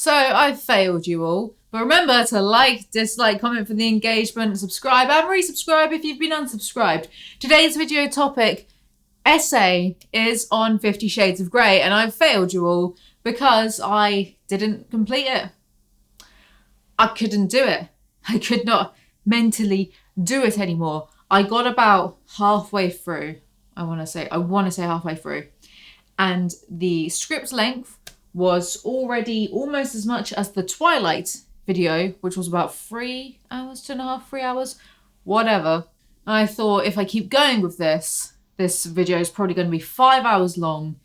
So I failed you all. But remember to like, dislike, comment for the engagement, subscribe and resubscribe if you've been unsubscribed. Today's video topic essay is on 50 Shades of Grey, and I failed you all because I didn't complete it. I couldn't do it. I could not mentally do it anymore. I got about halfway through. I want to say halfway through. And the script length was already almost as much as the Twilight video, which was about 3 hours, 2.5, 3 hours, whatever. I thought if I keep going with this video is probably going to be 5 hours long.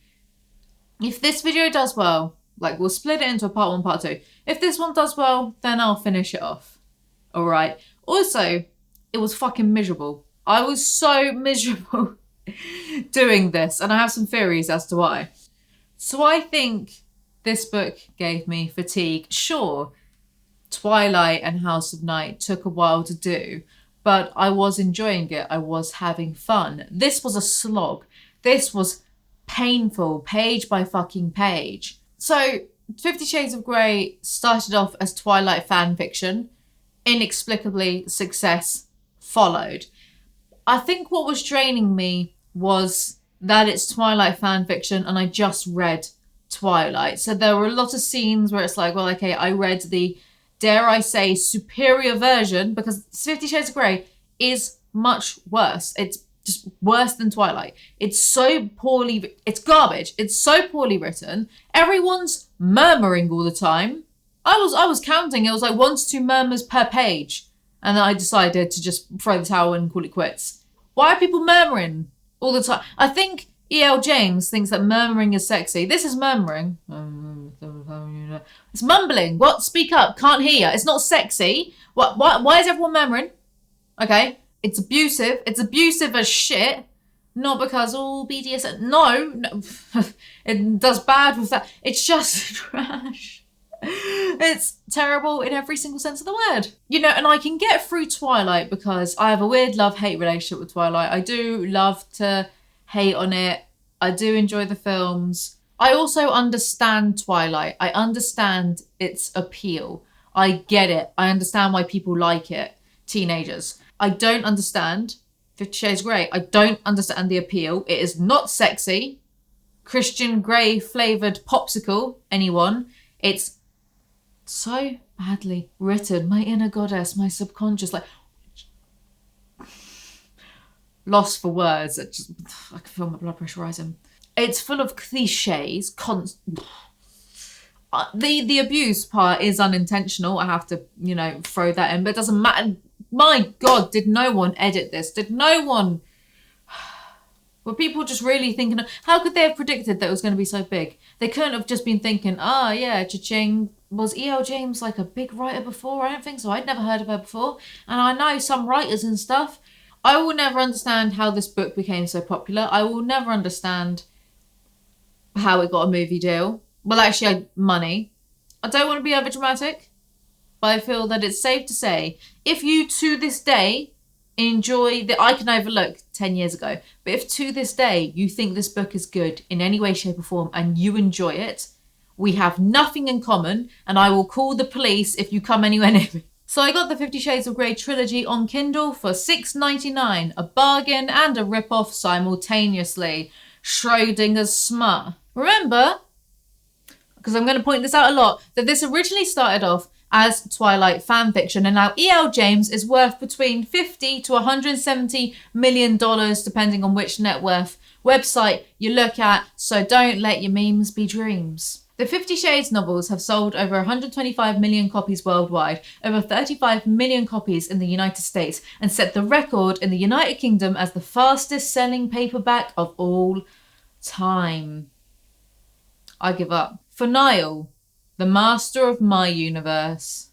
If this video does well, like we'll split it into a part 1, part 2. If this one does well, then I'll finish it off. All right. Also, it was fucking miserable. I was so miserable doing this, and I have some theories as to why. So I think this book gave me fatigue. Sure, Twilight and House of Night took a while to do, but I was enjoying it. I was having fun. This was a slog. This was painful, page by fucking page. So 50 Shades of Grey started off as Twilight fan fiction. Inexplicably, success followed. I think what was draining me was that it's Twilight fan fiction and I just read Twilight. So there were a lot of scenes where it's like, well, okay, I read the, dare I say, superior version, because 50 Shades of Grey is much worse. It's just worse than Twilight. It's so poorly, it's garbage. It's so poorly written. Everyone's murmuring all the time. I was counting. It was like 1 to 2 murmurs per page. And then I decided to just throw the towel and call it quits. Why are people murmuring all the time? I think E.L. James thinks that murmuring is sexy. This is murmuring. It's mumbling. What? Speak up. Can't hear. It's not sexy. What? Why is everyone murmuring? Okay. It's abusive. It's abusive as shit. Not because, BDSM. No. It does bad with that. It's just trash. It's terrible in every single sense of the word. You know, and I can get through Twilight because I have a weird love-hate relationship with Twilight. I do love to hate on it. I do enjoy the films. I also understand Twilight. I understand its appeal. I get it. I understand why people like it. Teenagers. I don't understand 50 Shades of Grey. I don't understand the appeal. It is not sexy. Christian Grey flavoured popsicle, anyone. It's so badly written. My inner goddess, my subconscious, like, lost for words. I can feel my blood pressure rising. It's full of cliches. The abuse part is unintentional. I have to, throw that in, but it doesn't matter. My God, did no one edit this? Did no one? Were people just really thinking, how could they have predicted that it was going to be so big? They couldn't have just been thinking, yeah, cha-ching. Was E.L. James like a big writer before? I don't think so. I'd never heard of her before. And I know some writers and stuff. I will never understand how this book became so popular. I will never understand how it got a movie deal. Well, actually, money. I don't want to be over dramatic, but I feel that it's safe to say, if you to this day enjoy that, I can overlook 10 years ago, but if to this day you think this book is good in any way, shape or form and you enjoy it, we have nothing in common and I will call the police if you come anywhere near me. So I got the 50 Shades of Grey trilogy on Kindle for $6.99, a bargain and a rip-off simultaneously. Schrodinger's smut. Remember, because I'm going to point this out a lot, that this originally started off as Twilight fanfiction, and now E.L. James is worth between $50 to $170 million, depending on which net worth website you look at, so don't let your memes be dreams. The 50 Shades novels have sold over 125 million copies worldwide, over 35 million copies in the United States, and set the record in the United Kingdom as the fastest selling paperback of all time. I give up. For Niall, the master of my universe.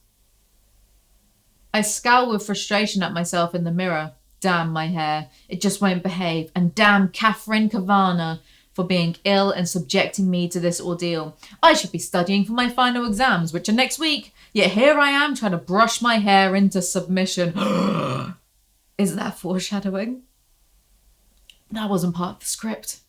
I scowl with frustration at myself in the mirror. Damn my hair. It just won't behave. And damn Catherine Kavanagh for being ill and subjecting me to this ordeal. I should be studying for my final exams, which are next week. Yet here I am trying to brush my hair into submission. Is that foreshadowing? That wasn't part of the script.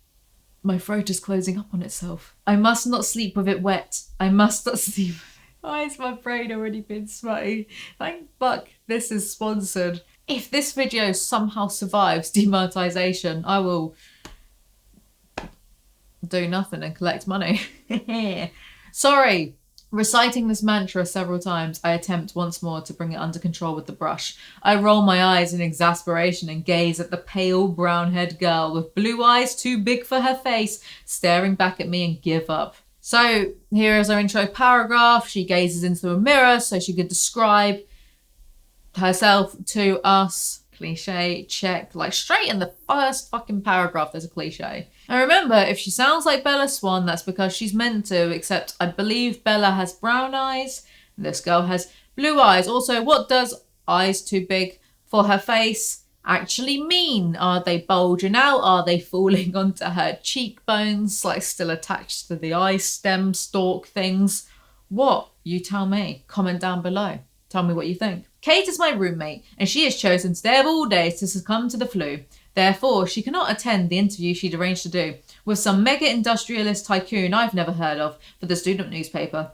My throat is closing up on itself. I must not sleep with it wet. I must not sleep with it. Why has my brain already been smutty? Thank fuck this is sponsored. If this video somehow survives demonetization, I will do nothing and collect money. Sorry. Reciting this mantra several times, I attempt once more to bring it under control with the brush. I roll my eyes in exasperation and gaze at the pale brown-haired girl with blue eyes too big for her face, staring back at me, and give up. So here is our intro paragraph. She gazes into a mirror so she could describe herself to us. Cliche, check. Like straight in the first fucking paragraph there's a cliche. And remember, if she sounds like Bella Swan, that's because she's meant to, except I believe Bella has brown eyes. This girl has blue eyes. Also, what does eyes too big for her face actually mean? Are they bulging out? Are they falling onto her cheekbones, like still attached to the eye stem stalk things? What? You tell me. Comment down below. Tell me what you think. Kate is my roommate, and she has chosen today of all days to succumb to the flu. Therefore, she cannot attend the interview she'd arranged to do with some mega industrialist tycoon I've never heard of for the student newspaper.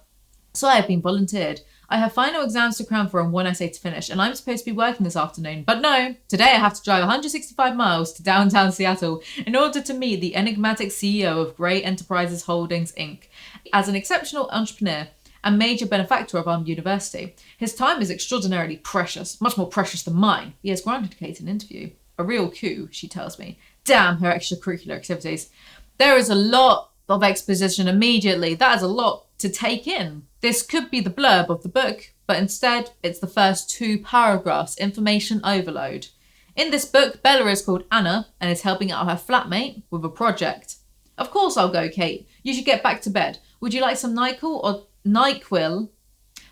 So I have been volunteered. I have final exams to cram for and one essay to finish, and I'm supposed to be working this afternoon. But no, today I have to drive 165 miles to downtown Seattle in order to meet the enigmatic CEO of Grey Enterprises Holdings, Inc. As an exceptional entrepreneur and major benefactor of our university, his time is extraordinarily precious, much more precious than mine. He has granted Kate an interview. A real coup, she tells me. Damn her extracurricular activities. There is a lot of exposition immediately. That is a lot to take in. This could be the blurb of the book, but instead it's the first 2 paragraphs, information overload. In this book, Bella is called Anna and is helping out her flatmate with a project. Of course I'll go, Kate. You should get back to bed. Would you like some NyQuil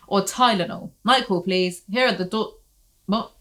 or Tylenol? NyQuil, please. Here are the What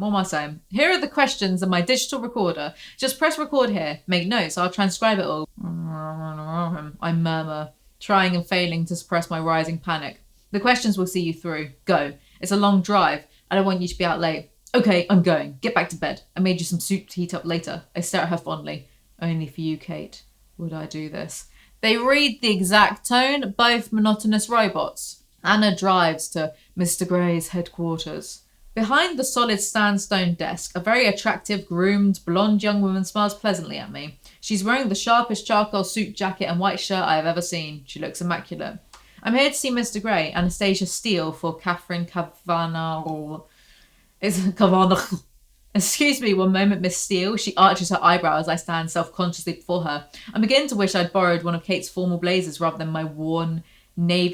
am I saying? Here are the questions in my digital recorder. Just press record here. Make notes. I'll transcribe it all. I murmur, trying and failing to suppress my rising panic. The questions will see you through. Go. It's a long drive. I don't want you to be out late. Okay, I'm going. Get back to bed. I made you some soup to heat up later. I stare at her fondly. Only for you, Kate, would I do this. They read the exact tone, both monotonous robots. Anna drives to Mr. Grey's headquarters. Behind the solid sandstone desk, a very attractive, groomed, blonde young woman smiles pleasantly at me. She's wearing the sharpest charcoal suit jacket and white shirt I have ever seen. She looks immaculate. I'm here to see Mr. Grey, Anastasia Steele, for Catherine Kavanagh. Excuse me one moment, Miss Steele. She arches her eyebrow as I stand self-consciously before her. I'm beginning to wish I'd borrowed one of Kate's formal blazers rather than worn my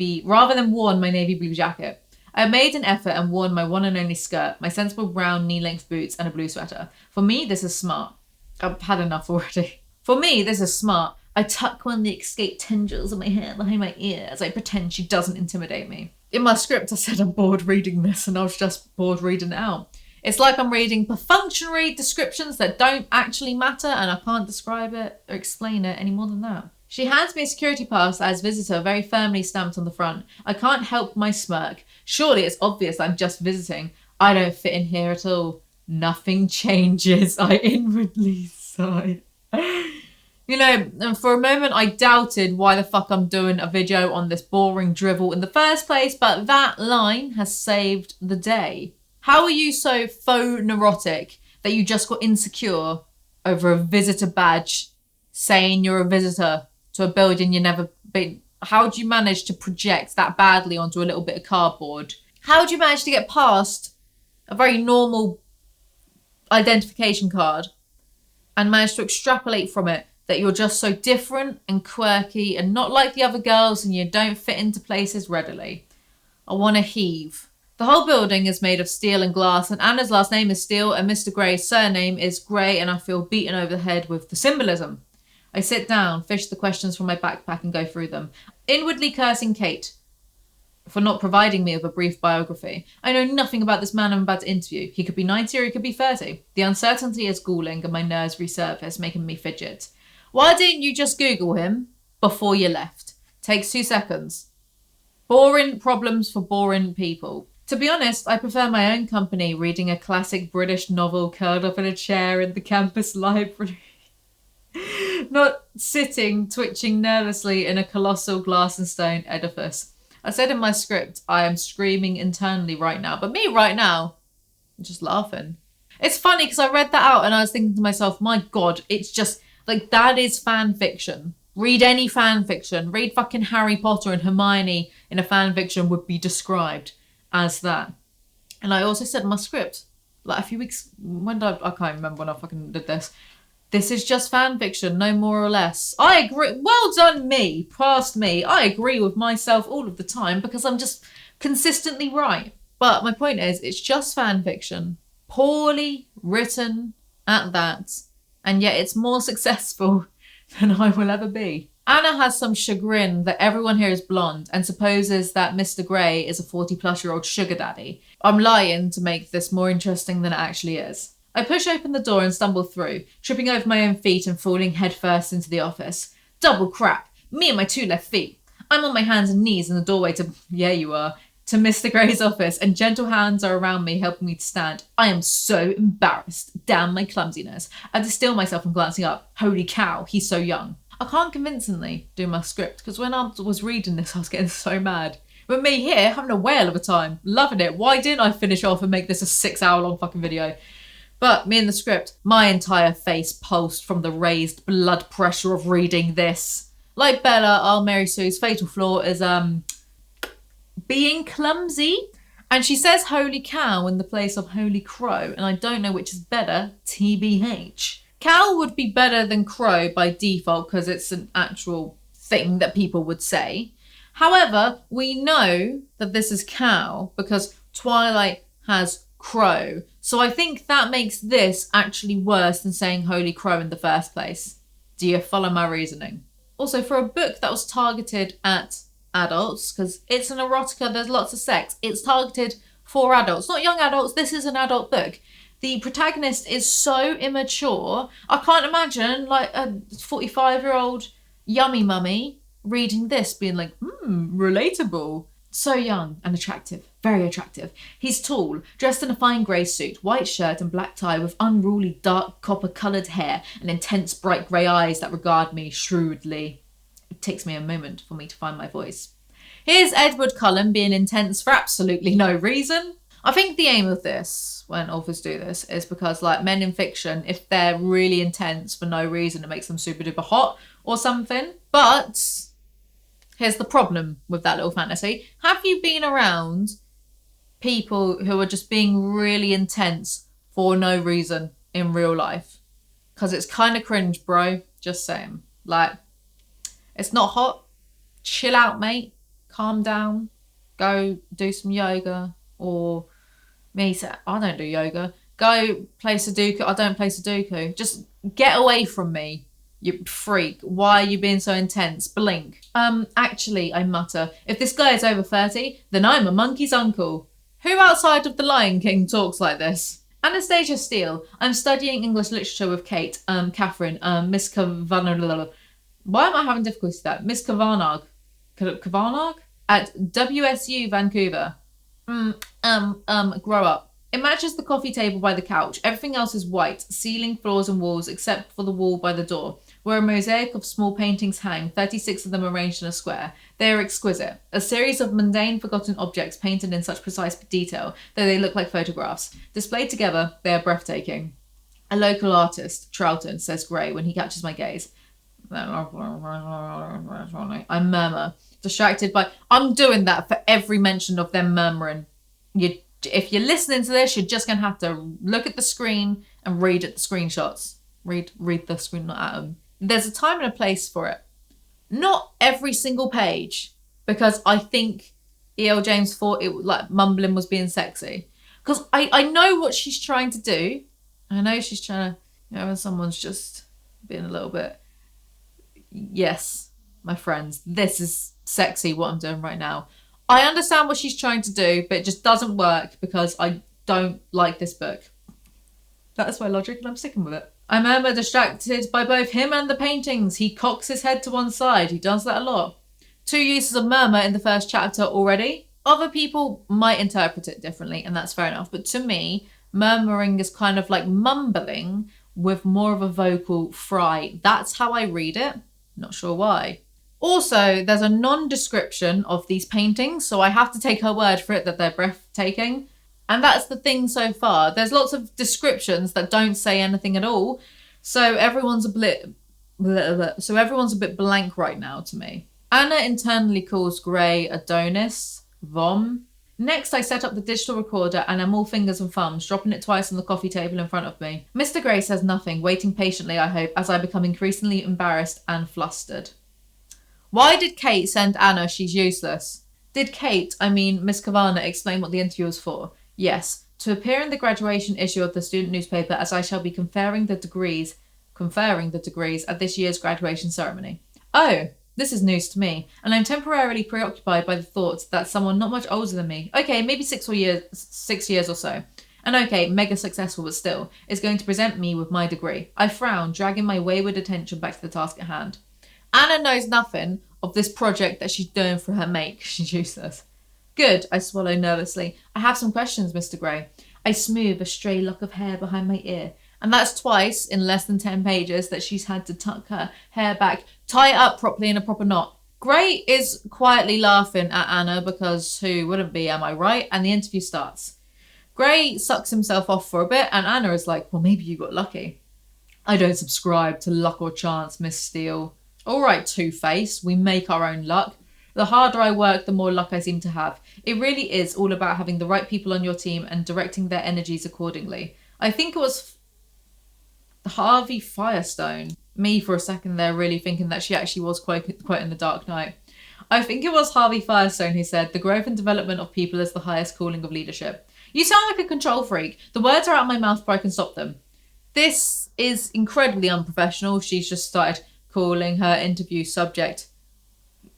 navy blue jacket. I have made an effort and worn my one and only skirt, my sensible brown knee-length boots, and a blue sweater. For me, this is smart. I've had enough already. For me, this is smart. I tuck one of the escaped tendrils of my hair behind my ear as I pretend she doesn't intimidate me. In my script, I said I'm bored reading this, and I was just bored reading it out. It's like I'm reading perfunctory descriptions that don't actually matter, and I can't describe it or explain it any more than that. She hands me a security pass as visitor very firmly stamped on the front. I can't help my smirk. Surely it's obvious I'm just visiting. I don't fit in here at all. Nothing changes, I inwardly sigh. You know, and for a moment I doubted why the fuck I'm doing a video on this boring drivel in the first place, but that line has saved the day. How are you so faux neurotic that you just got insecure over a visitor badge saying you're a visitor to a building you've never been? How do you manage to project that badly onto a little bit of cardboard? How do you manage to get past a very normal identification card and manage to extrapolate from it that you're just so different and quirky and not like the other girls and you don't fit into places readily? I want to heave. The whole building is made of steel and glass, and Anna's last name is Steele and Mr. Grey's surname is Grey, and I feel beaten over the head with the symbolism. I sit down, fish the questions from my backpack and go through them, inwardly cursing Kate for not providing me with a brief biography. I know nothing about this man I'm about to interview. He could be 90 or he could be 30. The uncertainty is galling and my nerves resurface, making me fidget. Why didn't you just Google him before you left? Takes 2 seconds. Boring problems for boring people. To be honest, I prefer my own company, reading a classic British novel curled up in a chair in the campus library. Not sitting, twitching nervously in a colossal glass and stone edifice. I said in my script, I am screaming internally right now. But me right now, I'm just laughing. It's funny because I read that out and I was thinking to myself, my God, it's just like that is fan fiction. Read any fan fiction. Read fucking Harry Potter and Hermione in a fan fiction would be described as that. And I also said in my script, like a few weeks, I can't remember when I fucking did this. This is just fan fiction, no more or less. I agree. Well done, me. Past me. I agree with myself all of the time because I'm just consistently right. But my point is, it's just fan fiction. Poorly written at that. And yet it's more successful than I will ever be. Anna has some chagrin that everyone here is blonde and supposes that Mr. Grey is a 40-plus-year-old sugar daddy. I'm lying to make this more interesting than it actually is. I push open the door and stumble through, tripping over my own feet and falling headfirst into the office. Double crap. Me and my 2 left feet. I'm on my hands and knees in the doorway to Mr. Grey's office, and gentle hands are around me, helping me to stand. I am so embarrassed. Damn my clumsiness. I distill myself from glancing up. Holy cow, he's so young. I can't convincingly do my script, because when I was reading this, I was getting so mad. But me here, having a whale of a time. Loving it. Why didn't I finish off and make this a 6-hour-long fucking video? But me in the script, my entire face pulsed from the raised blood pressure of reading this. Like Bella, our Mary Sue's fatal flaw is being clumsy. And she says holy cow in the place of holy crow. And I don't know which is better, TBH. Cow would be better than crow by default because it's an actual thing that people would say. However, we know that this is cow because Twilight has crow. So I think that makes this actually worse than saying holy crow in the first place. Do you follow my reasoning? Also, for a book that was targeted at adults, because it's an erotica, there's lots of sex, it's targeted for adults, not young adults. This is an adult book. The protagonist is so immature. I can't imagine like a 45-year-old yummy mummy reading this being like, relatable. So young and attractive, very attractive. He's tall, dressed in a fine grey suit, white shirt and black tie with unruly dark copper-coloured hair and intense bright grey eyes that regard me shrewdly. It takes me a moment for me to find my voice. Here's Edward Cullen being intense for absolutely no reason. I think the aim of this, when authors do this, is because like men in fiction, if they're really intense for no reason, it makes them super duper hot or something. But here's the problem with that little fantasy. Have you been around people who are just being really intense for no reason in real life? Because it's kind of cringe, bro. Just saying. Like, it's not hot. Chill out, mate. Calm down. Go do some yoga. Or me, I don't do yoga. Go play Sudoku. I don't play Sudoku. Just get away from me. You freak. Why are you being so intense? Blink. Actually, I mutter, if this guy is over 30, then I'm a monkey's uncle. Who outside of The Lion King talks like this? Anastasia Steele. I'm studying English literature with Kate, Catherine, Miss Kavanagh. Why am I having difficulty with that? Miss Kavanagh. Kavanagh? At WSU Vancouver. Grow up. It matches the coffee table by the couch. Everything else is white, ceiling, floors and walls, except for the wall by the door, where a mosaic of small paintings hang, 36 of them arranged in a square. They are exquisite. A series of mundane, forgotten objects painted in such precise detail that they look like photographs. Displayed together, they are breathtaking. A local artist, Troughton, says Gray when he catches my gaze. I murmur, distracted by... I'm doing that for every mention of them murmuring. If you're listening to this, you're just going to have to look at the screen and read at the screenshots. Read the screen, not at them. There's a time and a place for it. Not every single page, because I think E.L. James thought it like mumbling was being sexy. Because I know what she's trying to do. I know she's trying to, when someone's just being a little bit... Yes, my friends, this is sexy what I'm doing right now. I understand what she's trying to do, but it just doesn't work because I don't like this book. That's my logic and I'm sticking with it. I murmur, distracted by both him and the paintings. He cocks his head to one side. He does that a lot. 2 uses of murmur in the first chapter already. Other people might interpret it differently, and that's fair enough. But to me, murmuring is kind of like mumbling with more of a vocal fry. That's how I read it. Not sure why. Also, there's a non-description of these paintings, so I have to take her word for it that they're breathtaking. And that's the thing so far. There's lots of descriptions that don't say anything at all, so everyone's a bit blank right now to me. Anna internally calls Gray Adonis, Vom. Next, I set up the digital recorder and I'm all fingers and thumbs, dropping it twice on the coffee table in front of me. Mr. Gray says nothing, waiting patiently, I hope, as I become increasingly embarrassed and flustered. Why did Kate send Anna? She's useless. Did Kate, I mean Miss Kavanagh, explain what the interview was for? Yes, to appear in the graduation issue of the student newspaper, as I shall be conferring the degrees at this year's graduation ceremony. Oh, this is news to me, and I'm temporarily preoccupied by the thought that someone not much older than me, okay, maybe 6 years or so, and okay, mega successful but still, is going to present me with my degree. I frown, dragging my wayward attention back to the task at hand. Anna knows nothing of this project that she's doing for her mate. She's useless. Good, I swallow nervously. I have some questions, Mr. Gray. I smooth a stray lock of hair behind my ear. And that's twice in less than 10 pages that she's had to tuck her hair back, tie it up properly in a proper knot. Gray is quietly laughing at Anna because who wouldn't be, am I right? And the interview starts. Gray sucks himself off for a bit and Anna is like, well, maybe you got lucky. I don't subscribe to luck or chance, Miss Steele. All right, Two-Face, we make our own luck. The harder I work, the more luck I seem to have. It really is all about having the right people on your team and directing their energies accordingly. I think it was Harvey Firestone. Me for a second there really thinking that she actually was quite in the Dark Knight. I think it was Harvey Firestone who said, the growth and development of people is the highest calling of leadership. You sound like a control freak. The words are out of my mouth before I can stop them. This is incredibly unprofessional. She's just started calling her interview subject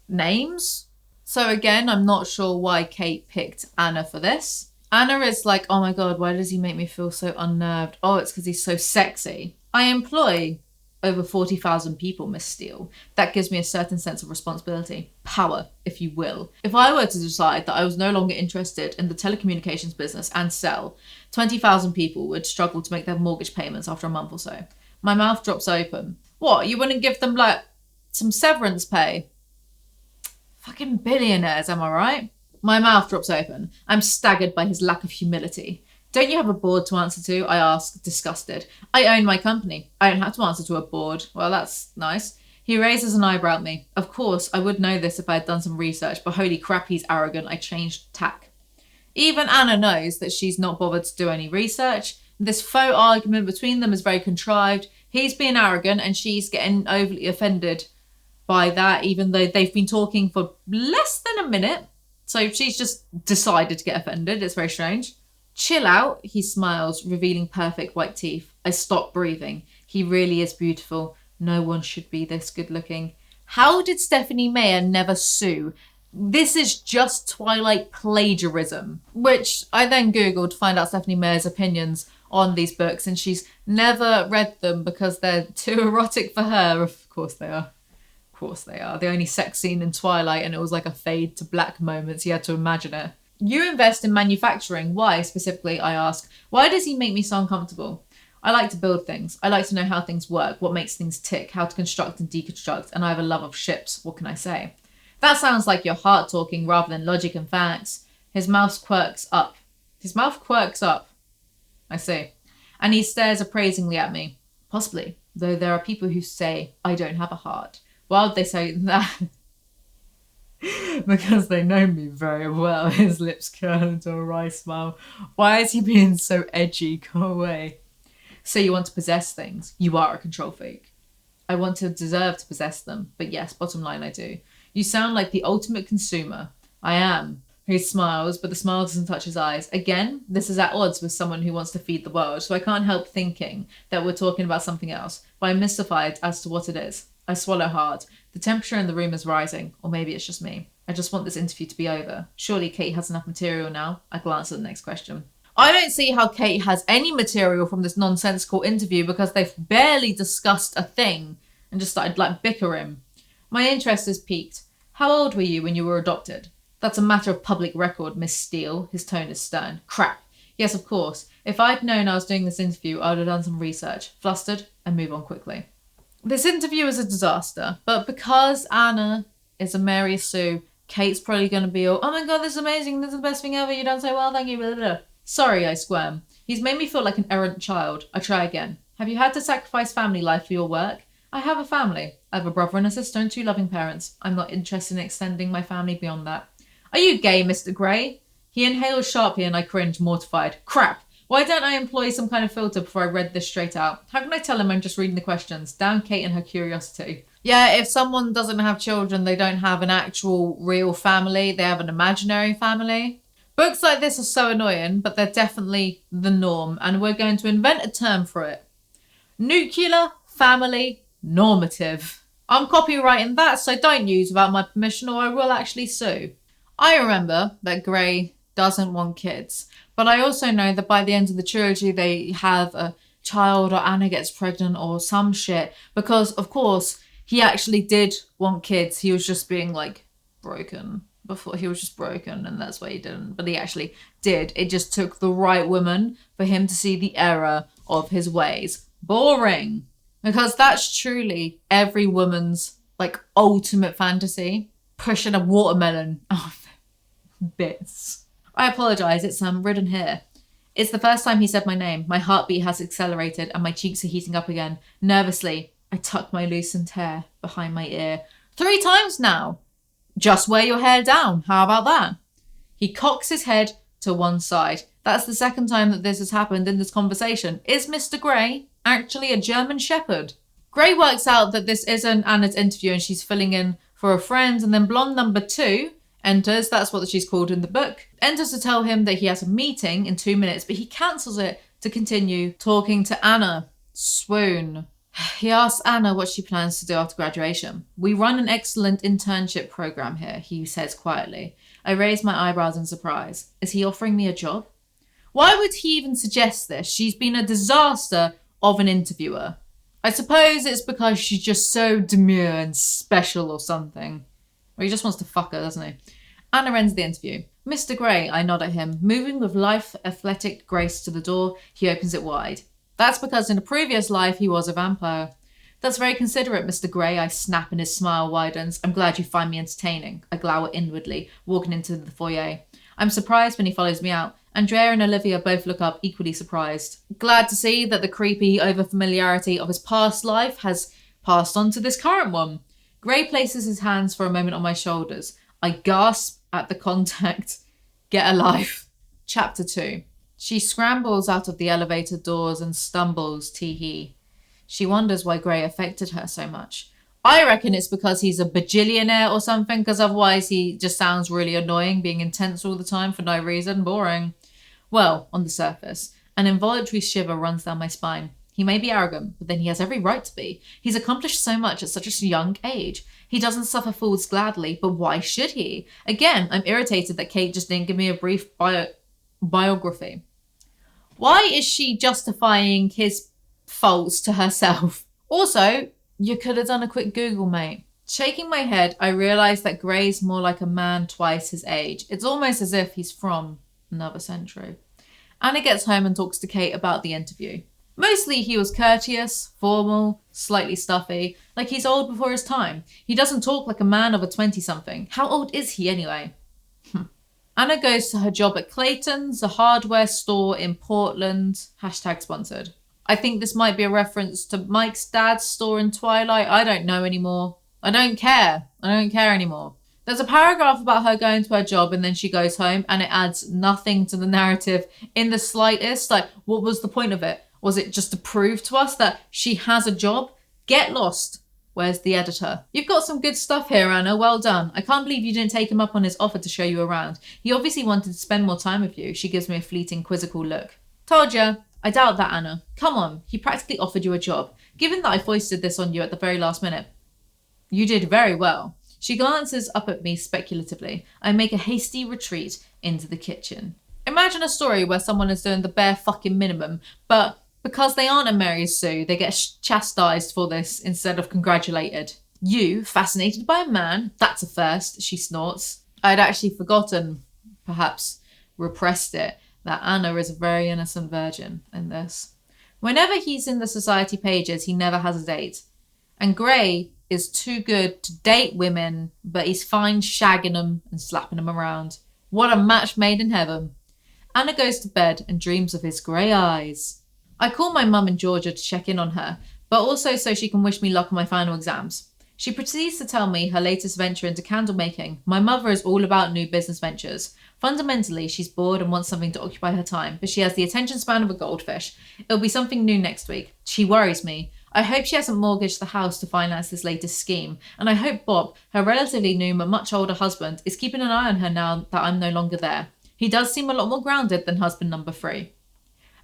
names. So again, I'm not sure why Kate picked Anna for this. Anna is like, oh my God, why does he make me feel so unnerved? Oh, it's because he's so sexy. I employ over 40,000 people, Miss Steele. That gives me a certain sense of responsibility. Power, if you will. If I were to decide that I was no longer interested in the telecommunications business and sell, 20,000 people would struggle to make their mortgage payments after a month or so. My mouth drops open. What, you wouldn't give them, like, some severance pay? Fucking billionaires, am I right? My mouth drops open. I'm staggered by his lack of humility. Don't you have a board to answer to? I ask, disgusted. I own my company. I don't have to answer to a board. Well, that's nice. He raises an eyebrow at me. Of course, I would know this if I had done some research, but holy crap, he's arrogant. I changed tack. Even Anna knows that she's not bothered to do any research. This faux argument between them is very contrived. He's being arrogant and she's getting overly offended by that, even though they've been talking for less than a minute. So she's just decided to get offended. It's very strange. Chill out, he smiles, revealing perfect white teeth. I stop breathing. He really is beautiful. No one should be this good looking. How did Stephanie Meyer never sue? This is just Twilight plagiarism, which I then Googled to find out Stephanie Meyer's opinions on these books, and she's never read them because they're too erotic for her. Of course they are. Of course they are. The only sex scene in Twilight, and it was like a fade to black moment, so you had to imagine it. You invest in manufacturing. Why specifically, I ask. Why does he make me so uncomfortable? I like to build things. I like to know how things work, what makes things tick, how to construct and deconstruct, and I have a love of ships. What can I say? That sounds like your heart talking rather than logic and facts. His mouth quirks up. I see. And he stares appraisingly at me. Possibly, though there are people who say I don't have a heart. Why would they say that? Because they know me very well. His lips curl into a wry smile. Why is he being so edgy? Go away. So you want to possess things. You are a control freak. I want to deserve to possess them. But yes, bottom line, I do. You sound like the ultimate consumer. I am. He smiles, but the smile doesn't touch his eyes. Again, this is at odds with someone who wants to feed the world, so I can't help thinking that we're talking about something else, but I'm mystified as to what it is. I swallow hard. The temperature in the room is rising, or maybe it's just me. I just want this interview to be over. Surely Kate has enough material now. I glance at the next question. I don't see how Kate has any material from this nonsensical interview because they've barely discussed a thing and just started like bickering. My interest is piqued. How old were you when you were adopted? That's a matter of public record, Miss Steele. His tone is stern. Crap. Yes, of course. If I'd known I was doing this interview, I would have done some research. Flustered, and move on quickly. This interview is a disaster, but because Anna is a Mary Sue. Kate's probably going to be all, oh my God, this is amazing. This is the best thing ever. You've done so well. Thank you. Blah, blah, blah. Sorry, I squirm. He's made me feel like an errant child. I try again. Have you had to sacrifice family life for your work? I have a family. I have a brother and a sister and 2 loving parents. I'm not interested in extending my family beyond that. Are you gay, Mr. Grey? He inhaled sharply and I cringed, mortified. Crap! Why don't I employ some kind of filter before I read this straight out? How can I tell him I'm just reading the questions? Down Kate and her curiosity. Yeah, if someone doesn't have children, they don't have an actual real family. They have an imaginary family. Books like this are so annoying, but they're definitely the norm, and we're going to invent a term for it. Nuclear family normative. I'm copywriting that, so don't use without my permission or I will actually sue. I remember that Grey doesn't want kids, but I also know that by the end of the trilogy they have a child or Anna gets pregnant or some shit, because of course he actually did want kids. He was just being like broken before. He was just broken and that's why he didn't, but he actually did. It just took the right woman for him to see the error of his ways. Boring. Because that's truly every woman's like ultimate fantasy. Pushing a watermelon off bits. I apologise, it's written here. It's the first time he said my name. My heartbeat has accelerated and my cheeks are heating up again. Nervously, I tuck my loosened hair behind my ear. 3 times now. Just wear your hair down. How about that? He cocks his head to one side. That's the second time that this has happened in this conversation. Is Mr. Grey actually a German Shepherd? Grey works out that this isn't Anna's interview and she's filling in for a friend, and then blonde number 2 enters, that's what she's called in the book, enters to tell him that he has a meeting in 2 minutes, but he cancels it to continue talking to Anna. Swoon. He asks Anna what she plans to do after graduation. We run an excellent internship program here, he says quietly. I raise my eyebrows in surprise. Is he offering me a job? Why would he even suggest this? She's been a disaster of an interviewer. I suppose it's because she's just so demure and special or something. Or he just wants to fuck her, doesn't he? Anna ends the interview. Mr. Grey, I nod at him. Moving with lithe, athletic grace to the door, he opens it wide. That's because in a previous life he was a vampire. That's very considerate, Mr. Grey, I snap and his smile widens. I'm glad you find me entertaining. I glower inwardly, walking into the foyer. I'm surprised when he follows me out. Andrea and Olivia both look up, equally surprised. Glad to see that the creepy over-familiarity of his past life has passed on to this current one. Grey places his hands for a moment on my shoulders. I gasp at the contact. Get a life. Chapter 2. She scrambles out of the elevator doors and stumbles, tee-hee. She wonders why Grey affected her so much. I reckon it's because he's a bajillionaire or something, because otherwise he just sounds really annoying, being intense all the time for no reason. Boring. Well, on the surface, an involuntary shiver runs down my spine. He may be arrogant, but then he has every right to be. He's accomplished so much at such a young age. He doesn't suffer fools gladly, but why should he? Again, I'm irritated that Kate just didn't give me a brief biography. Why is she justifying his faults to herself? Also, you could have done a quick Google, mate. Shaking my head, I realise that Grey's more like a man twice his age. It's almost as if he's from another century. Anna gets home and talks to Kate about the interview. Mostly he was courteous, formal, slightly stuffy, like he's old before his time. He doesn't talk like a man of a 20-something. How old is he anyway? Anna goes to her job at Clayton's, a hardware store in Portland. #sponsored. I think this might be a reference to Mike's dad's store in Twilight. I don't know anymore. I don't care anymore. There's a paragraph about her going to her job and then she goes home and it adds nothing to the narrative in the slightest. Like, what was the point of it? Was it just to prove to us that she has a job? Get lost. Where's the editor? You've got some good stuff here, Anna. Well done. I can't believe you didn't take him up on his offer to show you around. He obviously wanted to spend more time with you. She gives me a fleeting, quizzical look. Told ya. I doubt that, Anna. Come on. He practically offered you a job. Given that I foisted this on you at the very last minute. You did very well. She glances up at me speculatively. I make a hasty retreat into the kitchen. Imagine a story where someone is doing the bare fucking minimum, but because they aren't a Mary Sue, they get chastised for this instead of congratulated. You, fascinated by a man? That's a first, she snorts. I'd actually forgotten, perhaps repressed it, that Anna is a very innocent virgin in this. Whenever he's in the society pages, he never has a date. And Grey is too good to date women, but he's fine shagging them and slapping them around. What a match made in heaven. Anna goes to bed and dreams of his grey eyes. I call my mum in Georgia to check in on her, but also so she can wish me luck on my final exams. She proceeds to tell me her latest venture into candle making. My mother is all about new business ventures. Fundamentally, she's bored and wants something to occupy her time, but she has the attention span of a goldfish. It'll be something new next week. She worries me. I hope she hasn't mortgaged the house to finance this latest scheme, and I hope Bob, her relatively new but much older husband, is keeping an eye on her now that I'm no longer there. He does seem a lot more grounded than husband number 3.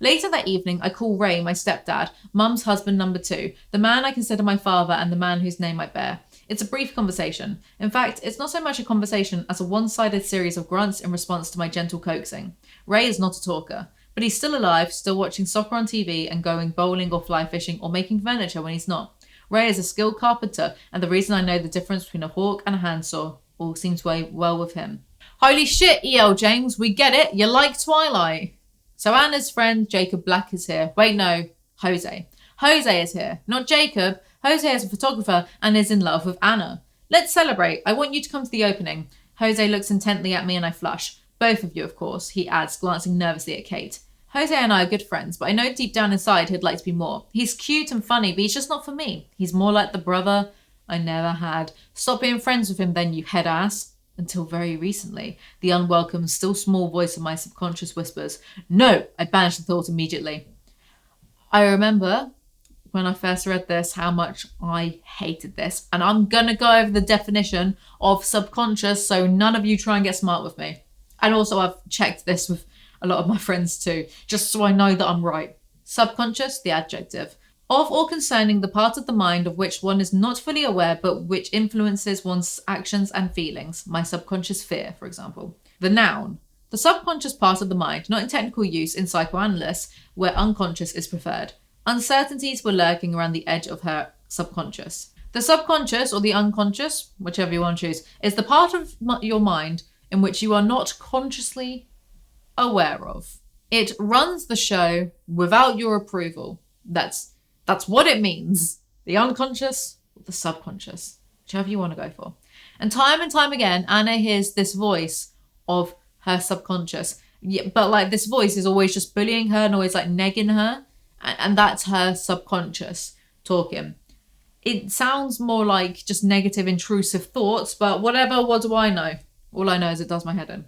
Later that evening, I call Ray, my stepdad, Mum's husband number 2, the man I consider my father and the man whose name I bear. It's a brief conversation. In fact, it's not so much a conversation as a one-sided series of grunts in response to my gentle coaxing. Ray is not a talker, but he's still alive, still watching soccer on TV and going bowling or fly fishing or making furniture when he's not. Ray is a skilled carpenter, and the reason I know the difference between a hawk and a handsaw all seems way well with him. Holy shit, E.L. James, we get it. You like Twilight. So Anna's friend Jacob Black is here. Wait, no, Jose. Jose is here, not Jacob. Jose is a photographer and is in love with Anna. Let's celebrate. I want you to come to the opening. Jose looks intently at me and I flush. Both of you, of course, he adds, glancing nervously at Kate. Jose and I are good friends, but I know deep down inside he'd like to be more. He's cute and funny, but he's just not for me. He's more like the brother I never had. Stop being friends with him then, you head ass. Until very recently, the unwelcome, still small voice of my subconscious whispers, "No!" I banish the thought immediately. I remember when I first read this, how much I hated this. And I'm going to go over the definition of subconscious so none of you try and get smart with me. And also I've checked this with a lot of my friends too, just so I know that I'm right. Subconscious, the adjective. Of or concerning the part of the mind of which one is not fully aware but which influences one's actions and feelings. My subconscious fear, for example. The noun. The subconscious part of the mind, not in technical use in psychoanalysis, where unconscious is preferred. Uncertainties were lurking around the edge of her subconscious. The subconscious, or the unconscious, whichever you want to choose, is the part of your mind in which you are not consciously aware of. It runs the show without your approval. That's what it means. The unconscious, or the subconscious, whichever you want to go for. And time again, Anna hears this voice of her subconscious. Yeah, but like this voice is always just bullying her and always like negging her. And that's her subconscious talking. It sounds more like just negative, intrusive thoughts, but whatever, what do I know? All I know is it does my head in.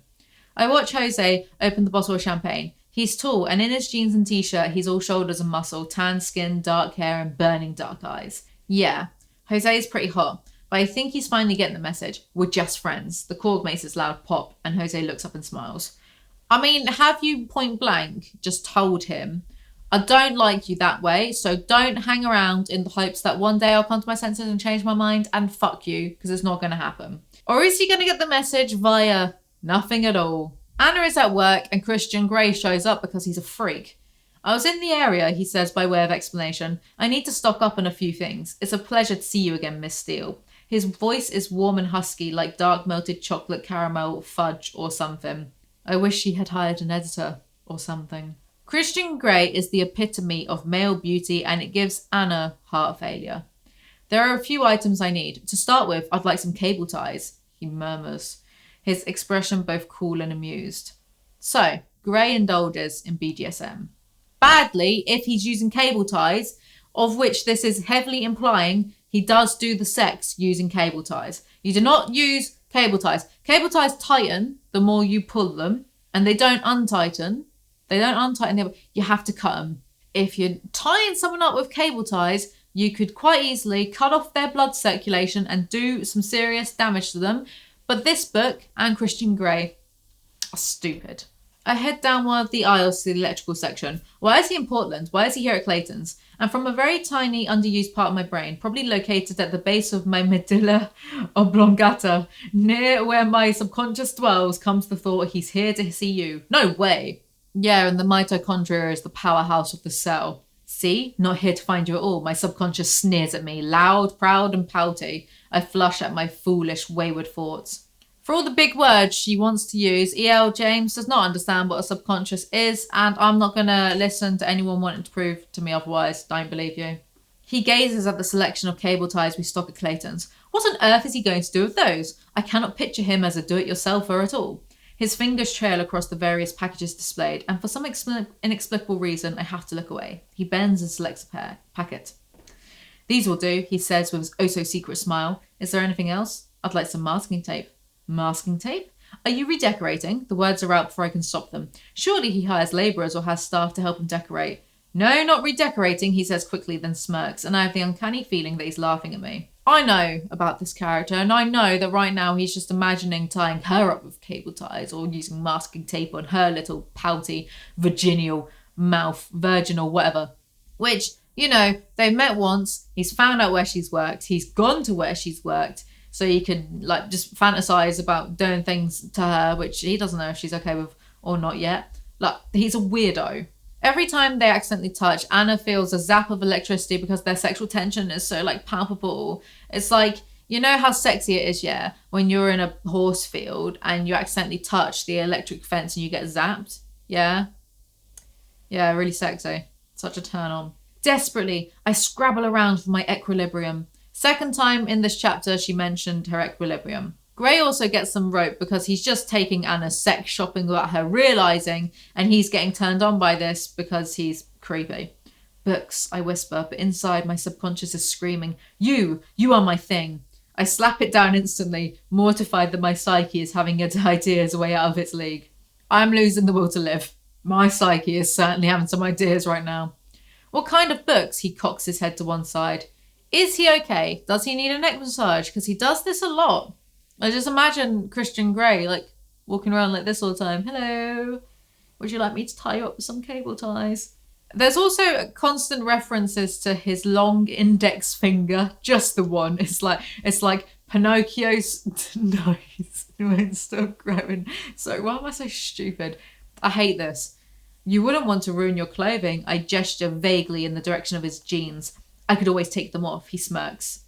I watch Jose open the bottle of champagne. He's tall, and in his jeans and t-shirt, he's all shoulders and muscle, tan skin, dark hair, and burning dark eyes. Yeah, Jose is pretty hot, but I think he's finally getting the message. We're just friends. The cork makes its loud pop, and Jose looks up and smiles. I mean, have you point blank just told him, I don't like you that way, so don't hang around in the hopes that one day I'll come to my senses and change my mind and fuck you, because it's not going to happen. Or is he going to get the message via nothing at all? Anna is at work and Christian Grey shows up because he's a freak. I was in the area, he says by way of explanation. I need to stock up on a few things. It's a pleasure to see you again, Miss Steele. His voice is warm and husky, like dark melted chocolate caramel fudge or something. I wish she had hired an editor or something. Christian Grey is the epitome of male beauty and it gives Anna heart failure. There are a few items I need. To start with, I'd like some cable ties, he murmurs, his expression both cool and amused. So, Grey indulges in BDSM. Badly, if he's using cable ties, of which this is heavily implying he does do the sex using cable ties. You do not use cable ties. Cable ties tighten the more you pull them, and they don't untighten. You have to cut them. If you're tying someone up with cable ties, you could quite easily cut off their blood circulation and do some serious damage to them. But this book and Christian Grey are stupid. I head down one of the aisles to the electrical section. Why is he in Portland? Why is he here at Clayton's? And from a very tiny, underused part of my brain, probably located at the base of my medulla oblongata, near where my subconscious dwells, comes the thought he's here to see you. No way. Yeah, and the mitochondria is the powerhouse of the cell. See? Not here to find you at all. My subconscious sneers at me, loud, proud, and pouty. I flush at my foolish, wayward thoughts. For all the big words she wants to use, E.L. James does not understand what a subconscious is, and I'm not going to listen to anyone wanting to prove to me otherwise. Don't believe you. He gazes at the selection of cable ties we stock at Clayton's. What on earth is he going to do with those? I cannot picture him as a do-it-yourselfer at all. His fingers trail across the various packages displayed, and for some inexplicable reason, I have to look away. He bends and selects a packet. These will do, he says with his oh-so-secret smile. Is there anything else? I'd like some masking tape. Masking tape? Are you redecorating? The words are out before I can stop them. Surely he hires labourers or has staff to help him decorate. No, not redecorating, he says quickly, then smirks, and I have the uncanny feeling that he's laughing at me. I know about this character, and I know that right now he's just imagining tying her up with cable ties or using masking tape on her little pouty, virginal mouth, virgin or whatever. Which, you know, they've met once, he's found out where she's worked, he's gone to where she's worked, so he could, like, just fantasize about doing things to her, which he doesn't know if she's okay with or not yet. Like, he's a weirdo. Every time they accidentally touch, Anna feels a zap of electricity because their sexual tension is so, like, palpable. It's like, you know how sexy it is, yeah, when you're in a horse field and you accidentally touch the electric fence and you get zapped? Yeah? Yeah, really sexy. Such a turn on. Desperately, I scrabble around for my equilibrium. Second time in this chapter she mentioned her equilibrium. Gray also gets some rope because he's just taking Anna sex shopping without her realising, and he's getting turned on by this because he's creepy. Books, I whisper, but inside my subconscious is screaming, you are my thing. I slap it down instantly, mortified that my psyche is having its ideas way out of its league. I'm losing the will to live. My psyche is certainly having some ideas right now. What kind of books? He cocks his head to one side. Is he okay? Does he need a neck massage? Because he does this a lot. I just imagine Christian Grey, like, walking around like this all the time. Hello, would you like me to tie you up with some cable ties? There's also constant references to his long index finger, just the one. It's like Pinocchio's nose won't stop growing. So why am I so stupid? I hate this. You wouldn't want to ruin your clothing. I gesture vaguely in the direction of his jeans. I could always take them off, he smirks.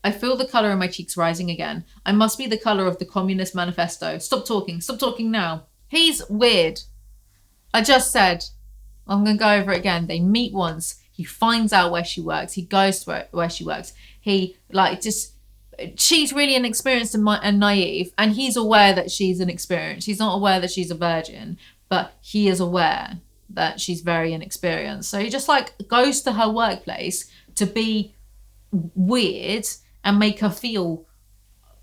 I feel the colour in my cheeks rising again. I must be the colour of the Communist Manifesto. Stop talking now. He's weird. I just said, I'm going to go over it again. They meet once. He finds out where she works. He goes to where she works. She's really inexperienced and naive, and he's aware that she's inexperienced. He's not aware that she's a virgin, but he is aware that she's very inexperienced. So he just, like, goes to her workplace to be weird and make her feel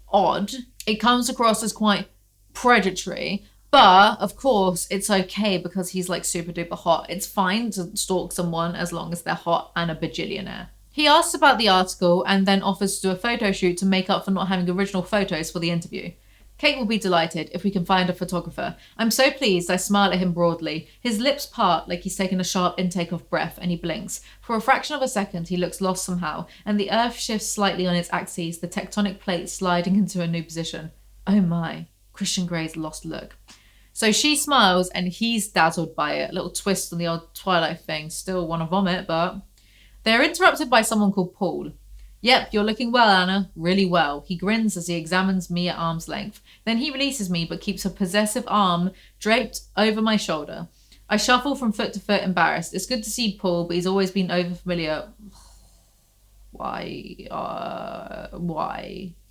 odd. It comes across as quite predatory, but of course it's okay because he's, like, super duper hot. It's fine to stalk someone as long as they're hot and a bajillionaire. He asks about the article and then offers to do a photo shoot to make up for not having original photos for the interview. Kate will be delighted if we can find a photographer. I'm so pleased I smile at him broadly. His lips part like he's taken a sharp intake of breath, and he blinks. For a fraction of a second he looks lost somehow, and the earth shifts slightly on its axes, the tectonic plates sliding into a new position. Oh my, Christian Grey's lost look. So she smiles and he's dazzled by it. A little twist on the old Twilight thing. Still want to vomit, but... They're interrupted by someone called Paul. Yep, you're looking well, Anna. Really well. He grins as he examines me at arm's length. Then he releases me but keeps a possessive arm draped over my shoulder. I shuffle from foot to foot, embarrassed. It's good to see Paul, but he's always been over-familiar. Why,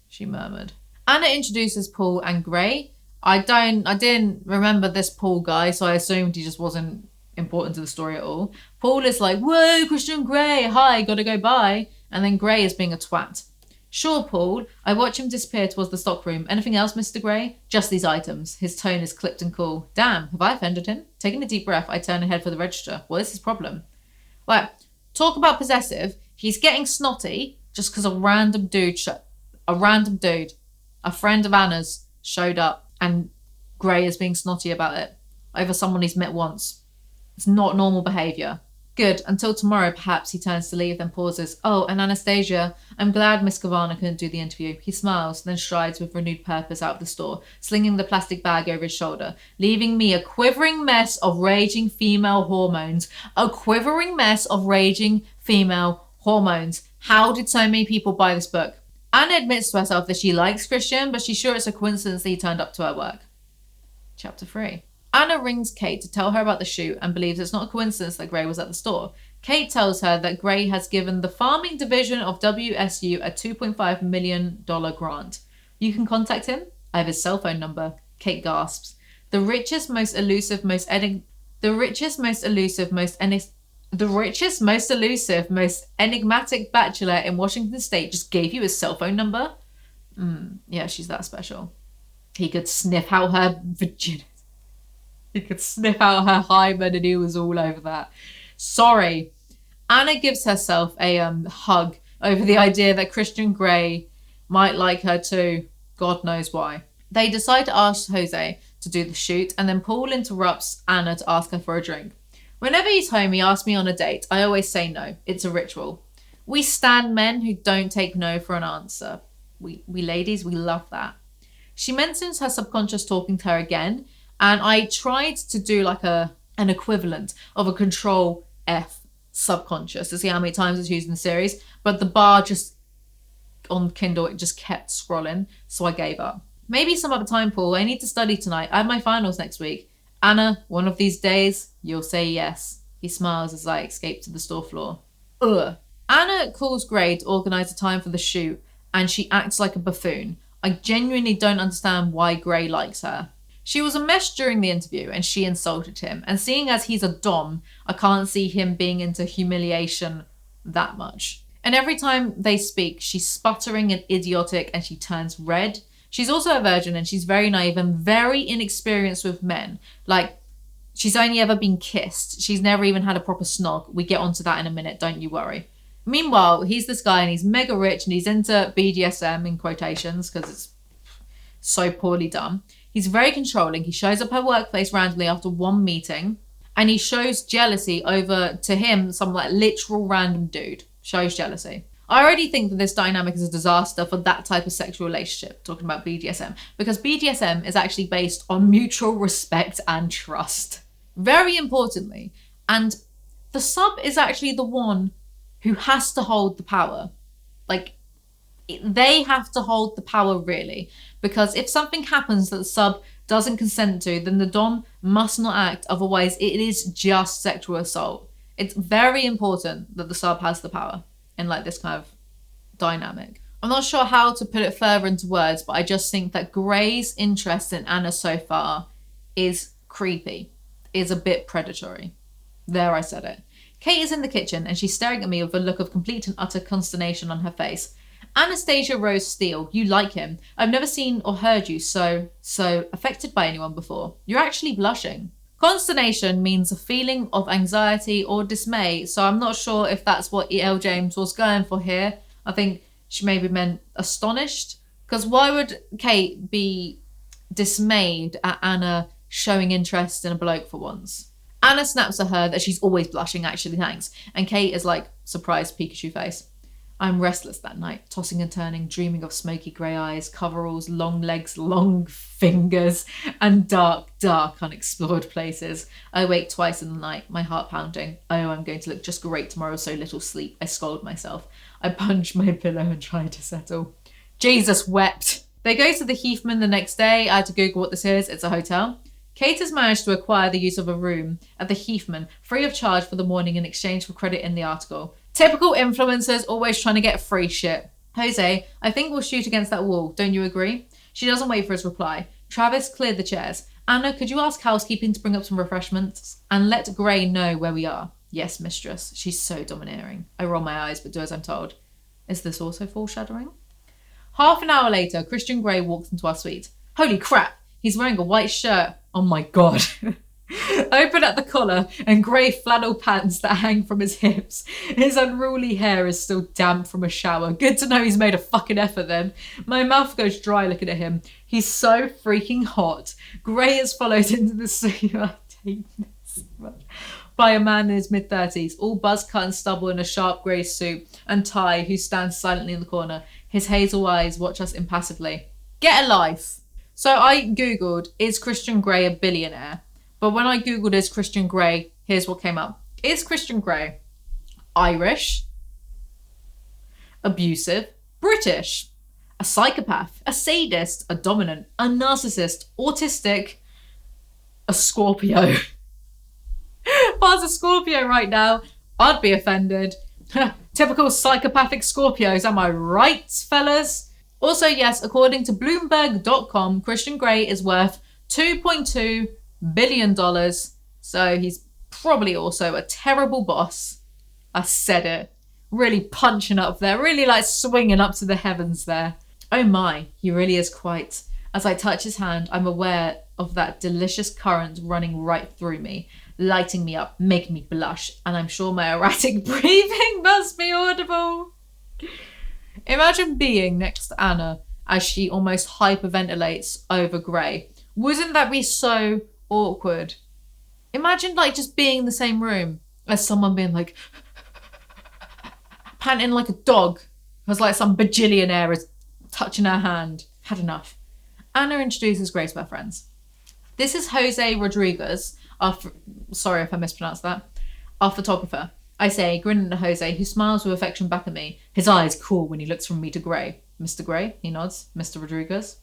she murmured. Anna introduces Paul and Grey. I didn't remember this Paul guy, so I assumed he just wasn't important to the story at all. Paul is like, whoa, Christian Grey, hi, gotta go bye. And then Grey is being a twat. Sure, Paul. I watch him disappear towards the stockroom. Anything else, Mr. Grey? Just these items. His tone is clipped and cool. Damn, have I offended him? Taking a deep breath, I turn ahead for the register. What is his problem? Well, talk about possessive. He's getting snotty just because a random dude, a friend of Anna's, showed up, and Grey is being snotty about it over someone he's met once. It's not normal behaviour. Good. Until tomorrow, perhaps. He turns to leave, then pauses. Oh, and Anastasia. I'm glad Miss Kavanagh couldn't do the interview. He smiles, then strides with renewed purpose out of the store, slinging the plastic bag over his shoulder, leaving me a quivering mess of raging female hormones. A quivering mess of raging female hormones. How did so many people buy this book? Anna admits to herself that she likes Christian, but she's sure it's a coincidence that he turned up to her work. Chapter 3. Anna rings Kate to tell her about the shoot and believes it's not a coincidence that Gray was at the store. Kate tells her that Gray has given the farming division of WSU a $2.5 million grant. You can contact him. I have his cell phone number. Kate gasps. The richest, most elusive, most enigmatic bachelor in Washington State just gave you his cell phone number? Yeah, she's that special. He could sniff out her virginity. He could sniff out her hymen and he was all over that. Sorry. Anna gives herself a hug over the idea that Christian Grey might like her too. God knows why. They decide to ask Jose to do the shoot, and then Paul interrupts Anna to ask her for a drink. Whenever he's home, he asks me on a date. I always say no. It's a ritual. We stand men who don't take no for an answer. We ladies, we love that. She mentions her subconscious talking to her again, and I tried to do like an equivalent of a control F subconscious to see how many times it's used in the series, but the bar just on Kindle, it just kept scrolling, so I gave up. Maybe some other time, Paul. I need to study tonight. I have my finals next week. Anna, one of these days, you'll say yes. He smiles as I escape to the store floor. Ugh. Anna calls Gray to organise a time for the shoot, and she acts like a buffoon. I genuinely don't understand why Gray likes her. She was a mess during the interview, and she insulted him. And seeing as he's a dom, I can't see him being into humiliation that much. And every time they speak, she's sputtering and idiotic, and she turns red. She's also a virgin, and she's very naive and very inexperienced with men. Like, she's only ever been kissed. She's never even had a proper snog. We get onto that in a minute, don't you worry. Meanwhile, he's this guy, and he's mega rich, and he's into BDSM in quotations, because it's so poorly done. He's very controlling. He shows up at her workplace randomly after one meeting, and he shows jealousy over to him, some like literal random dude. Shows jealousy. I already think that this dynamic is a disaster for that type of sexual relationship, talking about BDSM, because BDSM is actually based on mutual respect and trust. Very importantly, and the sub is actually the one who has to hold the power. Like, they have to hold the power, really, because if something happens that the sub doesn't consent to, then the dom must not act, otherwise it is just sexual assault. It's very important that the sub has the power in like this kind of dynamic. I'm not sure how to put it further into words, but I just think that Gray's interest in Anna so far is creepy, is a bit predatory. There, I said it. Kate is in the kitchen and she's staring at me with a look of complete and utter consternation on her face. Anastasia Rose Steele, you like him. I've never seen or heard you so affected by anyone before. You're actually blushing. Consternation means a feeling of anxiety or dismay, so I'm not sure if that's what E.L. James was going for here. I think she maybe meant astonished, because why would Kate be dismayed at Anna showing interest in a bloke for once? Anna snaps at her that she's always blushing, actually, thanks, and Kate is like, surprised Pikachu face. I'm restless that night, tossing and turning, dreaming of smoky grey eyes, coveralls, long legs, long fingers, and dark, unexplored places. I wake twice in the night, my heart pounding. Oh, I'm going to look just great tomorrow, so little sleep. I scold myself. I punch my pillow and try to settle. Jesus wept. They go to the Heathman the next day. I had to Google what this is. It's a hotel. Kate has managed to acquire the use of a room at the Heathman, free of charge for the morning in exchange for credit in the article. Typical influencers always trying to get free shit. Jose, I think we'll shoot against that wall. Don't you agree? She doesn't wait for his reply. Travis, clear the chairs. Anna, could you ask housekeeping to bring up some refreshments? And let Gray know where we are. Yes, mistress. She's so domineering. I roll my eyes, but do as I'm told. Is this also foreshadowing? Half an hour later, Christian Grey walks into our suite. Holy crap! He's wearing a white shirt. Oh my god. Open at the collar and grey flannel pants that hang from his hips. His unruly hair is still damp from a shower. Good to know he's made a fucking effort then. My mouth goes dry looking at him. He's so freaking hot. Grey is followed into the suite by a man in his mid-30s, all buzz cut and stubble in a sharp grey suit and tie, who stands silently in the corner. His hazel eyes watch us impassively. Get a life. So I googled, is Christian Grey a billionaire? But when I googled is Christian Grey, here's what came up. Is Christian Grey Irish, abusive, British, a psychopath, a sadist, a dominant, a narcissist, autistic, a Scorpio. If I was a Scorpio right now, I'd be offended. Typical psychopathic Scorpios, am I right, fellas? Also, yes, according to Bloomberg.com, Christian Grey is worth $2.2 billion. So he's probably also a terrible boss. I said it. Really punching up there, really like swinging up to the heavens there. Oh my, he really is quite. As I touch his hand, I'm aware of that delicious current running right through me, lighting me up, making me blush, and I'm sure my erratic breathing must be audible. Imagine being next to Anna as she almost hyperventilates over Grey. Wouldn't that be so awkward? Imagine like just being in the same room as someone being like panting like a dog because like some bajillionaire is touching her hand. Had enough. Anna introduces Grey to her friends. This is Jose Rodriguez, sorry if I mispronounced that, our photographer. I say, grinning at Jose, who smiles with affection back at me. His eyes cool when he looks from me to Grey. Mr. Grey, he nods. Mr. Rodriguez.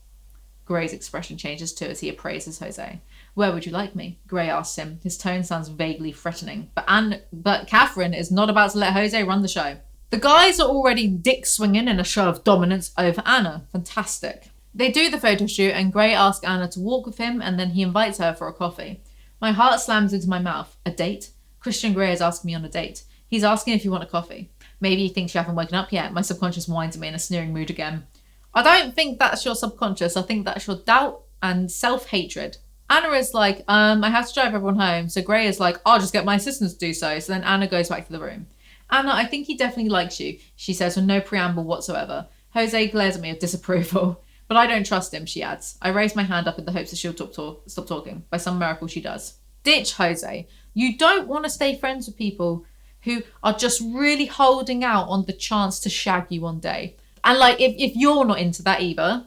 Grey's expression changes too as he appraises Jose. Where would you like me? Grey asks him. His tone sounds vaguely threatening. But Catherine is not about to let Jose run the show. The guys are already dick swinging in a show of dominance over Anna. Fantastic. They do the photo shoot and Grey asks Anna to walk with him and then he invites her for a coffee. My heart slams into my mouth. A date? Christian Grey is asking me on a date. He's asking if you want a coffee. Maybe he thinks you haven't woken up yet. My subconscious whines at me in a sneering mood again. I don't think that's your subconscious. I think that's your doubt and self-hatred. Anna is like, I have to drive everyone home. So Grey is like, I'll just get my assistant to do so. So then Anna goes back to the room. Anna, I think he definitely likes you, she says with no preamble whatsoever. Jose glares at me with disapproval. But I don't trust him, she adds. I raise my hand up in the hopes that she'll stop talking. By some miracle, she does. Ditch Jose. You don't want to stay friends with people who are just really holding out on the chance to shag you one day. And like, if you're not into that either,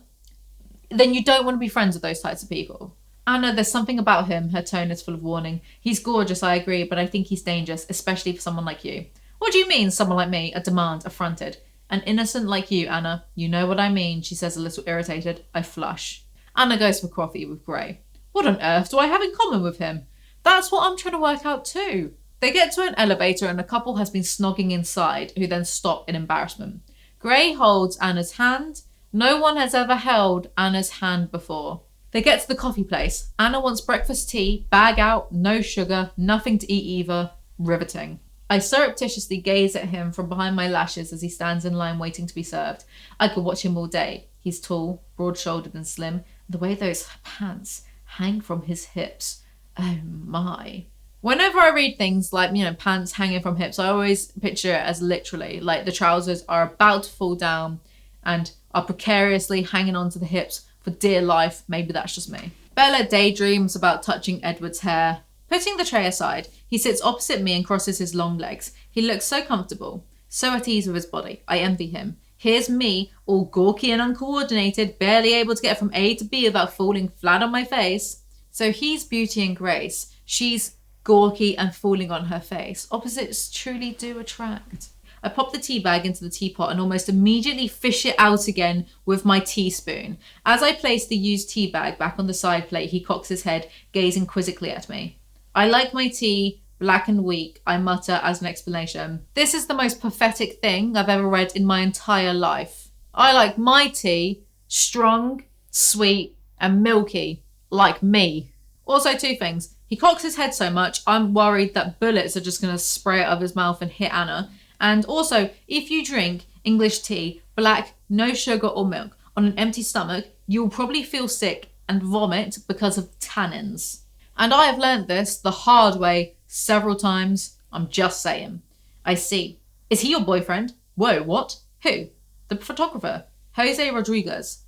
then you don't want to be friends with those types of people. Anna, there's something about him. Her tone is full of warning. He's gorgeous, I agree, but I think he's dangerous, especially for someone like you. What do you mean, someone like me? A demand, affronted. An innocent like you, Anna. You know what I mean, she says a little irritated. I flush. Anna goes for coffee with Grey. What on earth do I have in common with him? That's what I'm trying to work out too. They get to an elevator and a couple has been snogging inside, who then stop in embarrassment. Grey holds Anna's hand. No one has ever held Anna's hand before. They get to the coffee place. Anna wants breakfast tea, bag out, no sugar, nothing to eat either. Riveting. I surreptitiously gaze at him from behind my lashes as he stands in line waiting to be served. I could watch him all day. He's tall, broad-shouldered and slim. The way those pants hang from his hips. Oh my. Whenever I read things like, pants hanging from hips, I always picture it as literally, like the trousers are about to fall down and are precariously hanging onto the hips for dear life. Maybe that's just me. Bella daydreams about touching Edward's hair. Putting the tray aside, he sits opposite me and crosses his long legs. He looks so comfortable, so at ease with his body. I envy him. Here's me, all gawky and uncoordinated, barely able to get from A to B without falling flat on my face. So he's beauty and grace. She's gawky and falling on her face. Opposites truly do attract. I pop the tea bag into the teapot and almost immediately fish it out again with my teaspoon. As I place the used tea bag back on the side plate, he cocks his head, gazing quizzically at me. I like my tea black and weak, I mutter as an explanation. This is the most pathetic thing I've ever read in my entire life. I like my tea strong, sweet, and milky, like me. Also, two things. He cocks his head so much, I'm worried that bullets are just going to spray out of his mouth and hit Anna. And also, if you drink English tea, black, no sugar or milk, on an empty stomach, you'll probably feel sick and vomit because of tannins. And I have learnt this the hard way several times. I'm just saying. I see. Is he your boyfriend? Whoa, what? Who? The photographer. Jose Rodriguez.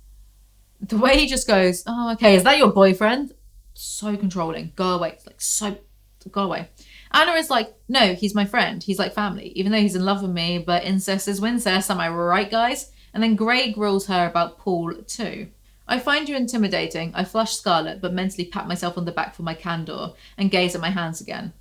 The way he just goes, oh, okay, is that your boyfriend? So controlling. Go away. Go away. Anna is like, no, he's my friend. He's like family. Even though he's in love with me, but incest is wincest. Am I right, guys? And then Grey grills her about Paul too. I find you intimidating. I flush scarlet, but mentally pat myself on the back for my candor and gaze at my hands again.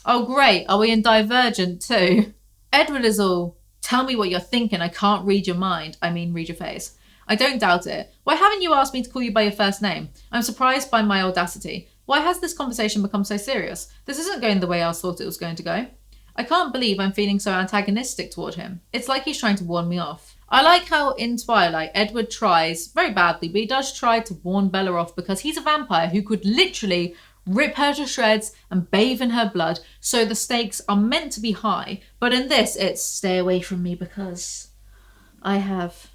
Oh, great. Are we in Divergent too? Edward is all, tell me what you're thinking. I can't read your mind. I mean, read your face. I don't doubt it. Why haven't you asked me to call you by your first name? I'm surprised by my audacity. Why has this conversation become so serious? This isn't going the way I thought it was going to go. I can't believe I'm feeling so antagonistic toward him. It's like he's trying to warn me off. I like how in Twilight, Edward tries, very badly, but he does try to warn Bella off because he's a vampire who could literally rip her to shreds and bathe in her blood, so the stakes are meant to be high. But in this, it's stay away from me because I have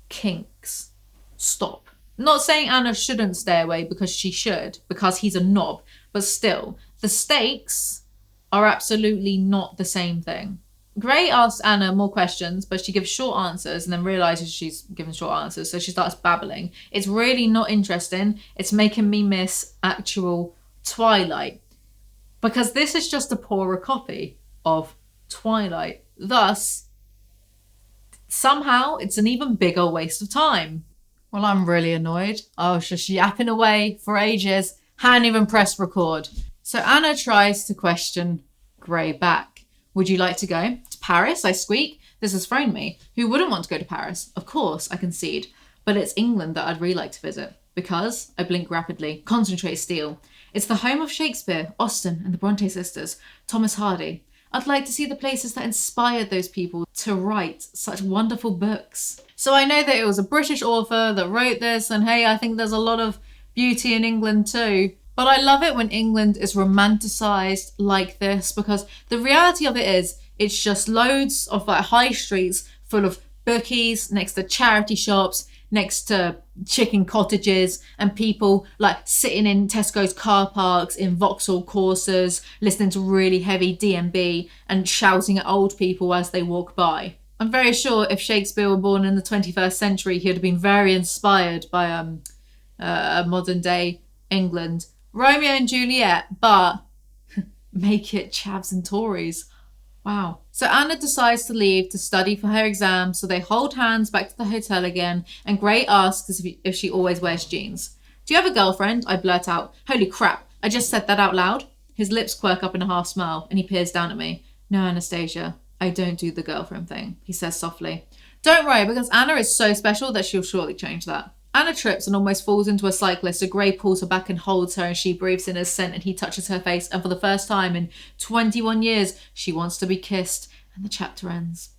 kinks. Stop. Not saying Anna shouldn't stay away because she should, because he's a knob, but still, the stakes are absolutely not the same thing. Gray asks Anna more questions, but she gives short answers and then realises she's given short answers, so she starts babbling. It's really not interesting. It's making me miss actual Twilight, because this is just a poorer copy of Twilight. Thus, somehow, it's an even bigger waste of time. Well, I'm really annoyed. I was just yapping away for ages, hadn't even pressed record. So Anna tries to question Gray back. Would you like to go to Paris? I squeak. This has thrown me. Who wouldn't want to go to Paris? Of course, I concede. But it's England that I'd really like to visit. Because, I blink rapidly, concentrate steel. It's the home of Shakespeare, Austen and the Bronte sisters, Thomas Hardy. I'd like to see the places that inspired those people to write such wonderful books. So I know that it was a British author that wrote this, and hey, I think there's a lot of beauty in England too. But I love it when England is romanticised like this, because the reality of it is it's just loads of like high streets full of bookies next to charity shops, next to chicken cottages, and people like sitting in Tesco's car parks in Vauxhall Corsas, listening to really heavy D&B and shouting at old people as they walk by. I'm very sure if Shakespeare were born in the 21st century, he would have been very inspired by modern day England. Romeo and Juliet, but make it chavs and Tories. Wow. So Anna decides to leave to study for her exam, so they hold hands back to the hotel again, and Gray asks if she always wears jeans. Do you have a girlfriend? I blurt out. Holy crap, I just said that out loud. His lips quirk up in a half smile, and he peers down at me. No, Anastasia, I don't do the girlfriend thing, he says softly. Don't worry, because Anna is so special that she'll surely change that. Anna trips and almost falls into a cyclist, so Gray pulls her back and holds her, and she breathes in his scent and he touches her face, and for the first time in 21 years, she wants to be kissed, and the chapter ends.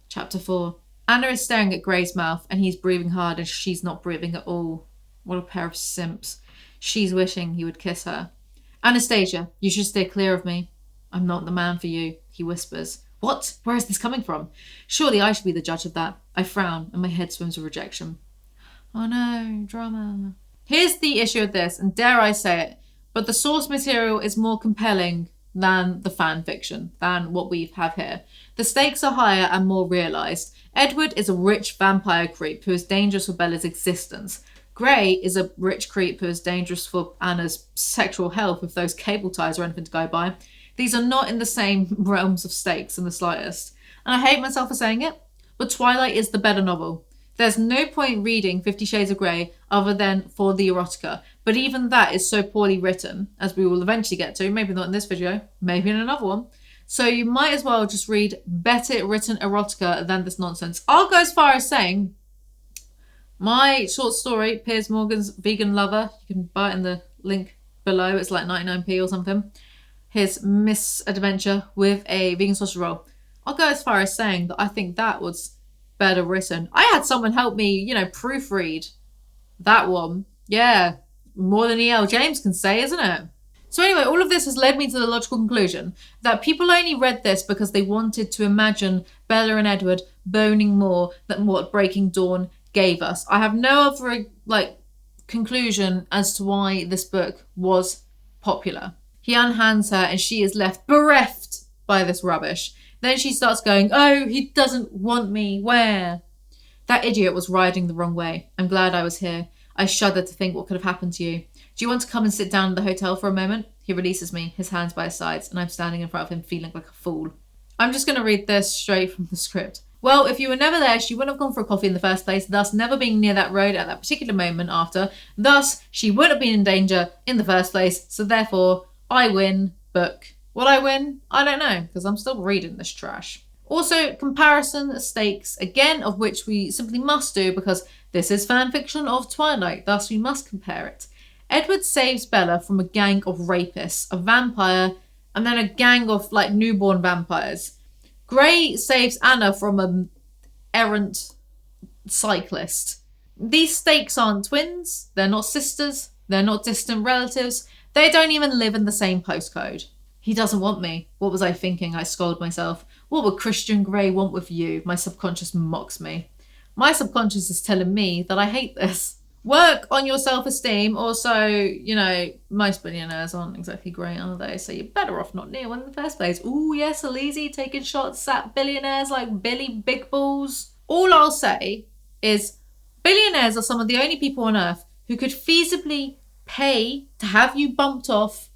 Chapter 4. Anna is staring at Gray's mouth, and he's breathing hard and she's not breathing at all. What a pair of simps. She's wishing he would kiss her. Anastasia, you should stay clear of me. I'm not the man for you, he whispers. What? Where is this coming from? Surely I should be the judge of that. I frown, and my head swims with rejection. Oh no, drama. Here's the issue with this, and dare I say it, but the source material is more compelling than the fan fiction, than what we have here. The stakes are higher and more realised. Edward is a rich vampire creep who is dangerous for Bella's existence. Gray is a rich creep who is dangerous for Anna's sexual health if those cable ties are anything to go by. These are not in the same realms of stakes in the slightest. And I hate myself for saying it, but Twilight is the better novel. There's no point reading 50 Shades of Grey other than for the erotica, but even that is so poorly written, as we will eventually get to, maybe not in this video, maybe in another one. So you might as well just read better written erotica than this nonsense. I'll go as far as saying my short story, Piers Morgan's Vegan Lover, you can buy it in the link below, it's like 99p or something, his misadventure with a vegan sausage roll. I'll go as far as saying that I think that was better written. I had someone help me, proofread that one. Yeah, more than E.L. James can say, isn't it? So anyway, all of this has led me to the logical conclusion that people only read this because they wanted to imagine Bella and Edward boning more than what Breaking Dawn gave us. I have no other conclusion as to why this book was popular. He unhands her and she is left bereft by this rubbish. Then she starts going, oh, he doesn't want me, where? That idiot was riding the wrong way. I'm glad I was here. I shudder to think what could have happened to you. Do you want to come and sit down in the hotel for a moment? He releases me, his hands by his sides, and I'm standing in front of him feeling like a fool. I'm just going to read this straight from the script. Well, if you were never there, she wouldn't have gone for a coffee in the first place, thus never being near that road at that particular moment after. Thus, she would have been in danger in the first place, so therefore, I win book. Will I win? I don't know, because I'm still reading this trash. Also, comparison stakes, again, of which we simply must do because this is fan fiction of Twilight, thus we must compare it. Edward saves Bella from a gang of rapists, a vampire, and then a gang of like newborn vampires. Grey saves Anna from an errant cyclist. These stakes aren't twins, they're not sisters, they're not distant relatives, they don't even live in the same postcode. He doesn't want me. What was I thinking? I scold myself. What would Christian Grey want with you? My subconscious mocks me. My subconscious is telling me that I hate this. Work on your self-esteem. Also, you know, most billionaires aren't exactly great, are they? So you're better off not near one in the first place. Ooh, yes, Alizee taking shots at billionaires like Billy Big Balls. All I'll say is billionaires are some of the only people on earth who could feasibly pay to have you bumped off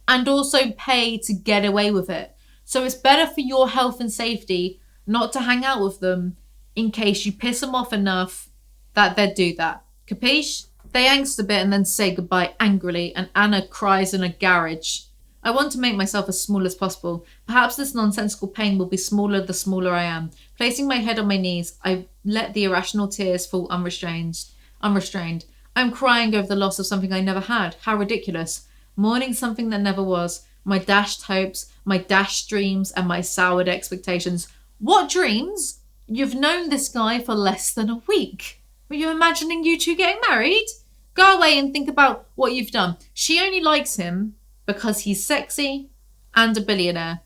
and also pay to get away with it. So it's better for your health and safety not to hang out with them in case you piss them off enough that they'd do that. Capiche? They angst a bit and then say goodbye angrily, and Anna cries in a garage. I want to make myself as small as possible. Perhaps this nonsensical pain will be smaller the smaller I am. Placing my head on my knees, I let the irrational tears fall unrestrained. I'm crying over the loss of something I never had. How ridiculous. Mourning something that never was. My dashed hopes, my dashed dreams, and my soured expectations. What dreams? You've known this guy for less than a week. Were you imagining you two getting married? Go away and think about what you've done. She only likes him because he's sexy and a billionaire.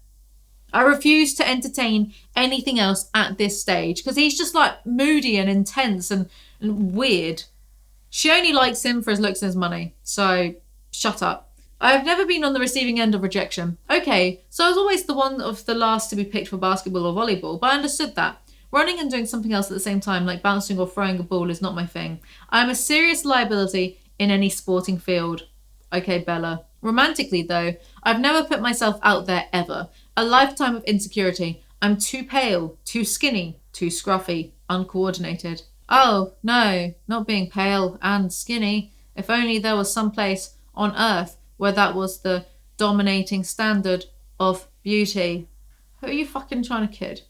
I refuse to entertain anything else at this stage because he's just like moody and intense and weird. She only likes him for his looks and his money. So shut up. I've never been on the receiving end of rejection. Okay, so I was always the one of the last to be picked for basketball or volleyball, but I understood that. Running and doing something else at the same time, like bouncing or throwing a ball, is not my thing. I am a serious liability in any sporting field. Okay, Bella. Romantically, though, I've never put myself out there ever. A lifetime of insecurity. I'm too pale, too skinny, too scruffy, uncoordinated. Oh, no, not being pale and skinny. If only there was some place on earth where that was the dominating standard of beauty. Who are you fucking trying to kid?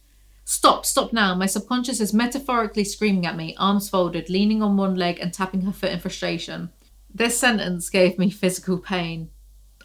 Stop now. My subconscious is metaphorically screaming at me, arms folded, leaning on one leg and tapping her foot in frustration. This sentence gave me physical pain.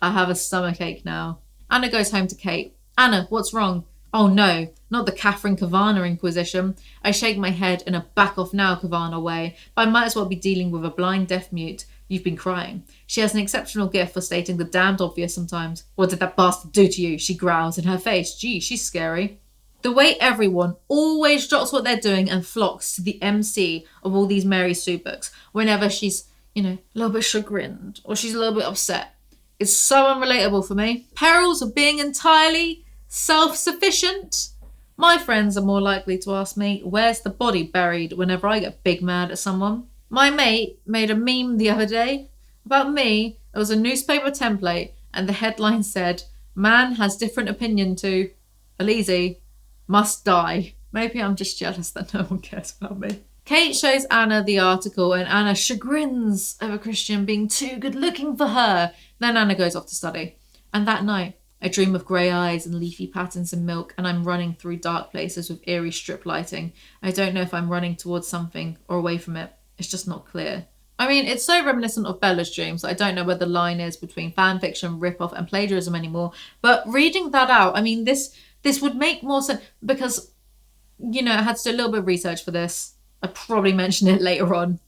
I have a stomachache now. Anna goes home to Kate. Anna, what's wrong? Oh no, not the Catherine Kavanagh Inquisition. I shake my head in a back off now Kavanagh way, but I might as well be dealing with a blind deaf mute. You've been crying. She has an exceptional gift for stating the damned obvious sometimes. What did that bastard do to you? She growls in her face. Gee, she's scary. The way everyone always drops what they're doing and flocks to the MC of all these Mary Sue books whenever she's, a little bit chagrined or she's a little bit upset. It's so unrelatable for me. Perils of being entirely self-sufficient. My friends are more likely to ask me, where's the body buried whenever I get big mad at someone. My mate made a meme the other day about me. It was a newspaper template and the headline said, man has different opinion to Alizee. Must die. Maybe I'm just jealous that no one cares about me. Kate shows Anna the article and Anna chagrins over Christian being too good looking for her. Then Anna goes off to study. And that night, I dream of grey eyes and leafy patterns in milk, and I'm running through dark places with eerie strip lighting. I don't know if I'm running towards something or away from it. It's just not clear. I mean, it's so reminiscent of Bella's dreams that I don't know where the line is between fan fiction, rip-off and plagiarism anymore. But reading that out, I mean, this would make more sense because, I had to do a little bit of research for this. I probably mentioned it later on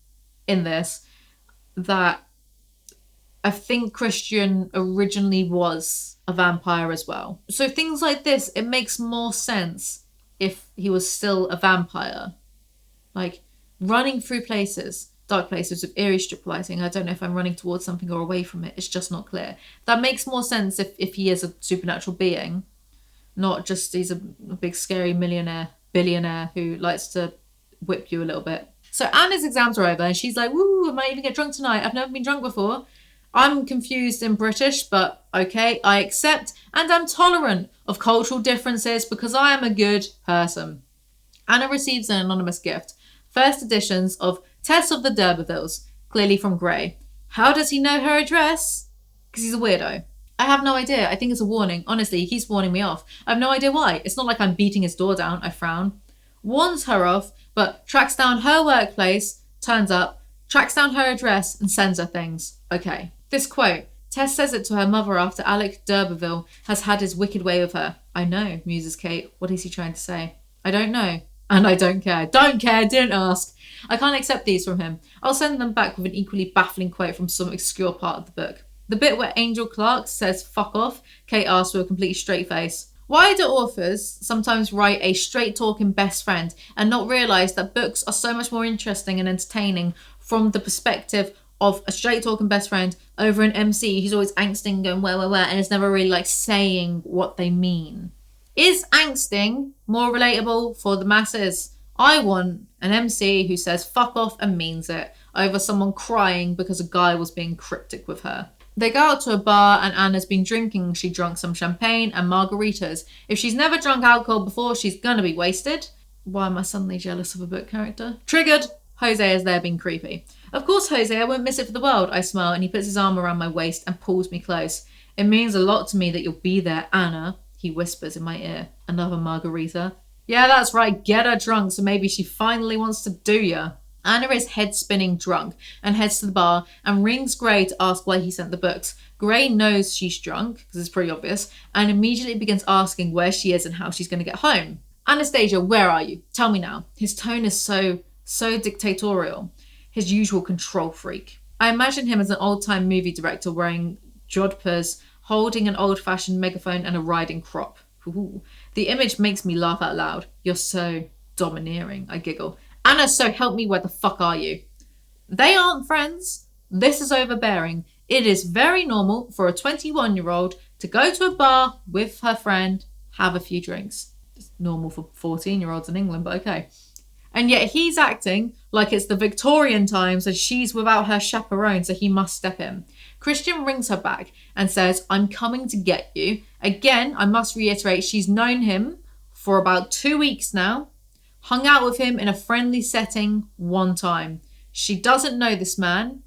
in this, that I think Christian originally was a vampire as well. So things like this, it makes more sense if he was still a vampire. Like running through places, dark places with eerie strip lighting. I don't know if I'm running towards something or away from it. It's just not clear. That makes more sense if he is a supernatural being. Not just he's a big scary billionaire who likes to whip you a little bit. So Anna's exams are over and she's like, woo, I might even get drunk tonight. I've never been drunk before. I'm confused in British, but okay, I accept and I'm tolerant of cultural differences because I am a good person. Anna receives an anonymous gift. First editions of Tess of the D'Urbervilles, clearly from Grey. How does he know her address? Because he's a weirdo. I have no idea. I think it's a warning. Honestly, he keeps warning me off. I have no idea why. It's not like I'm beating his door down. I frown. Warns her off, but tracks down her workplace, turns up, Tracks down her address and sends her things. Okay. This quote. Tess says it to her mother after Alec d'Urberville has had his wicked way with her. I know, muses Kate. What is he trying to say? I don't know. And I don't care. Don't care, didn't ask. I can't accept these from him. I'll send them back with an equally baffling quote from some obscure part of the book. The bit where Angel Clark says fuck off, Kate asks with a completely straight face. Why do authors sometimes write a straight-talking best friend and not realise that books are so much more interesting and entertaining from the perspective of a straight-talking best friend over an MC who's always angsting and going where, and is never really like saying what they mean? Is angsting more relatable for the masses? I want an MC who says fuck off and means it over someone crying because a guy was being cryptic with her. They go out to a bar and Anna's been drinking. She drunk some champagne and margaritas. If she's never drunk alcohol before, she's gonna be wasted. Why am I suddenly jealous of a book character? Triggered. Jose is there being creepy. Of course, Jose, I won't miss it for the world, I smile, and he puts his arm around my waist and pulls me close. It means a lot to me that you'll be there, Anna, he whispers in my ear. Another margarita? Yeah, that's right, get her drunk so maybe she finally wants to do ya. Anna is head-spinning drunk and heads to the bar and rings Gray to ask why he sent the books. Gray knows she's drunk, because it's pretty obvious, and immediately begins asking where she is and how she's going to get home. Anastasia, where are you? Tell me now. His tone is so dictatorial. His usual control freak. I imagine him as an old-time movie director wearing jodhpurs, holding an old-fashioned megaphone and a riding crop. Ooh. The image makes me laugh out loud. You're so domineering, I giggle. Anna, so help me, where the fuck are you? They aren't friends. This is overbearing. It is very normal for a 21-year-old to go to a bar with her friend, have a few drinks. It's normal for 14-year-olds in England, but okay. And yet he's acting like it's the Victorian times and she's without her chaperone, so he must step in. Christian rings her back and says, I'm coming to get you. Again, I must reiterate, she's known him for about 2 weeks now. Hung out with him in a friendly setting one time. She doesn't know this man,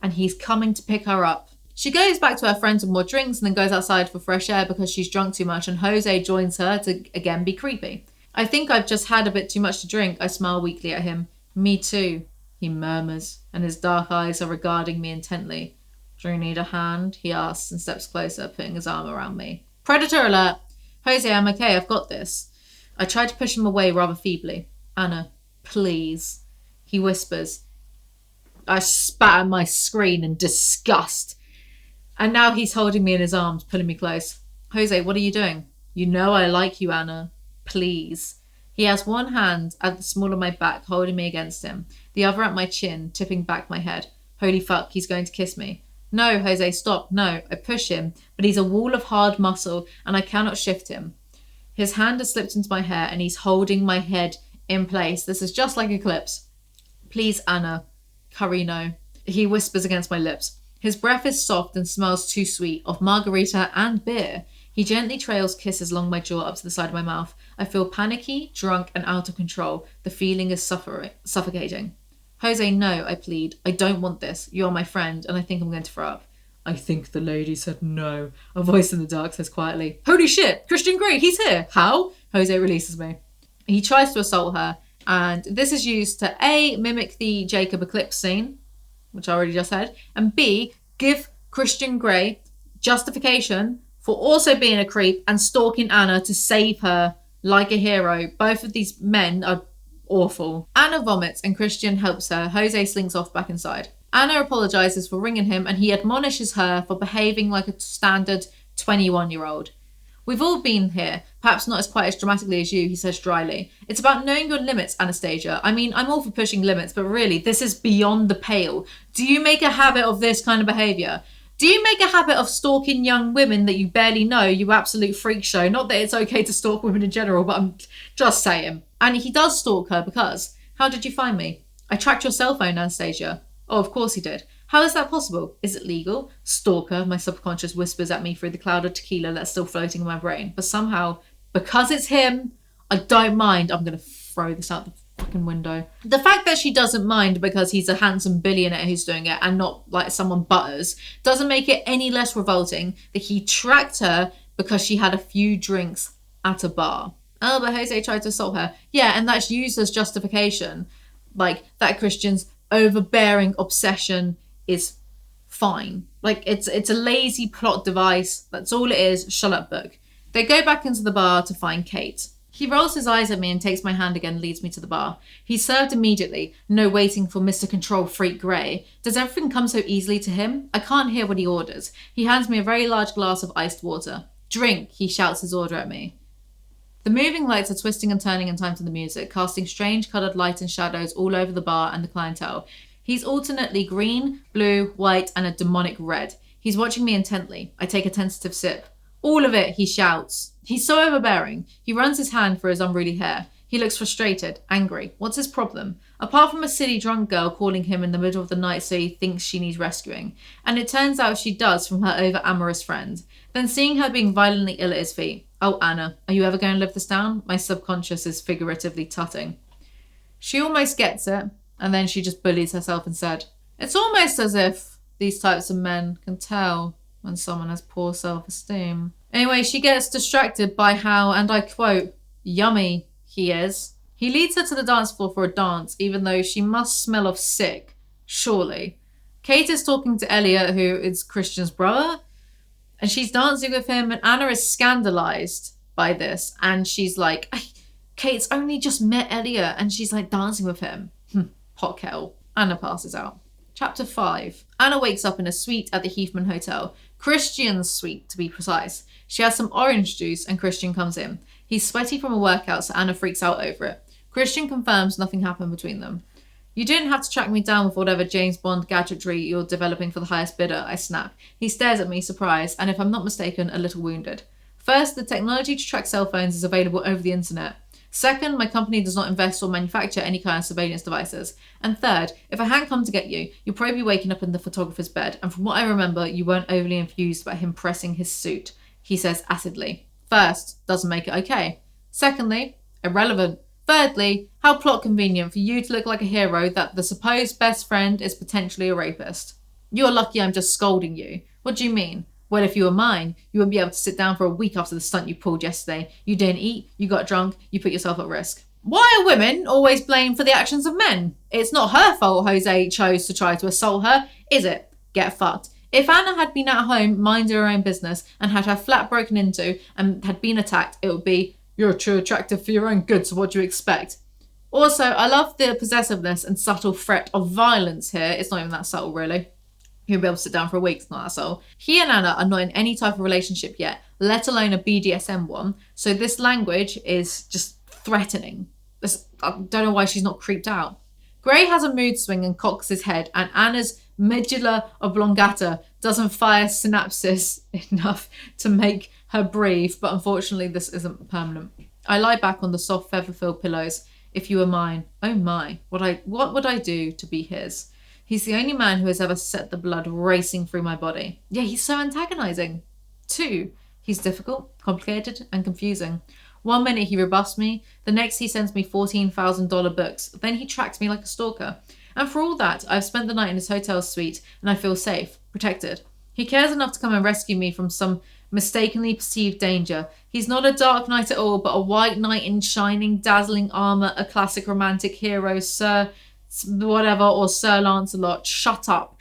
and he's coming to pick her up. She goes back to her friends with more drinks and then goes outside for fresh air because she's drunk too much, and Jose joins her to again be creepy. I think I've just had a bit too much to drink. I smile weakly at him. Me too, he murmurs, and his dark eyes are regarding me intently. Do you need a hand? He asks and steps closer, putting his arm around me. Predator alert! Jose, I'm okay, I've got this. I try to push him away rather feebly. Anna, please, he whispers. I spat at my screen in disgust. And now he's holding me in his arms, pulling me close. Jose, what are you doing? You know I like you, Anna. Please. He has one hand at the small of my back, holding me against him, the other at my chin, tipping back my head. Holy fuck, he's going to kiss me. No, Jose, stop. No. I push him, but he's a wall of hard muscle, and I cannot shift him. His hand has slipped into my hair and he's holding my head in place. This is just like Eclipse. Please, Anna. Carino. He whispers against my lips. His breath is soft and smells too sweet, of margarita and beer. He gently trails kisses along my jaw up to the side of my mouth. I feel panicky, drunk, and out of control. The feeling is suffocating. Jose, no, I plead. I don't want this. You're my friend, and I think I'm going to throw up. I think the lady said no. A voice in the dark says quietly, Holy shit, Christian Grey, he's here. How? Jose releases me. He tries to assault her, and this is used to A, mimic the Jacob Eclipse scene, which I already just said, and B, give Christian Grey justification for also being a creep and stalking Anna to save her like a hero. Both of these men are awful. Anna vomits and Christian helps her. Jose slinks off back inside. Anna apologises for ringing him and he admonishes her for behaving like a standard 21-year-old. We've all been here, perhaps not quite as dramatically as you, he says dryly. It's about knowing your limits, Anastasia. I mean, I'm all for pushing limits, but really, this is beyond the pale. Do you make a habit of this kind of behaviour? Do you make a habit of stalking young women that you barely know, you absolute freak show? Not that it's okay to stalk women in general, but I'm just saying. And he does stalk her because, how did you find me? I tracked your cell phone, Anastasia. Oh, of course he did. How is that possible? Is it legal? Stalker, my subconscious whispers at me through the cloud of tequila that's still floating in my brain. But somehow, because it's him, I don't mind. I'm going to throw this out the fucking window. The fact that she doesn't mind because he's a handsome billionaire who's doing it and not like someone butters doesn't make it any less revolting that he tracked her because she had a few drinks at a bar. Oh, but Jose tried to assault her. Yeah, and that's used as justification. Like, that Christian's overbearing obsession is fine. Like, it's a lazy plot device. That's all it is. Shut up, book. They go back into the bar to find Kate. He rolls his eyes at me and takes my hand again and leads me to the bar. He's served immediately, no waiting for Mr. Control Freak Grey. Does everything come so easily to him? I can't hear what he orders. He hands me a very large glass of iced water. Drink, he shouts his order at me. The moving lights are twisting and turning in time to the music, casting strange coloured light and shadows all over the bar and the clientele. He's alternately green, blue, white, and a demonic red. He's watching me intently. I take a tentative sip. All of it, he shouts. He's so overbearing. He runs his hand through his unruly hair. He looks frustrated, angry. What's his problem? Apart from a silly drunk girl calling him in the middle of the night so he thinks she needs rescuing. And it turns out she does from her over-amorous friend. Then seeing her being violently ill at his feet. Oh, Anna, are you ever going to live this down? My subconscious is figuratively tutting. She almost gets it, and then she just bullies herself and said, it's almost as if these types of men can tell when someone has poor self-esteem. Anyway, she gets distracted by how, and I quote, yummy he is. He leads her to the dance floor for a dance, even though she must smell of sick, surely. Kate is talking to Elliot, who is Christian's brother, and she's dancing with him, and Anna is scandalized by this, and she's like, Kate's only just met Elliot, and she's like dancing with him. Hot kettle. Anna passes out. Chapter 5. Anna wakes up in a suite at the Heathman Hotel. Christian's suite, to be precise. She has some orange juice and Christian comes in. He's sweaty from a workout, so Anna freaks out over it. Christian confirms nothing happened between them. You didn't have to track me down with whatever James Bond gadgetry you're developing for the highest bidder, I snap. He stares at me, surprised, and if I'm not mistaken, a little wounded. First, the technology to track cell phones is available over the internet. Second, my company does not invest or manufacture any kind of surveillance devices. And third, if a hand come to get you, you'll probably be waking up in the photographer's bed, and from what I remember, you weren't overly enthused about him pressing his suit, he says acidly. First, doesn't make it okay. Secondly, irrelevant. Thirdly, how plot convenient for you to look like a hero that the supposed best friend is potentially a rapist. You're lucky I'm just scolding you. What do you mean? Well, if you were mine, you wouldn't be able to sit down for a week after the stunt you pulled yesterday. You didn't eat, you got drunk, you put yourself at risk. Why are women always blamed for the actions of men? It's not her fault Jose chose to try to assault her, is it? Get fucked. If Anna had been at home, minding her own business, and had her flat broken into and had been attacked, it would be, you're too attractive for your own good, so what do you expect? Also, I love the possessiveness and subtle threat of violence here. It's not even that subtle, really. You'll be able to sit down for a week, it's not that subtle. He and Anna are not in any type of relationship yet, let alone a BDSM one, so this language is just threatening. I don't know why she's not creeped out. Gray has a mood swing and cocks his head, and Anna's medulla oblongata doesn't fire synapses enough to make her breathe, but unfortunately this isn't permanent. I lie back on the soft feather-filled pillows. If you were mine, oh my, what would I do to be his? He's the only man who has ever set the blood racing through my body. Yeah, he's so antagonizing. 2, he's difficult, complicated, and confusing. 1 minute he rebuffs me, the next he sends me $14,000 books, then he tracks me like a stalker. And for all that, I've spent the night in his hotel suite, and I feel safe, protected. He cares enough to come and rescue me from some mistakenly perceived danger. He's not a dark knight at all, but a white knight in shining, dazzling armour, a classic romantic hero, Sir whatever, or Sir Lancelot. Shut up,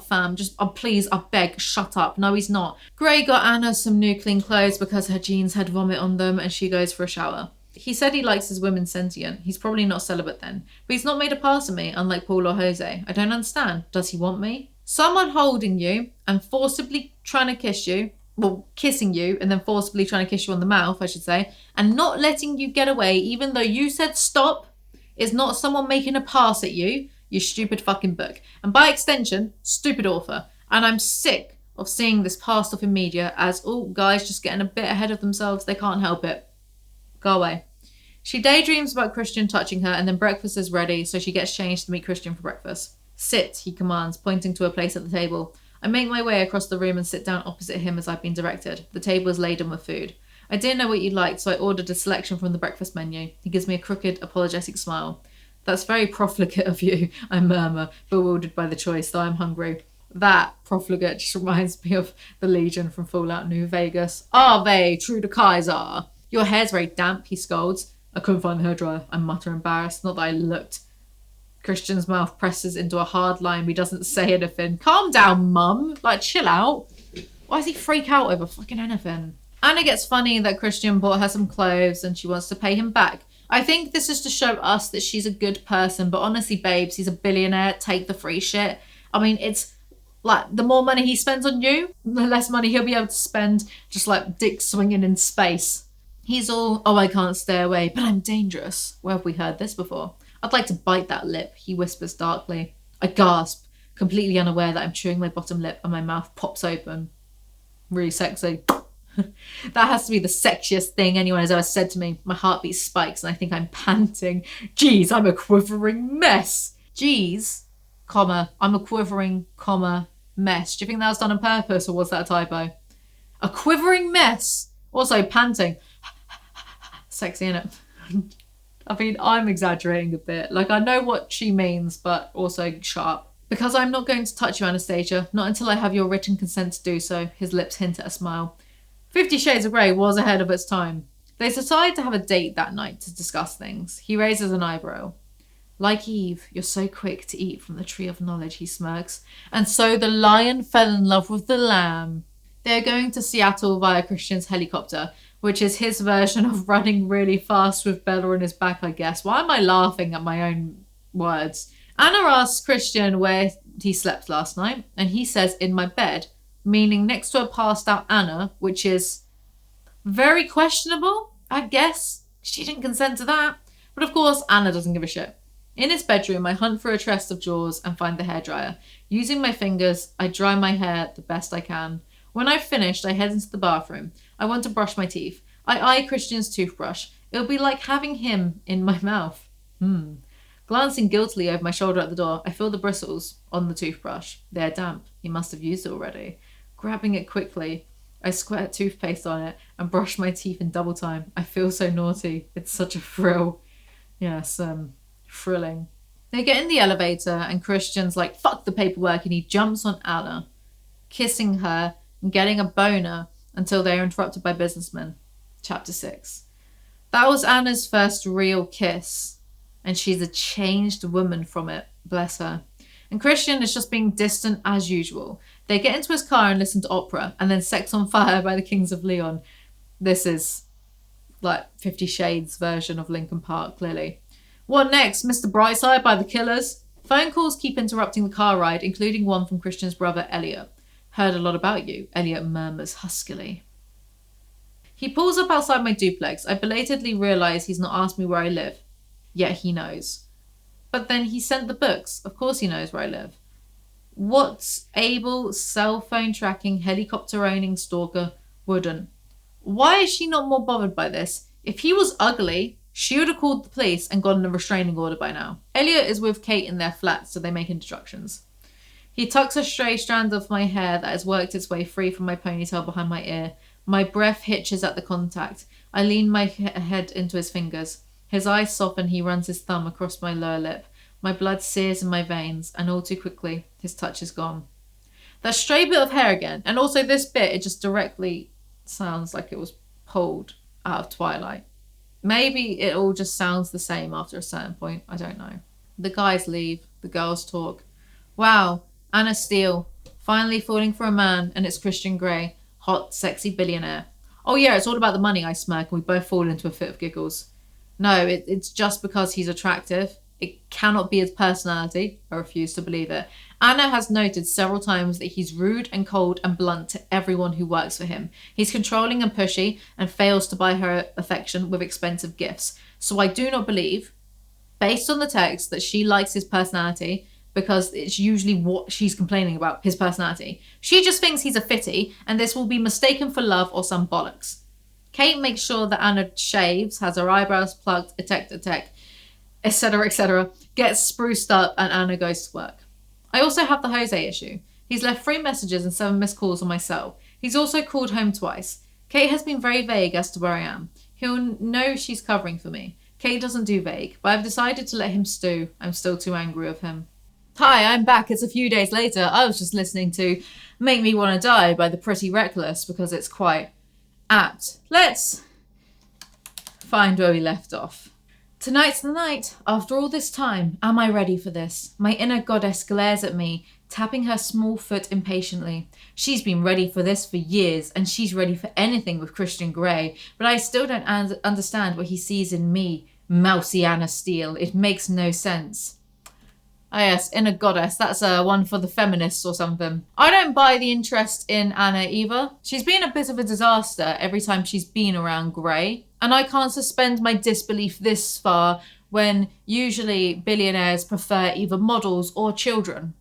fam. Just, please, I beg, shut up. No, he's not. Gray got Anna some new clean clothes because her jeans had vomit on them, and she goes for a shower. He said he likes his women sentient. He's probably not celibate then. But he's not made a pass of me, unlike Paul or Jose. I don't understand. Does he want me? Someone holding you and forcibly trying to kiss you, well, kissing you and then forcibly trying to kiss you on the mouth, I should say, and not letting you get away even though you said stop, is not someone making a pass at you, you stupid fucking book. And by extension, stupid author. And I'm sick of seeing this passed off in media as, oh, guys just getting a bit ahead of themselves, they can't help it. Go away. She daydreams about Christian touching her, and then breakfast is ready, so she gets changed to meet Christian for breakfast. Sit, he commands, pointing to a place at the table. I make my way across the room and sit down opposite him as I've been directed. The table is laden with food. I didn't know what you'd like, so I ordered a selection from the breakfast menu. He gives me a crooked, apologetic smile. That's very profligate of you, I murmur, bewildered by the choice, though I'm hungry. That profligate just reminds me of the Legion from Fallout New Vegas. Ave, true to Kaiser. Your hair's very damp, he scolds. I couldn't find the hairdryer, I mutter, embarrassed. Not that I looked Christian's mouth presses into a hard line, but he doesn't say anything. Calm down, mum. Like, chill out. Why does he freak out over fucking anything? Anna gets funny that Christian bought her some clothes and she wants to pay him back. I think this is to show us that she's a good person, but honestly, babes, he's a billionaire. Take the free shit. I mean, it's like the more money he spends on you, the less money he'll be able to spend just like dick swinging in space. He's all, oh, I can't stay away, but I'm dangerous. Where have we heard this before? I'd like to bite that lip, he whispers darkly. I gasp, completely unaware that I'm chewing my bottom lip and my mouth pops open. Really sexy. That has to be the sexiest thing anyone has ever said to me. My heartbeat spikes and I think I'm panting. Geez, I'm a quivering mess. Geez, comma, I'm a quivering, comma, mess. Do you think that was done on purpose or was that a typo? A quivering mess. Also panting. Sexy, innit? I mean, I'm exaggerating a bit. Like, I know what she means, but also shut up. Because I'm not going to touch you, Anastasia. Not until I have your written consent to do so. His lips hint at a smile. 50 Shades of Grey was ahead of its time. They decide to have a date that night to discuss things. He raises an eyebrow. Like Eve, you're so quick to eat from the tree of knowledge, he smirks. And so the lion fell in love with the lamb. They're going to Seattle via Christian's helicopter, which is his version of running really fast with Bella on his back, I guess. Why am I laughing at my own words? Anna asks Christian where he slept last night, and he says, in my bed, meaning next to a passed out Anna, which is very questionable, I guess. She didn't consent to that. But of course, Anna doesn't give a shit. In his bedroom, I hunt for a chest of drawers and find the hairdryer. Using my fingers, I dry my hair the best I can. When I've finished, I head into the bathroom. I want to brush my teeth. I eye Christian's toothbrush. It'll be like having him in my mouth. Glancing guiltily over my shoulder at the door, I feel the bristles on the toothbrush. They're damp. He must have used it already. Grabbing it quickly, I squirt toothpaste on it and brush my teeth in double time. I feel so naughty. It's such a thrill. Yes, thrilling. They get in the elevator and Christian's like, fuck the paperwork, and he jumps on Anna, kissing her and getting a boner until they are interrupted by businessmen. Chapter 6. That was Anna's first real kiss, and she's a changed woman from it, bless her. And Christian is just being distant as usual. They get into his car and listen to opera, and then Sex on Fire by the Kings of Leon. This is like 50 Shades version of Linkin Park, clearly. What next? Mr. Brightside by the Killers? Phone calls keep interrupting the car ride, including one from Christian's brother, Elliot. Heard a lot about you, Elliot murmurs huskily. He pulls up outside my duplex. I belatedly realise he's not asked me where I live. Yet he knows. But then he sent the books. Of course he knows where I live. What's able cell phone tracking, helicopter owning stalker wouldn't? Why is she not more bothered by this? If he was ugly, she would have called the police and gotten a restraining order by now. Elliot is with Kate in their flat, so they make introductions. He tucks a stray strand of my hair that has worked its way free from my ponytail behind my ear. My breath hitches at the contact. I lean my head into his fingers. His eyes soften, he runs his thumb across my lower lip. My blood sears in my veins, and all too quickly, his touch is gone. That stray bit of hair again, and also this bit, it just directly sounds like it was pulled out of Twilight. Maybe it all just sounds the same after a certain point, I don't know. The guys leave, the girls talk. Wow, Anna Steele, finally falling for a man, and it's Christian Grey, hot, sexy billionaire. Oh yeah, it's all about the money, I smirk, and we both fall into a fit of giggles. No, it's just because he's attractive. It cannot be his personality. I refuse to believe it. Anna has noted several times that he's rude and cold and blunt to everyone who works for him. He's controlling and pushy and fails to buy her affection with expensive gifts. So I do not believe, based on the text, that she likes his personality, because it's usually what she's complaining about, his personality. She just thinks he's a fitty, and this will be mistaken for love or some bollocks. Kate makes sure that Anna shaves, has her eyebrows plucked, etc., gets spruced up, and Anna goes to work. I also have the Jose issue. He's left 3 messages and 7 missed calls on my cell. He's also called home twice. Kate has been very vague as to where I am. He'll know she's covering for me. Kate doesn't do vague, but I've decided to let him stew. I'm still too angry with him. Hi, I'm back. It's a few days later. I was just listening to Make Me Wanna Die by the Pretty Reckless because it's quite apt. Let's find where we left off. Tonight's the night. After all this time, am I ready for this? My inner goddess glares at me, tapping her small foot impatiently. She's been ready for this for years, and she's ready for anything with Christian Grey, but I still don't understand what he sees in me. Mousy Anna Steele. It makes no sense. Ah yes, inner goddess. That's one for the feminists or something. I don't buy the interest in Anna either. She's been a bit of a disaster every time she's been around Grey. And I can't suspend my disbelief this far when usually billionaires prefer either models or children.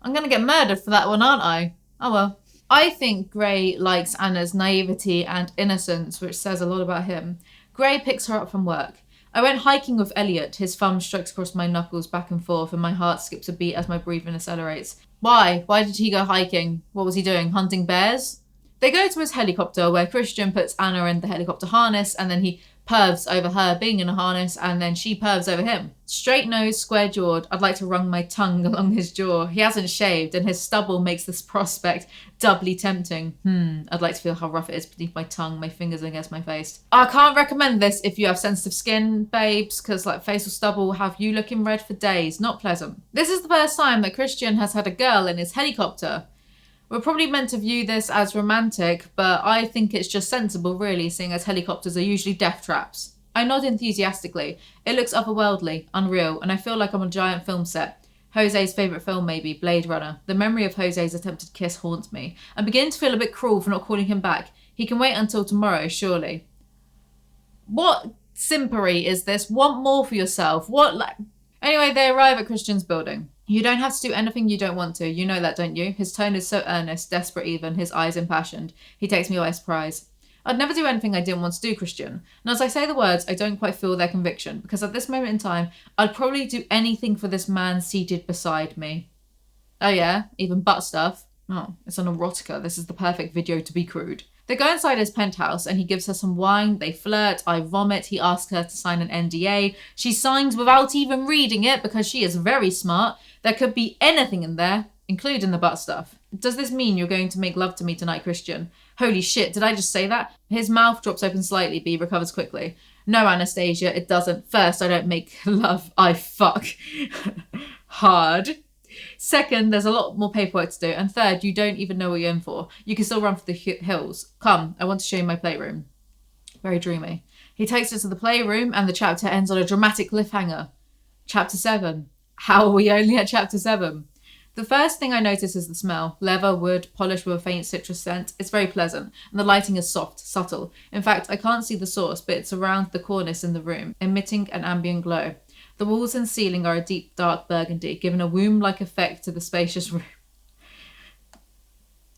I'm going to get murdered for that one, aren't I? Oh well. I think Grey likes Anna's naivety and innocence, which says a lot about him. Grey picks her up from work. I went hiking with Elliot. His thumb strokes across my knuckles back and forth, and my heart skips a beat as my breathing accelerates. Why? Why did he go hiking? What was he doing? Hunting bears? They go to his helicopter, where Christian puts Anna in the helicopter harness, and then he pervs over her being in a harness, and then she pervs over him. Straight nose, square jawed. I'd like to run my tongue along his jaw. He hasn't shaved, and his stubble makes this prospect doubly tempting. I'd like to feel how rough it is beneath my tongue, my fingers against my face. I can't recommend this if you have sensitive skin, babes, because like facial stubble will have you looking red for days. Not pleasant. This is the first time that Christian has had a girl in his helicopter. We're probably meant to view this as romantic, but I think it's just sensible really, seeing as helicopters are usually death traps. I nod enthusiastically. It looks otherworldly, unreal, and I feel like I'm on a giant film set. Jose's favourite film maybe, Blade Runner. The memory of Jose's attempted kiss haunts me. I'm beginning to feel a bit cruel for not calling him back. He can wait until tomorrow, surely. What simpery is this? Want more for yourself? Anyway, they arrive at Christian's building. You don't have to do anything you don't want to. You know that, don't you? His tone is so earnest, desperate even, his eyes impassioned. He takes me by surprise. I'd never do anything I didn't want to do, Christian. And as I say the words, I don't quite feel their conviction, because at this moment in time, I'd probably do anything for this man seated beside me. Oh yeah? Even butt stuff? Oh, it's an erotica. This is the perfect video to be crude. They go inside his penthouse and he gives her some wine. They flirt. I vomit. He asks her to sign an NDA. She signs without even reading it because she is very smart. There could be anything in there, including the butt stuff. Does this mean you're going to make love to me tonight, Christian? Holy shit, did I just say that? His mouth drops open slightly, but he recovers quickly. No, Anastasia, it doesn't. First, I don't make love. I fuck. Hard. Second, there's a lot more paperwork to do. And third, you don't even know what you're in for. You can still run for the hills. Come, I want to show you my playroom. Very dreamy. He takes us to the playroom and the chapter ends on a dramatic cliffhanger. Chapter 7. How are we only at chapter 7? The first thing I notice is the smell. Leather, wood, polished with a faint citrus scent. It's very pleasant, and the lighting is soft, subtle. In fact, I can't see the source, but it's around the cornice in the room, emitting an ambient glow. The walls and ceiling are a deep, dark burgundy, giving a womb-like effect to the spacious room.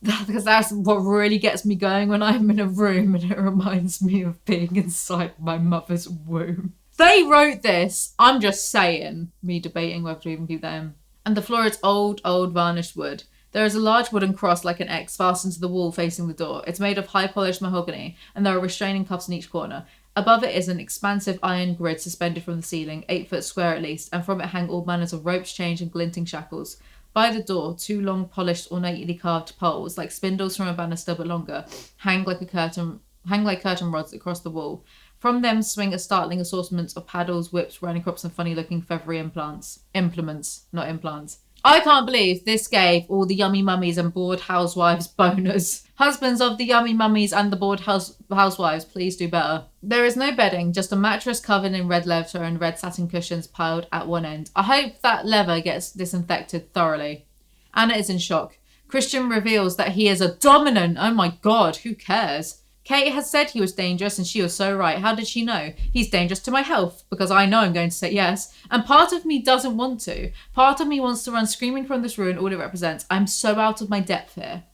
Because that's what really gets me going when I'm in a room, and it reminds me of being inside my mother's womb. They wrote this, I'm just saying, me debating whether to even keep that in. And the floor is old varnished wood. There is a large wooden cross like an X fastened to the wall facing the door. It's made of high polished mahogany, and there are restraining cuffs in each corner. Above it is an expansive iron grid suspended from the ceiling, 8 foot square at least, and from it hang all manners of ropes, chains, and glinting shackles. By the door, 2 long, polished, ornately carved poles, like spindles from a banister but longer, hang like curtain rods across the wall. From them swing a startling assortment of paddles, whips, running crops, and funny-looking feathery implements, not implants. I can't believe this gave all the yummy mummies and bored housewives boners. Husbands of the yummy mummies and the bored housewives, please do better. There is no bedding, just a mattress covered in red leather and red satin cushions piled at one end. I hope that leather gets disinfected thoroughly. Anna is in shock. Christian reveals that he is a dominant. Oh my god, who cares? Kate has said he was dangerous and she was so right. How did she know? He's dangerous to my health because I know I'm going to say yes. And part of me doesn't want to. Part of me wants to run screaming from this room, all it represents. I'm so out of my depth here.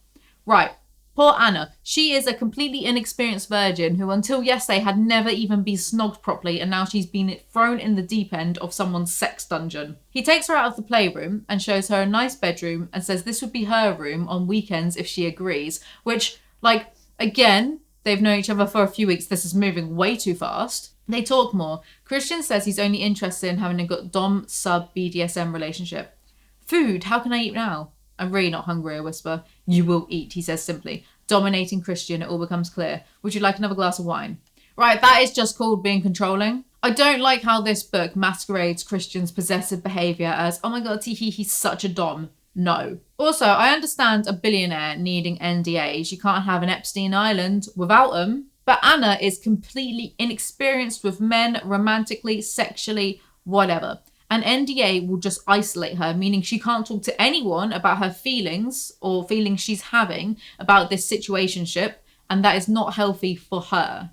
Right. Poor Anna. She is a completely inexperienced virgin who until yesterday had never even been snogged properly, and now she's been thrown in the deep end of someone's sex dungeon. He takes her out of the playroom and shows her a nice bedroom and says this would be her room on weekends if she agrees. Which, again... They've known each other for a few weeks. This is moving way too fast. They talk more. Christian says he's only interested in having a dom sub BDSM relationship. Food, how can I eat now? I'm really not hungry, I whisper. You will eat, he says simply. Dominating Christian, it all becomes clear. Would you like another glass of wine? Right, that is just called being controlling. I don't like how this book masquerades Christian's possessive behaviour as, oh my god, he's such a dom. No. Also, I understand a billionaire needing NDAs. You can't have an Epstein Island without them. But Anna is completely inexperienced with men, romantically, sexually, whatever. An NDA will just isolate her, meaning she can't talk to anyone about her feelings or feelings she's having about this situationship, and that is not healthy for her.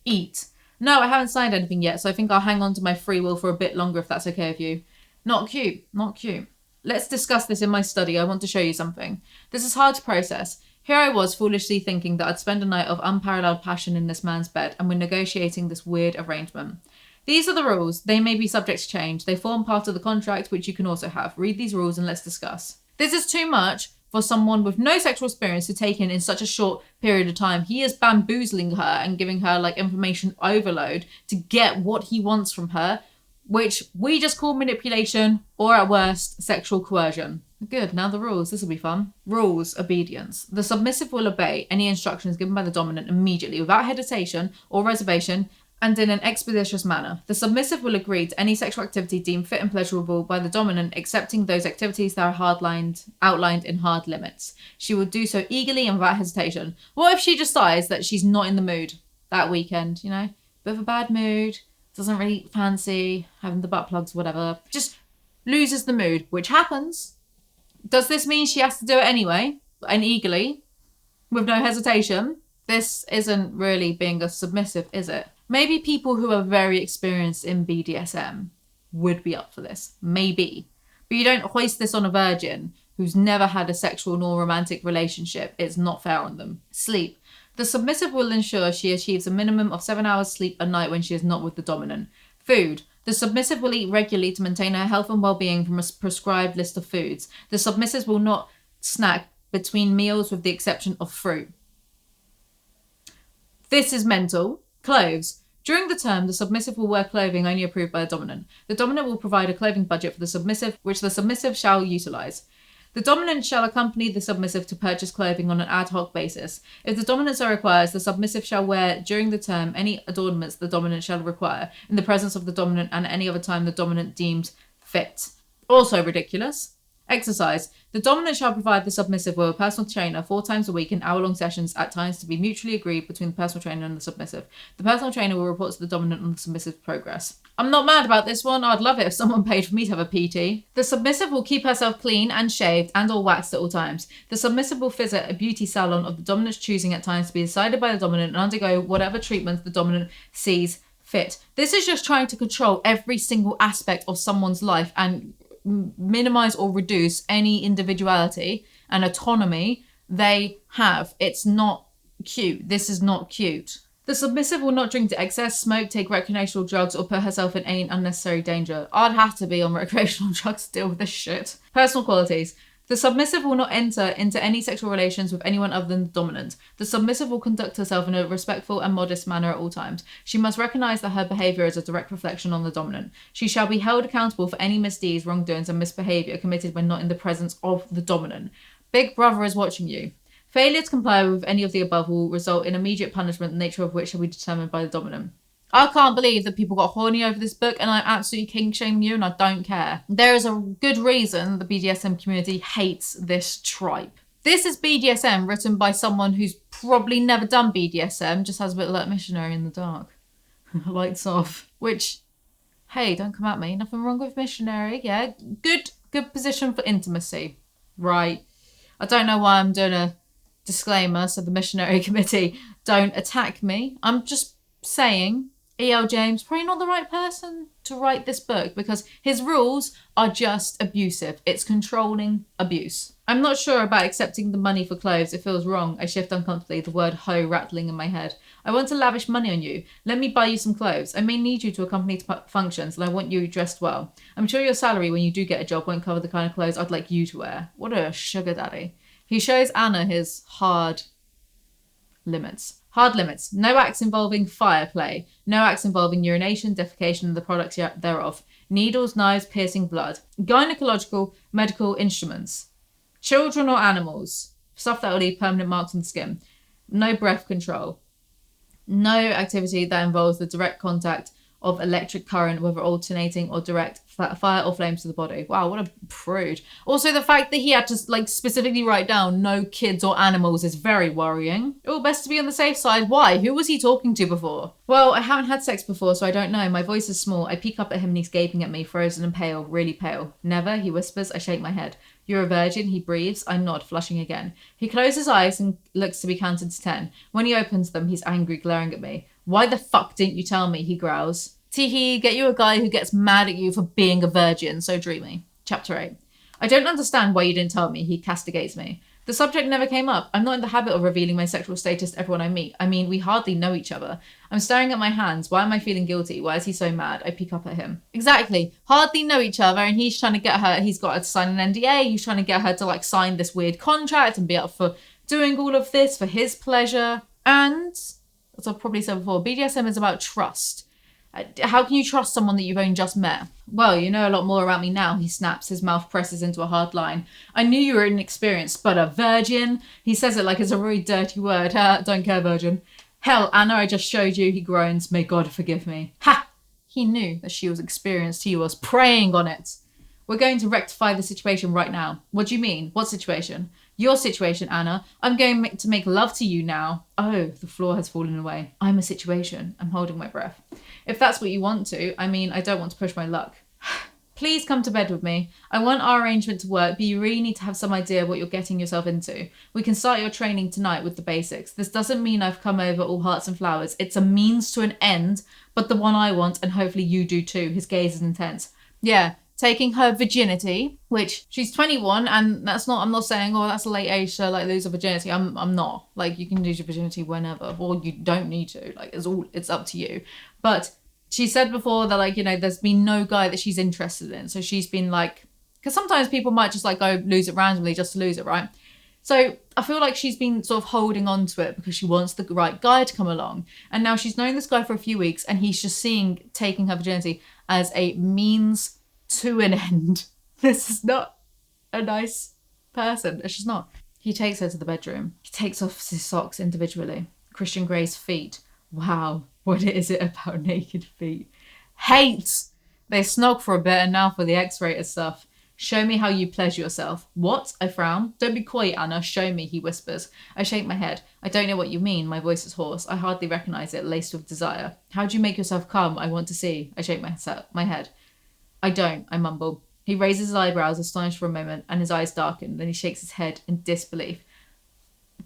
Eat. No, I haven't signed anything yet, so I think I'll hang on to my free will for a bit longer if that's okay with you. Not cute. Not cute. Let's discuss this in my study. I want to show you something. This is hard to process. Here I was foolishly thinking that I'd spend a night of unparalleled passion in this man's bed, and we're negotiating this weird arrangement. These are the rules. They may be subject to change. They form part of the contract, which you can also have. Read these rules and let's discuss. This is too much for someone with no sexual experience to take in such a short period of time. He is bamboozling her and giving her like information overload to get what he wants from her, which we just call manipulation, or at worst, sexual coercion. Good, now the rules. This will be fun. Rules, obedience. The submissive will obey any instructions given by the dominant immediately, without hesitation or reservation, and in an expeditious manner. The submissive will agree to any sexual activity deemed fit and pleasurable by the dominant, excepting those activities that are outlined in hard limits. She will do so eagerly and without hesitation. What if she decides that she's not in the mood that weekend, you know? Bit of a bad mood, doesn't really fancy having the butt plugs, whatever. Just loses the mood, which happens. Does this mean she has to do it anyway, and eagerly, with no hesitation? This isn't really being a submissive, is it? Maybe people who are very experienced in BDSM would be up for this. Maybe. But you don't hoist this on a virgin who's never had a sexual nor romantic relationship. It's not fair on them. Sleep. The submissive will ensure she achieves a minimum of 7 hours sleep a night when she is not with the dominant. Food. The submissive will eat regularly to maintain her health and well-being from a prescribed list of foods. The submissive will not snack between meals with the exception of fruit. This is mental. Clothes. During the term, the submissive will wear clothing only approved by the dominant. The dominant will provide a clothing budget for the submissive, which the submissive shall utilise. The dominant shall accompany the submissive to purchase clothing on an ad hoc basis. If the dominant so requires, the submissive shall wear during the term any adornments the dominant shall require, in the presence of the dominant and any other time the dominant deems fit. Also ridiculous. Exercise. The dominant shall provide the submissive with a personal trainer 4 times a week in hour-long sessions at times to be mutually agreed between the personal trainer and the submissive. The personal trainer will report to the dominant on the submissive's progress. I'm not mad about this one. I'd love it if someone paid for me to have a PT. The submissive will keep herself clean and shaved and or waxed at all times. The submissive will visit a beauty salon of the dominant's choosing at times to be decided by the dominant and undergo whatever treatment the dominant sees fit. This is just trying to control every single aspect of someone's life and minimize or reduce any individuality and autonomy they have. It's not cute. This is not cute. The submissive will not drink to excess, smoke, take recreational drugs, or put herself in any unnecessary danger. I'd have to be on recreational drugs to deal with this shit. Personal qualities. The submissive will not enter into any sexual relations with anyone other than the dominant. The submissive will conduct herself in a respectful and modest manner at all times. She must recognise that her behaviour is a direct reflection on the dominant. She shall be held accountable for any misdeeds, wrongdoings and misbehaviour committed when not in the presence of the dominant. Big Brother is watching you. Failure to comply with any of the above will result in immediate punishment, the nature of which shall be determined by the dominant. I can't believe that people got horny over this book, and I'm absolutely kink-shaming you, and I don't care. There is a good reason the BDSM community hates this tripe. This is BDSM written by someone who's probably never done BDSM, just has a bit like missionary in the dark. Lights off. Which, hey, don't come at me. Nothing wrong with missionary, yeah? Good position for intimacy. Right. I don't know why I'm doing a disclaimer, so the missionary committee don't attack me. I'm just saying E.L. James, probably not the right person to write this book because his rules are just abusive. It's controlling abuse. I'm not sure about accepting the money for clothes. It feels wrong. I shift uncomfortably, the word hoe rattling in my head. I want to lavish money on you. Let me buy you some clothes. I may need you to accompany to functions and I want you dressed well. I'm sure your salary when you do get a job won't cover the kind of clothes I'd like you to wear. What a sugar daddy. He shows Anna his hard limits. Hard limits. No acts involving fire play. No acts involving urination, defecation, and the products thereof. Needles, knives, piercing blood. Gynecological, medical instruments. Children or animals. Stuff that will leave permanent marks on the skin. No breath control. No activity that involves the direct contact of electric current, whether alternating or direct fire or flames to the body. Wow, what a prude. Also, the fact that he had to like specifically write down no kids or animals is very worrying. Oh, best to be on the safe side. Why? Who was he talking to before? Well, I haven't had sex before, so I don't know. My voice is small. I peek up at him and he's gaping at me, frozen and pale, really pale. Never, he whispers. I shake my head. You're a virgin, he breathes. I nod, flushing again. He closes his eyes and looks to be counted to 10. When he opens them, he's angry, glaring at me. Why the fuck didn't you tell me? He growls. Teehee, get you a guy who gets mad at you for being a virgin. So dreamy. Chapter 8. I don't understand why you didn't tell me. He castigates me. The subject never came up. I'm not in the habit of revealing my sexual status to everyone I meet. I mean, we hardly know each other. I'm staring at my hands. Why am I feeling guilty? Why is he so mad? I peek up at him. Exactly. Hardly know each other, and he's trying to get her, he's got her to sign an NDA. He's trying to get her to like sign this weird contract and be up for doing all of this for his pleasure. And, as I've probably said before, BDSM is about trust. How can you trust someone that you've only just met? Well, you know a lot more about me now, he snaps. His mouth presses into a hard line. I knew you were inexperienced, but a virgin? He says it like it's a really dirty word. Don't care, virgin. Hell, Anna, I just showed you, he groans. May God forgive me. Ha! He knew that she was experienced. He was preying on it. We're going to rectify the situation right now. What do you mean? What situation? Your situation, Anna. I'm going to make love to you now. Oh, the floor has fallen away. I'm a situation. I'm holding my breath. If that's what you want to, I mean, I don't want to push my luck. Please come to bed with me. I want our arrangement to work, but you really need to have some idea what you're getting yourself into. We can start your training tonight with the basics. This doesn't mean I've come over all hearts and flowers. It's a means to an end, but the one I want, and hopefully you do too. His gaze is intense. Yeah. Taking her virginity, which she's 21, and that's not, I'm not saying, oh, that's a late age to like lose a virginity. I'm not. Like, you can lose your virginity whenever, or you don't need to. Like, it's up to you. But she said before that, like, you know, there's been no guy that she's interested in. So she's been like, because sometimes people might just like go lose it randomly just to lose it, right? So I feel like she's been sort of holding on to it because she wants the right guy to come along. And now she's known this guy for a few weeks, and he's just seeing taking her virginity as a means to an end. This is not a nice person. It's just not. He takes her to the bedroom. He takes off his socks individually. Christian Grey's feet. Wow, what is it about naked feet? Hate! They snog for a bit, and now for the X-rated stuff. Show me how you pleasure yourself. What? I frown. Don't be coy, Anna. Show me, he whispers. I shake my head. I don't know what you mean. My voice is hoarse. I hardly recognize it, laced with desire. How do you make yourself come? I want to see. I shake my head. I don't, I mumble. He raises his eyebrows, astonished for a moment, and his eyes darken. Then he shakes his head in disbelief.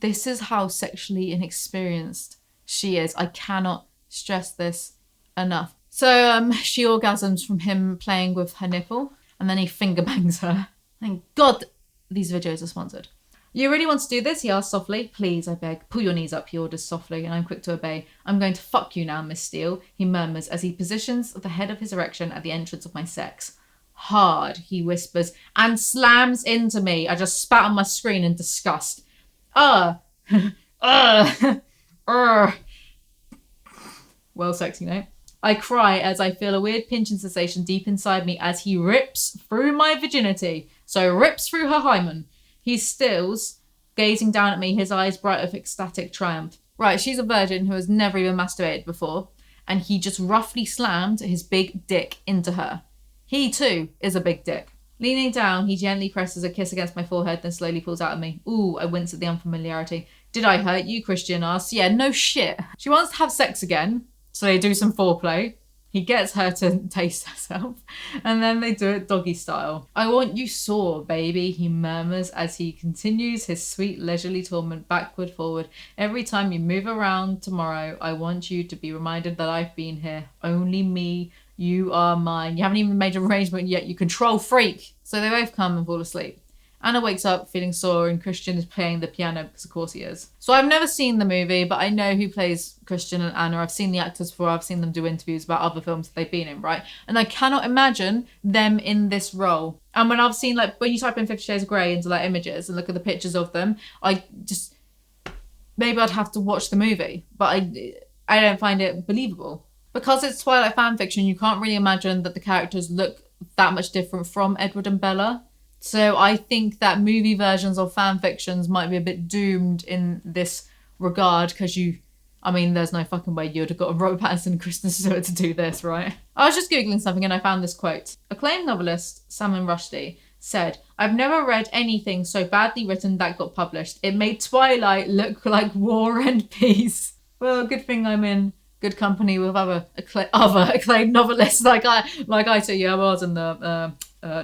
This is how sexually inexperienced she is. I cannot stress this enough. So she orgasms from him playing with her nipple, and then he finger bangs her. Thank God these videos are sponsored. You really want to do this? He asks softly. Please, I beg. Pull your knees up, he orders softly, and I'm quick to obey. I'm going to fuck you now, Miss Steele, he murmurs as he positions the head of his erection at the entrance of my sex. Hard, he whispers, and slams into me. I just spat on my screen in disgust. Well, sexy note. I cry as I feel a weird pinching sensation deep inside me as he rips through my virginity. So rips through her hymen. He stills, gazing down at me, his eyes bright with ecstatic triumph. Right, she's a virgin who has never even masturbated before, and he just roughly slammed his big dick into her. He, too, is a big dick. Leaning down, he gently presses a kiss against my forehead, then slowly pulls out of me. Ooh, I wince at the unfamiliarity. Did I hurt you? Christian asks. Yeah, no shit. She wants to have sex again, so they do some foreplay. He gets her to taste herself, and then they do it doggy style. I want you sore, baby, he murmurs as he continues his sweet leisurely torment backward, forward. Every time you move around tomorrow, I want you to be reminded that I've been here. Only me. You are mine. You haven't even made an arrangement yet, you control freak. So they both come and fall asleep. Anna wakes up feeling sore and Christian is playing the piano because of course he is. So I've never seen the movie, but I know who plays Christian and Anna. I've seen the actors before. I've seen them do interviews about other films that they've been in, right? And I cannot imagine them in this role. And when I've seen, like, when you type in 50 Shades of Grey into like images and look at the pictures of them, I just, maybe I'd have to watch the movie, but I don't find it believable. Because it's Twilight fan fiction, you can't really imagine that the characters look that much different from Edward and Bella. So I think that movie versions of fan fictions might be a bit doomed in this regard because you I mean, there's no fucking way you'd have got a Robert Pattinson and Kristen Stewart to do this, right? I was just Googling something and I found this quote. Acclaimed novelist Salman Rushdie said, "I've never read anything so badly written that got published. It made Twilight look like War and Peace." Well, good thing I'm in good company with other acclaimed novelists like I say. Yeah, I was in the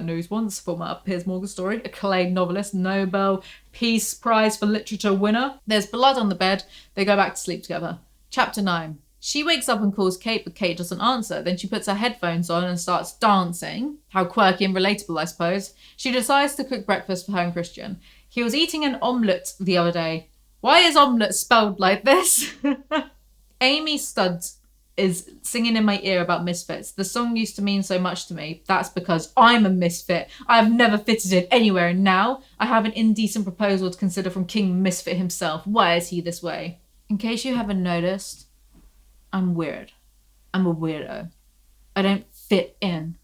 news once for my Piers Morgan story. Acclaimed novelist, Nobel Peace Prize for Literature winner. There's blood on the bed. They go back to sleep together. Chapter 9. She wakes up and calls Kate, but Kate doesn't answer. Then she puts her headphones on and starts dancing. How quirky and relatable, I suppose. She decides to cook breakfast for her and Christian. He was eating an omelette the other day. Why is omelette spelled like this? Amy Studs is singing in my ear about misfits. The song used to mean so much to me. That's because I'm a misfit. I have never fitted in anywhere, and now I have an indecent proposal to consider from King Misfit himself. Why is he this way? In case you haven't noticed, I'm weird. I'm a weirdo. I don't fit in.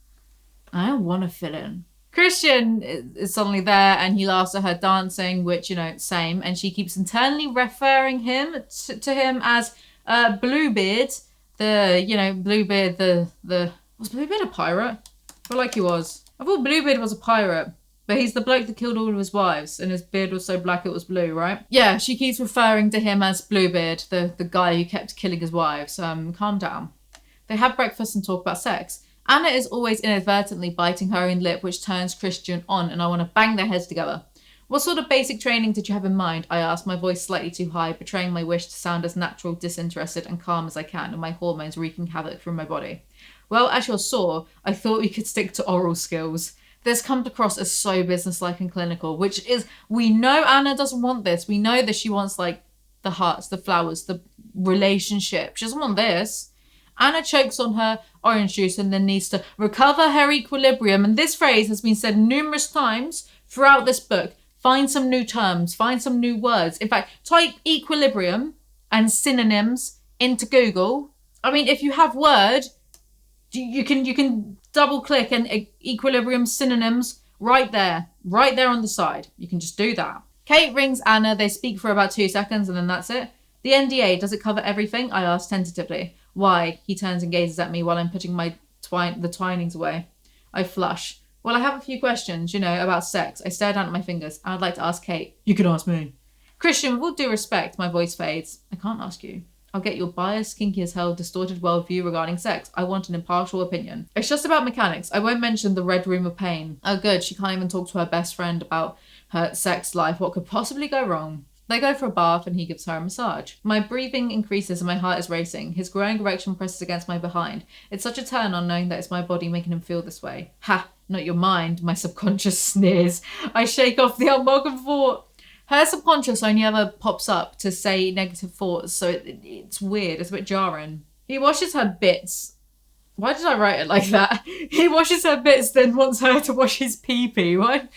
I don't want to fit in. Christian is suddenly there and he laughs at her dancing, which, same. And she keeps internally referring him to him as Bluebeard. Bluebeard, was Bluebeard a pirate? I feel like he was. I thought Bluebeard was a pirate. But he's the bloke that killed all of his wives, and his beard was so black it was blue, right? Yeah, she keeps referring to him as Bluebeard, the guy who kept killing his wives. Calm down. They have breakfast and talk about sex. Anna is always inadvertently biting her own lip, which turns Christian on, and I want to bang their heads together. What sort of basic training did you have in mind? I asked, my voice slightly too high, betraying my wish to sound as natural, disinterested, and calm as I can, and my hormones wreaking havoc through my body. Well, as you saw, I thought we could stick to oral skills. This comes across as so businesslike and clinical, which is, we know Anna doesn't want this. We know that she wants, the hearts, the flowers, the relationship. She doesn't want this. Anna chokes on her orange juice and then needs to recover her equilibrium. And this phrase has been said numerous times throughout this book. Find some new terms, find some new words. In fact, type equilibrium and synonyms into Google. I mean, if you have Word, you can double click and equilibrium synonyms right there on the side. You can just do that. Kate rings Anna. They speak for about 2 seconds and then that's it. The NDA, does it cover everything? I asked tentatively. Why? He turns and gazes at me while I'm putting the twinings away. I flush. Well, I have a few questions, about sex. I stare down at my fingers. I'd like to ask Kate. You can ask me. Christian, with all due respect, my voice fades. I can't ask you. I'll get your biased, kinky as hell, distorted worldview regarding sex. I want an impartial opinion. It's just about mechanics. I won't mention the red room of pain. Oh good, she can't even talk to her best friend about her sex life. What could possibly go wrong? They go for a bath and he gives her a massage. My breathing increases and my heart is racing. His growing erection presses against my behind. It's such a turn on knowing that it's my body making him feel this way. Ha, not your mind, my subconscious sneers. I shake off the unwelcome thought. Her subconscious only ever pops up to say negative thoughts, so it's weird. It's a bit jarring. He washes her bits. Why did I write it like that? He washes her bits, then wants her to wash his pee-pee. What?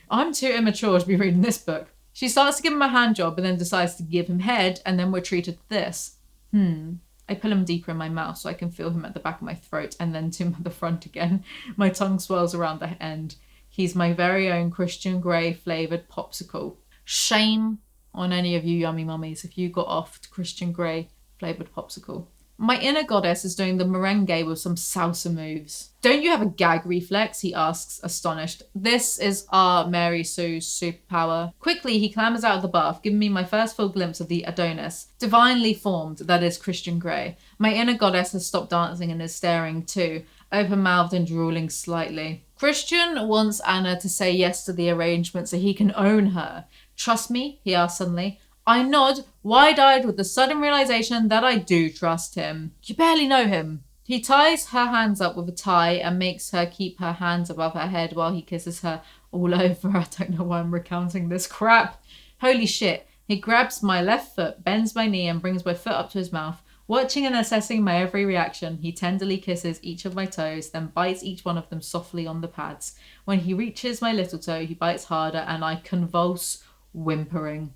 I'm too immature to be reading this book. She starts to give him a hand job and then decides to give him head, and then we're treated to this. I pull him deeper in my mouth so I can feel him at the back of my throat and then to the front again. My tongue swirls around the end. He's my very own Christian Grey flavoured popsicle. Shame on any of you yummy mummies if you got off to Christian Grey flavoured popsicle. My inner goddess is doing the merengue with some salsa moves. Don't you have a gag reflex? He asks, astonished. This is our Mary Sue's superpower. Quickly, he clambers out of the bath, giving me my first full glimpse of the Adonis. Divinely formed, that is Christian Grey. My inner goddess has stopped dancing and is staring too, open-mouthed and drooling slightly. Christian wants Anna to say yes to the arrangement so he can own her. Trust me? He asks suddenly. I nod, wide-eyed with the sudden realization that I do trust him. You barely know him. He ties her hands up with a tie and makes her keep her hands above her head while he kisses her all over. I don't know why I'm recounting this crap. Holy shit. He grabs my left foot, bends my knee and brings my foot up to his mouth. Watching and assessing my every reaction, he tenderly kisses each of my toes, then bites each one of them softly on the pads. When he reaches my little toe, he bites harder and I convulse, whimpering.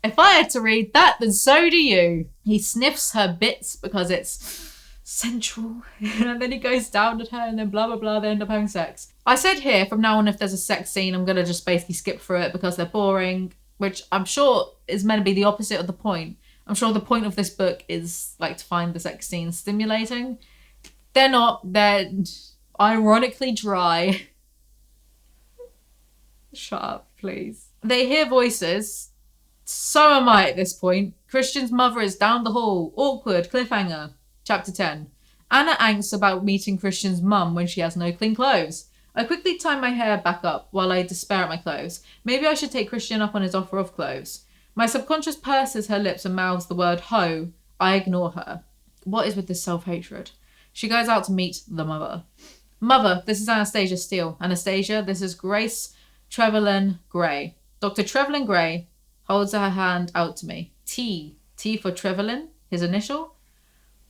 If I had to read that, then so do you. He sniffs her bits because it's sensual. And then he goes down at her and then blah, blah, blah. They end up having sex. I said here, from now on, if there's a sex scene, I'm going to just basically skip through it because they're boring, which I'm sure is meant to be the opposite of the point. I'm sure the point of this book is like to find the sex scenes stimulating. They're not. They're ironically dry. Shut up, please. They hear voices. So am I at this point. Christian's mother is down the hall. Awkward. Cliffhanger. Chapter 10. Anna angsts about meeting Christian's mum when she has no clean clothes. I quickly tie my hair back up while I despair at my clothes. Maybe I should take Christian up on his offer of clothes. My subconscious purses her lips and mouths the word ho. I ignore her. What is with this self-hatred? She goes out to meet the mother. Mother, this is Anastasia Steele. Anastasia, this is Grace Trevelyan Gray. Dr. Trevelyan Gray holds her hand out to me. T. T for Trevelyan, his initial.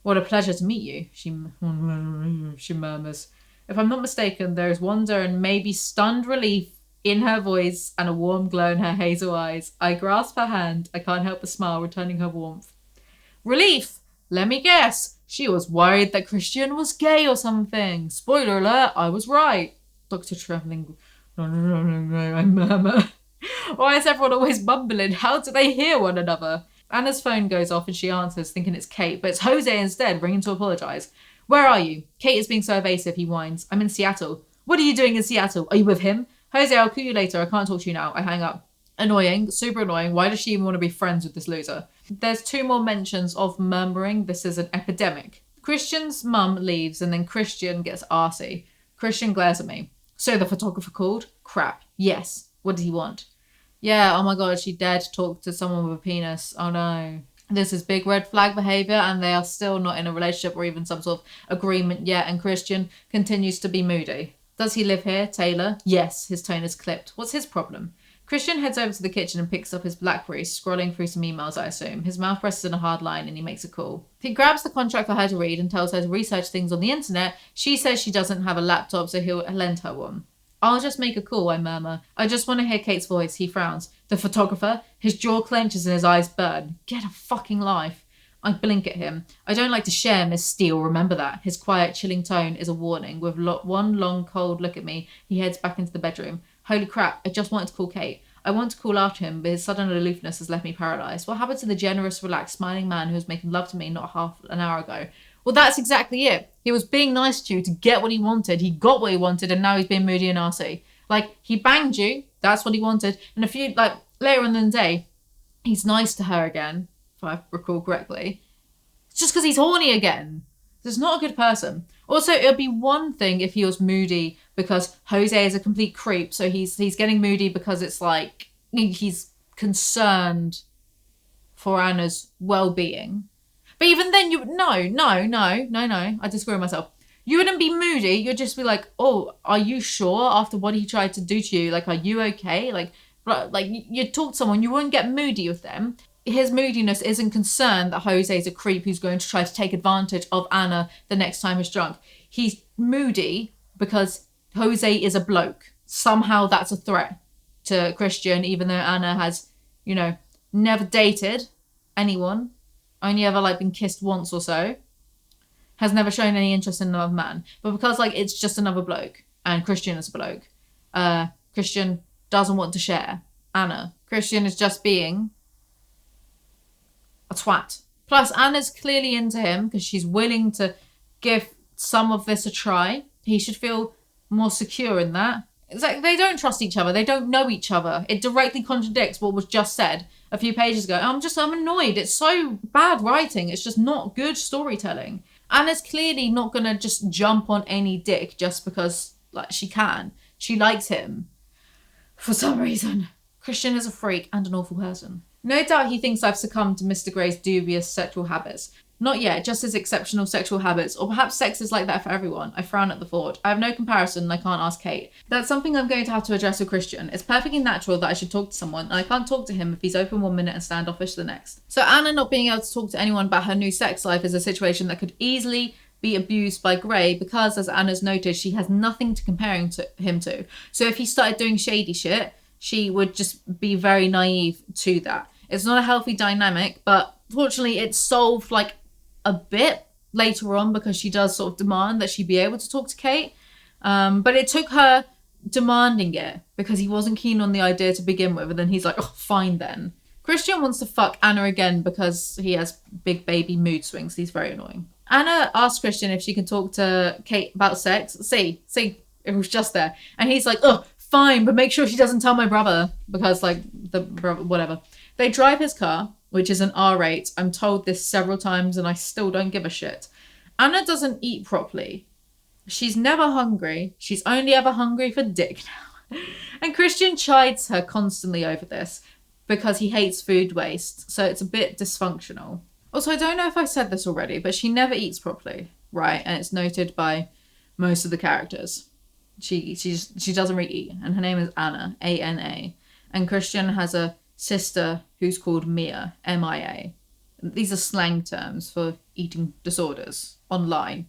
What a pleasure to meet you, she murmurs. If I'm not mistaken, there is wonder and maybe stunned relief in her voice and a warm glow in her hazel eyes. I grasp her hand. I can't help but smile, returning her warmth. Relief! Let me guess. She was worried that Christian was gay or something. Spoiler alert, I was right. Dr. Trevelyan, I murmur. Why is everyone always mumbling? How do they hear one another? Anna's phone goes off and she answers, thinking it's Kate, but it's Jose instead, ringing to apologise. Where are you? Kate is being so evasive, he whines. I'm in Seattle. What are you doing in Seattle? Are you with him? Jose, I'll call you later. I can't talk to you now. I hang up. Annoying. Super annoying. Why does she even want to be friends with this loser? There's 2 more mentions of murmuring. This is an epidemic. Christian's mum leaves and then Christian gets arsey. Christian glares at me. So the photographer called? Crap. Yes. What did he want? Yeah, oh my god, she dared to talk to someone with a penis. Oh no. This is big red flag behaviour and they are still not in a relationship or even some sort of agreement yet, and Christian continues to be moody. Does he live here, Taylor? Yes, his tone is clipped. What's his problem? Christian heads over to the kitchen and picks up his BlackBerry, scrolling through some emails, I assume. His mouth presses in a hard line and he makes a call. He grabs the contract for her to read and tells her to research things on the internet. She says she doesn't have a laptop, so he'll lend her one. I'll just make a call, I murmur. I just want to hear Kate's voice. He frowns. The photographer? His jaw clenches and his eyes burn. Get a fucking life. I blink at him. I don't like to share, Miss Steele, remember that. His quiet, chilling tone is a warning. With one long, cold look at me, he heads back into the bedroom. Holy crap, I just wanted to call Kate. I want to call after him, but his sudden aloofness has left me paralysed. What happened to the generous, relaxed, smiling man who was making love to me not half an hour ago? Well, that's exactly it. He was being nice to you to get what he wanted. He got what he wanted, and now he's being moody and arsey. Like, he banged you. That's what he wanted. And later in the day, he's nice to her again, if I recall correctly. It's just because he's horny again. He's not a good person. Also, it would be one thing if he was moody because Jose is a complete creep. So he's getting moody because it's like he's concerned for Anna's well-being. But even then, no. I disagree with myself. You wouldn't be moody. You'd just be like, oh, are you sure after what he tried to do to you? Like, are you okay? Like you'd talk to someone, you wouldn't get moody with them. His moodiness isn't concerned that Jose is a creep who's going to try to take advantage of Anna the next time he's drunk. He's moody because Jose is a bloke. Somehow that's a threat to Christian, even though Anna has, never dated anyone. Only ever been kissed once or so, has never shown any interest in another man. But because it's just another bloke and Christian is a bloke, Christian doesn't want to share Anna. Christian is just being a twat. Plus Anna's clearly into him because she's willing to give some of this a try. He should feel more secure in that. It's like they don't trust each other. They don't know each other. It directly contradicts what was just said a few pages ago. I'm annoyed. It's so bad writing. It's just not good storytelling. Anna's clearly not going to just jump on any dick just because she can. She likes him. For some reason. Christian is a freak and an awful person. No doubt he thinks I've succumbed to Mr. Gray's dubious sexual habits. Not yet, just his exceptional sexual habits, or perhaps sex is like that for everyone. I frown at the thought. I have no comparison and I can't ask Kate. That's something I'm going to have to address with Christian. It's perfectly natural that I should talk to someone, and I can't talk to him if he's open one minute and standoffish the next. So Anna not being able to talk to anyone about her new sex life is a situation that could easily be abused by Gray because, as Anna's noted, she has nothing to compare him to. So if he started doing shady shit, she would just be very naive to that. It's not a healthy dynamic, but fortunately it's solved a bit later on because she does sort of demand that she be able to talk to Kate. But it took her demanding it because he wasn't keen on the idea to begin with. And then he's like, oh, fine then. Christian wants to fuck Anna again because he has big baby mood swings. He's very annoying. Anna asks Christian if she can talk to Kate about sex. See, it was just there. And he's like, oh, fine, but make sure she doesn't tell my brother. Because, like, the brother, whatever. They drive his car, which is an R8. I'm told this several times and I still don't give a shit. Anna doesn't eat properly. She's never hungry. She's only ever hungry for dick now. And Christian chides her constantly over this because he hates food waste. So it's a bit dysfunctional. Also, I don't know if I said this already, but she never eats properly, right? And it's noted by most of the characters. She doesn't really eat. And her name is Anna, A-N-A. And Christian has a sister who's called Mia, M-I-A. These are slang terms for eating disorders online.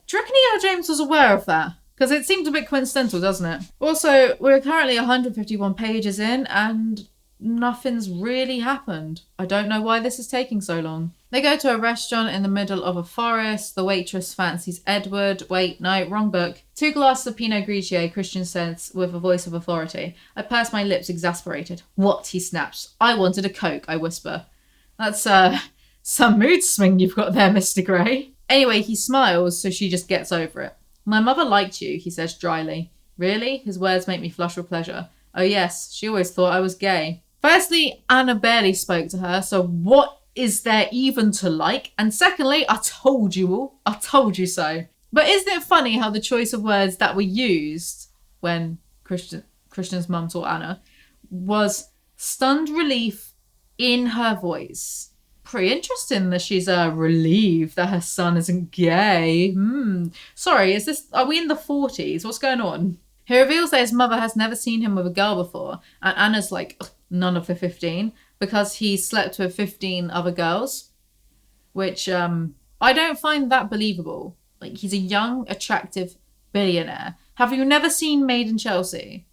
Do you reckon E.L. James was aware of that? Because it seems a bit coincidental, doesn't it? Also, we're currently 151 pages in and nothing's really happened. I don't know why this is taking so long. They go to a restaurant in the middle of a forest. The waitress fancies Edward. Wait, no, wrong book. 2 glasses of Pinot Grigio, Christian says with a voice of authority. I purse my lips, exasperated. What? He snaps. I wanted a Coke, I whisper. That's some mood swing you've got there, Mr. Grey. Anyway, he smiles, so she just gets over it. My mother liked you, he says dryly. Really? His words make me flush with pleasure. Oh yes, she always thought I was gay. Firstly, Anna barely spoke to her, so what is there even to like? And secondly, I told you all. I told you so. But isn't it funny how the choice of words that were used when Christian's mum taught Anna was stunned relief in her voice. Pretty interesting that she's relieved that her son isn't gay. Sorry, are we in the 40s? What's going on? He reveals that his mother has never seen him with a girl before, and Anna's like, none of the 15, because he slept with 15 other girls, which I don't find that believable. Like, he's a young, attractive billionaire. Have you never seen Made in Chelsea?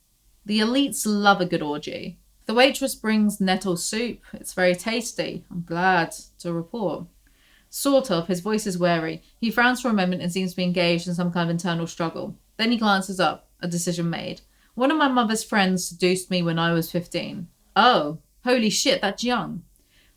The elites love a good orgy. The waitress brings nettle soup. It's very tasty. I'm glad to report. Sort of. His voice is wary. He frowns for a moment and seems to be engaged in some kind of internal struggle. Then he glances up. A decision made. One of my mother's friends seduced me when I was 15. Oh, holy shit, that's young.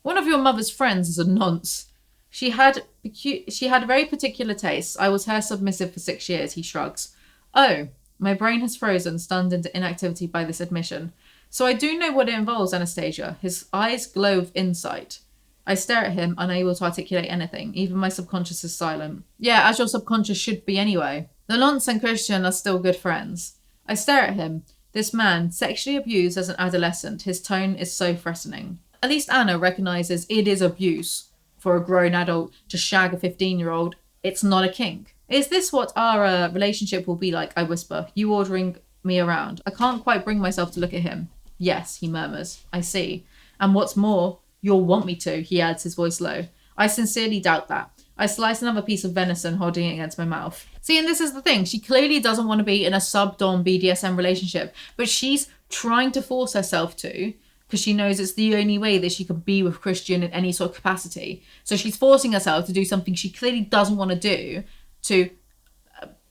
One of your mother's friends is a nonce. She had very particular tastes. I was her submissive for 6 years, he shrugs. Oh, my brain has frozen, stunned into inactivity by this admission. So I do know what it involves, Anastasia. His eyes glow with insight. I stare at him, unable to articulate anything. Even my subconscious is silent. Yeah, as your subconscious should be anyway. The nonce and Christian are still good friends. I stare at him. This man, sexually abused as an adolescent, his tone is so threatening. At least Anna recognises it is abuse for a grown adult to shag a 15-year-old. It's not a kink. Is this what our relationship will be like? I whisper, you ordering me around. I can't quite bring myself to look at him. Yes, he murmurs. I see. And what's more, you'll want me to, he adds, his voice low. I sincerely doubt that. I slice another piece of venison, holding it against my mouth. See, and this is the thing. She clearly doesn't want to be in a sub-dom BDSM relationship, but she's trying to force herself to, because she knows it's the only way that she can be with Christian in any sort of capacity. So she's forcing herself to do something she clearly doesn't want to do to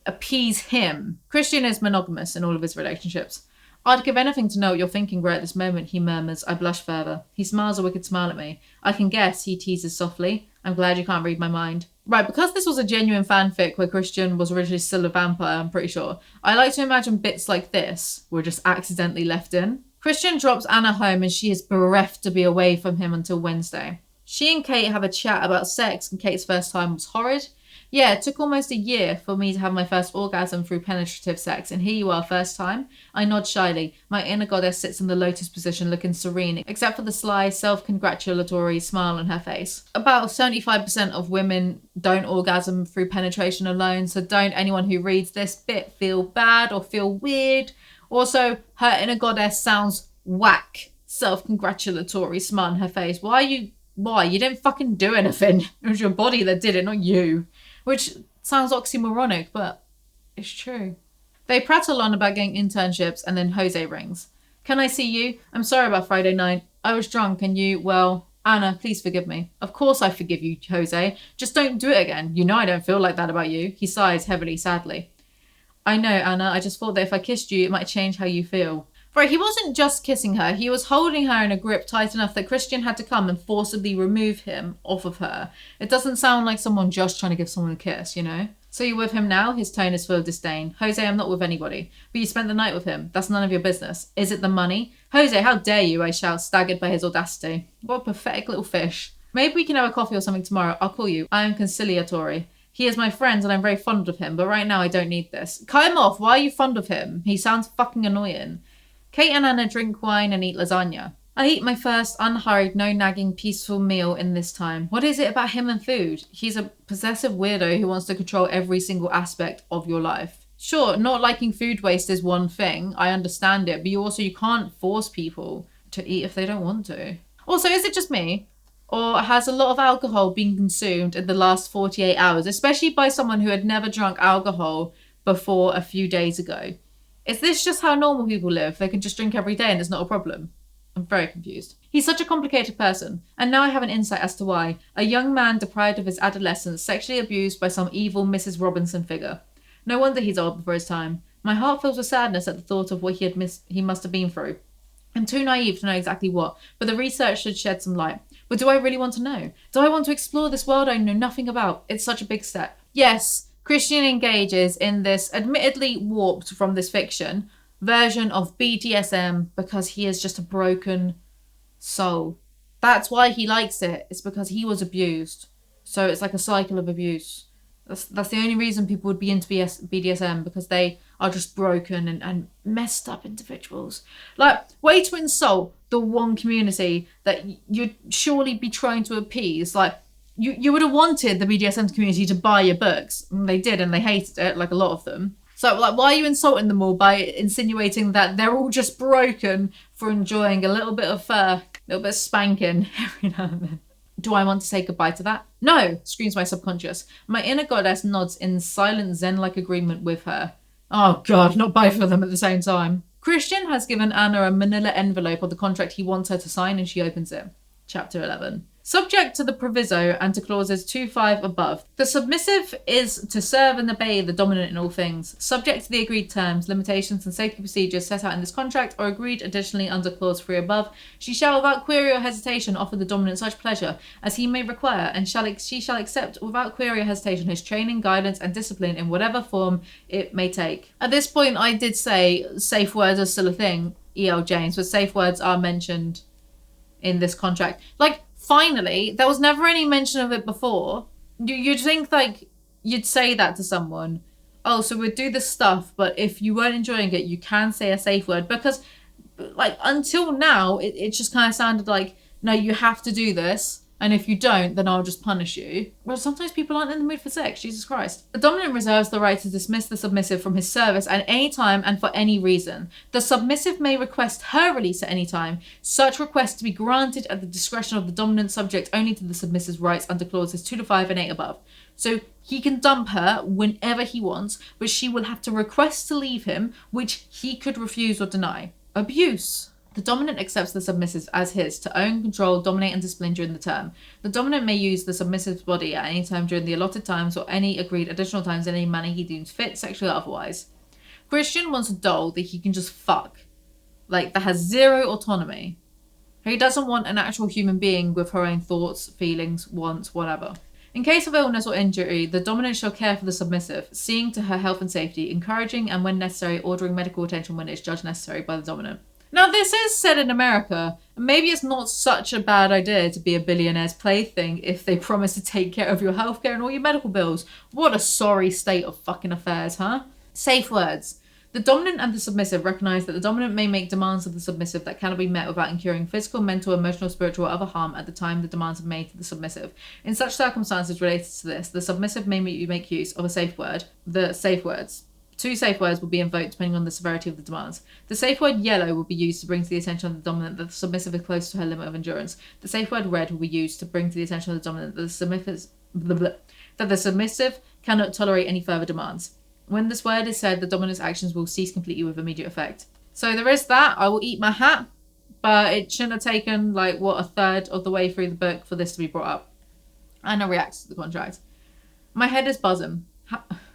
appease him. Christian is monogamous in all of his relationships. I'd give anything to know what you're thinking right at this moment, he murmurs. I blush further. He smiles a wicked smile at me. I can guess, he teases softly. I'm glad you can't read my mind. Right, because this was a genuine fanfic where Christian was originally still a vampire, I'm pretty sure, I like to imagine bits like this were just accidentally left in. Christian drops Anna home and she is bereft to be away from him until Wednesday. She and Kate have a chat about sex and Kate's first time was horrid. Yeah, it took almost a year for me to have my first orgasm through penetrative sex, and here you are, first time. I nod shyly. My inner goddess sits in the lotus position looking serene, except for the sly, self-congratulatory smile on her face. About 75% of women don't orgasm through penetration alone, so don't anyone who reads this bit feel bad or feel weird. Also, her inner goddess sounds whack. Self-congratulatory smile on her face. Why? You didn't fucking do anything. It was your body that did it, not you. Which sounds oxymoronic, but it's true. They prattle on about getting internships and then Jose rings. Can I see you? I'm sorry about Friday night. I was drunk and you, well, Anna, please forgive me. Of course I forgive you, Jose. Just don't do it again. You know I don't feel like that about you. He sighs heavily, sadly. I know, Anna. I just thought that if I kissed you, it might change how you feel. Right, he wasn't just kissing her, he was holding her in a grip tight enough that Christian had to come and forcibly remove him off of her. It doesn't sound like someone just trying to give someone a kiss, you know? So you're with him now? His tone is full of disdain. Jose, I'm not with anybody. But you spent the night with him. That's none of your business. Is it the money? Jose, how dare you, I shout, staggered by his audacity. What a pathetic little fish. Maybe we can have a coffee or something tomorrow. I'll call you. I am conciliatory. He is my friend and I'm very fond of him, but right now I don't need this. Cut him off. Why are you fond of him? He sounds fucking annoying. Kate and Anna drink wine and eat lasagna. I eat my first unhurried, no nagging, peaceful meal in this time. What is it about him and food? He's a possessive weirdo who wants to control every single aspect of your life. Sure, not liking food waste is one thing. I understand it, but you can't force people to eat if they don't want to. Also, is it just me? Or has a lot of alcohol been consumed in the last 48 hours, especially by someone who had never drunk alcohol before a few days ago? Is this just how normal people live? They can just drink every day and it's not a problem. I'm very confused. He's such a complicated person, and now I have an insight as to why. A young man deprived of his adolescence, sexually abused by some evil Mrs. Robinson figure. No wonder he's old before his time. My heart fills with sadness at the thought of what he must have been through. I'm too naive to know exactly what, but the research should shed some light. But do I really want to know? Do I want to explore this world I know nothing about? It's such a big step. Yes, Christian engages in this admittedly warped from this fiction version of BDSM because he is just a broken soul. That's why he likes it. It's because he was abused. So it's like a cycle of abuse. That's the only reason people would be into BDSM, because they are just broken and messed up individuals. Like, way to insult the one community that you'd surely be trying to appease. Like, you would have wanted the BDSM community to buy your books. And they did, and they hated it, like a lot of them. So, like, why are you insulting them all by insinuating that they're all just broken for enjoying a little bit of spanking every now and then? Do I want to say goodbye to that? No, screams my subconscious. My inner goddess nods in silent zen-like agreement with her. Oh God, not both of them at the same time. Christian has given Anna a manila envelope of the contract he wants her to sign, and she opens it. Chapter 11. Subject to the proviso and to clauses 2-5 above, the submissive is to serve and obey the dominant in all things, subject to the agreed terms, limitations and safety procedures set out in this contract or agreed additionally under clause 3 above. She shall without query or hesitation offer the dominant such pleasure as he may require, and she shall accept without query or hesitation his training, guidance and discipline in whatever form it may take. At this point I did say safe words are still a thing, E.L. James, but safe words are mentioned in this contract. Like, finally, there was never any mention of it before. You'd think, like, you'd say that to someone. Oh, so we'd do this stuff, but if you weren't enjoying it, you can say a safe word. Because, like, until now, it just kind of sounded like, no, you have to do this. And if you don't, then I'll just punish you. Well, sometimes people aren't in the mood for sex, Jesus Christ. The dominant reserves the right to dismiss the submissive from his service at any time and for any reason. The submissive may request her release at any time. Such request to be granted at the discretion of the dominant, subject only to the submissive's rights under clauses 2-5 and 8 above. So he can dump her whenever he wants, but she will have to request to leave him, which he could refuse or deny. Abuse. The dominant accepts the submissive as his to own, control, dominate and discipline during the term. The dominant may use the submissive's body at any time during the allotted times or any agreed additional times in any manner he deems fit, sexually or otherwise. Christian wants a doll that he can just fuck. Like, that has zero autonomy. He doesn't want an actual human being with her own thoughts, feelings, wants, whatever. In case of illness or injury, the dominant shall care for the submissive, seeing to her health and safety, encouraging and when necessary, ordering medical attention when it is judged necessary by the dominant. Now, this is said in America, and maybe it's not such a bad idea to be a billionaire's plaything if they promise to take care of your healthcare and all your medical bills. What a sorry state of fucking affairs, huh? Safe words. The dominant and the submissive recognise that the dominant may make demands of the submissive that cannot be met without incurring physical, mental, emotional, spiritual, or other harm at the time the demands are made to the submissive. In such circumstances related to this, the submissive may make use of a safe word, the safe words. 2 safe words will be invoked depending on the severity of the demands. The safe word yellow will be used to bring to the attention of the dominant that the submissive is close to her limit of endurance. The safe word red will be used to bring to the attention of the dominant that the submissive cannot tolerate any further demands. When this word is said, the dominant's actions will cease completely with immediate effect. So there is that. I will eat my hat, but it shouldn't have taken, like, what, a third of the way through the book for this to be brought up. Anna reacts to the contract. My head is buzzing.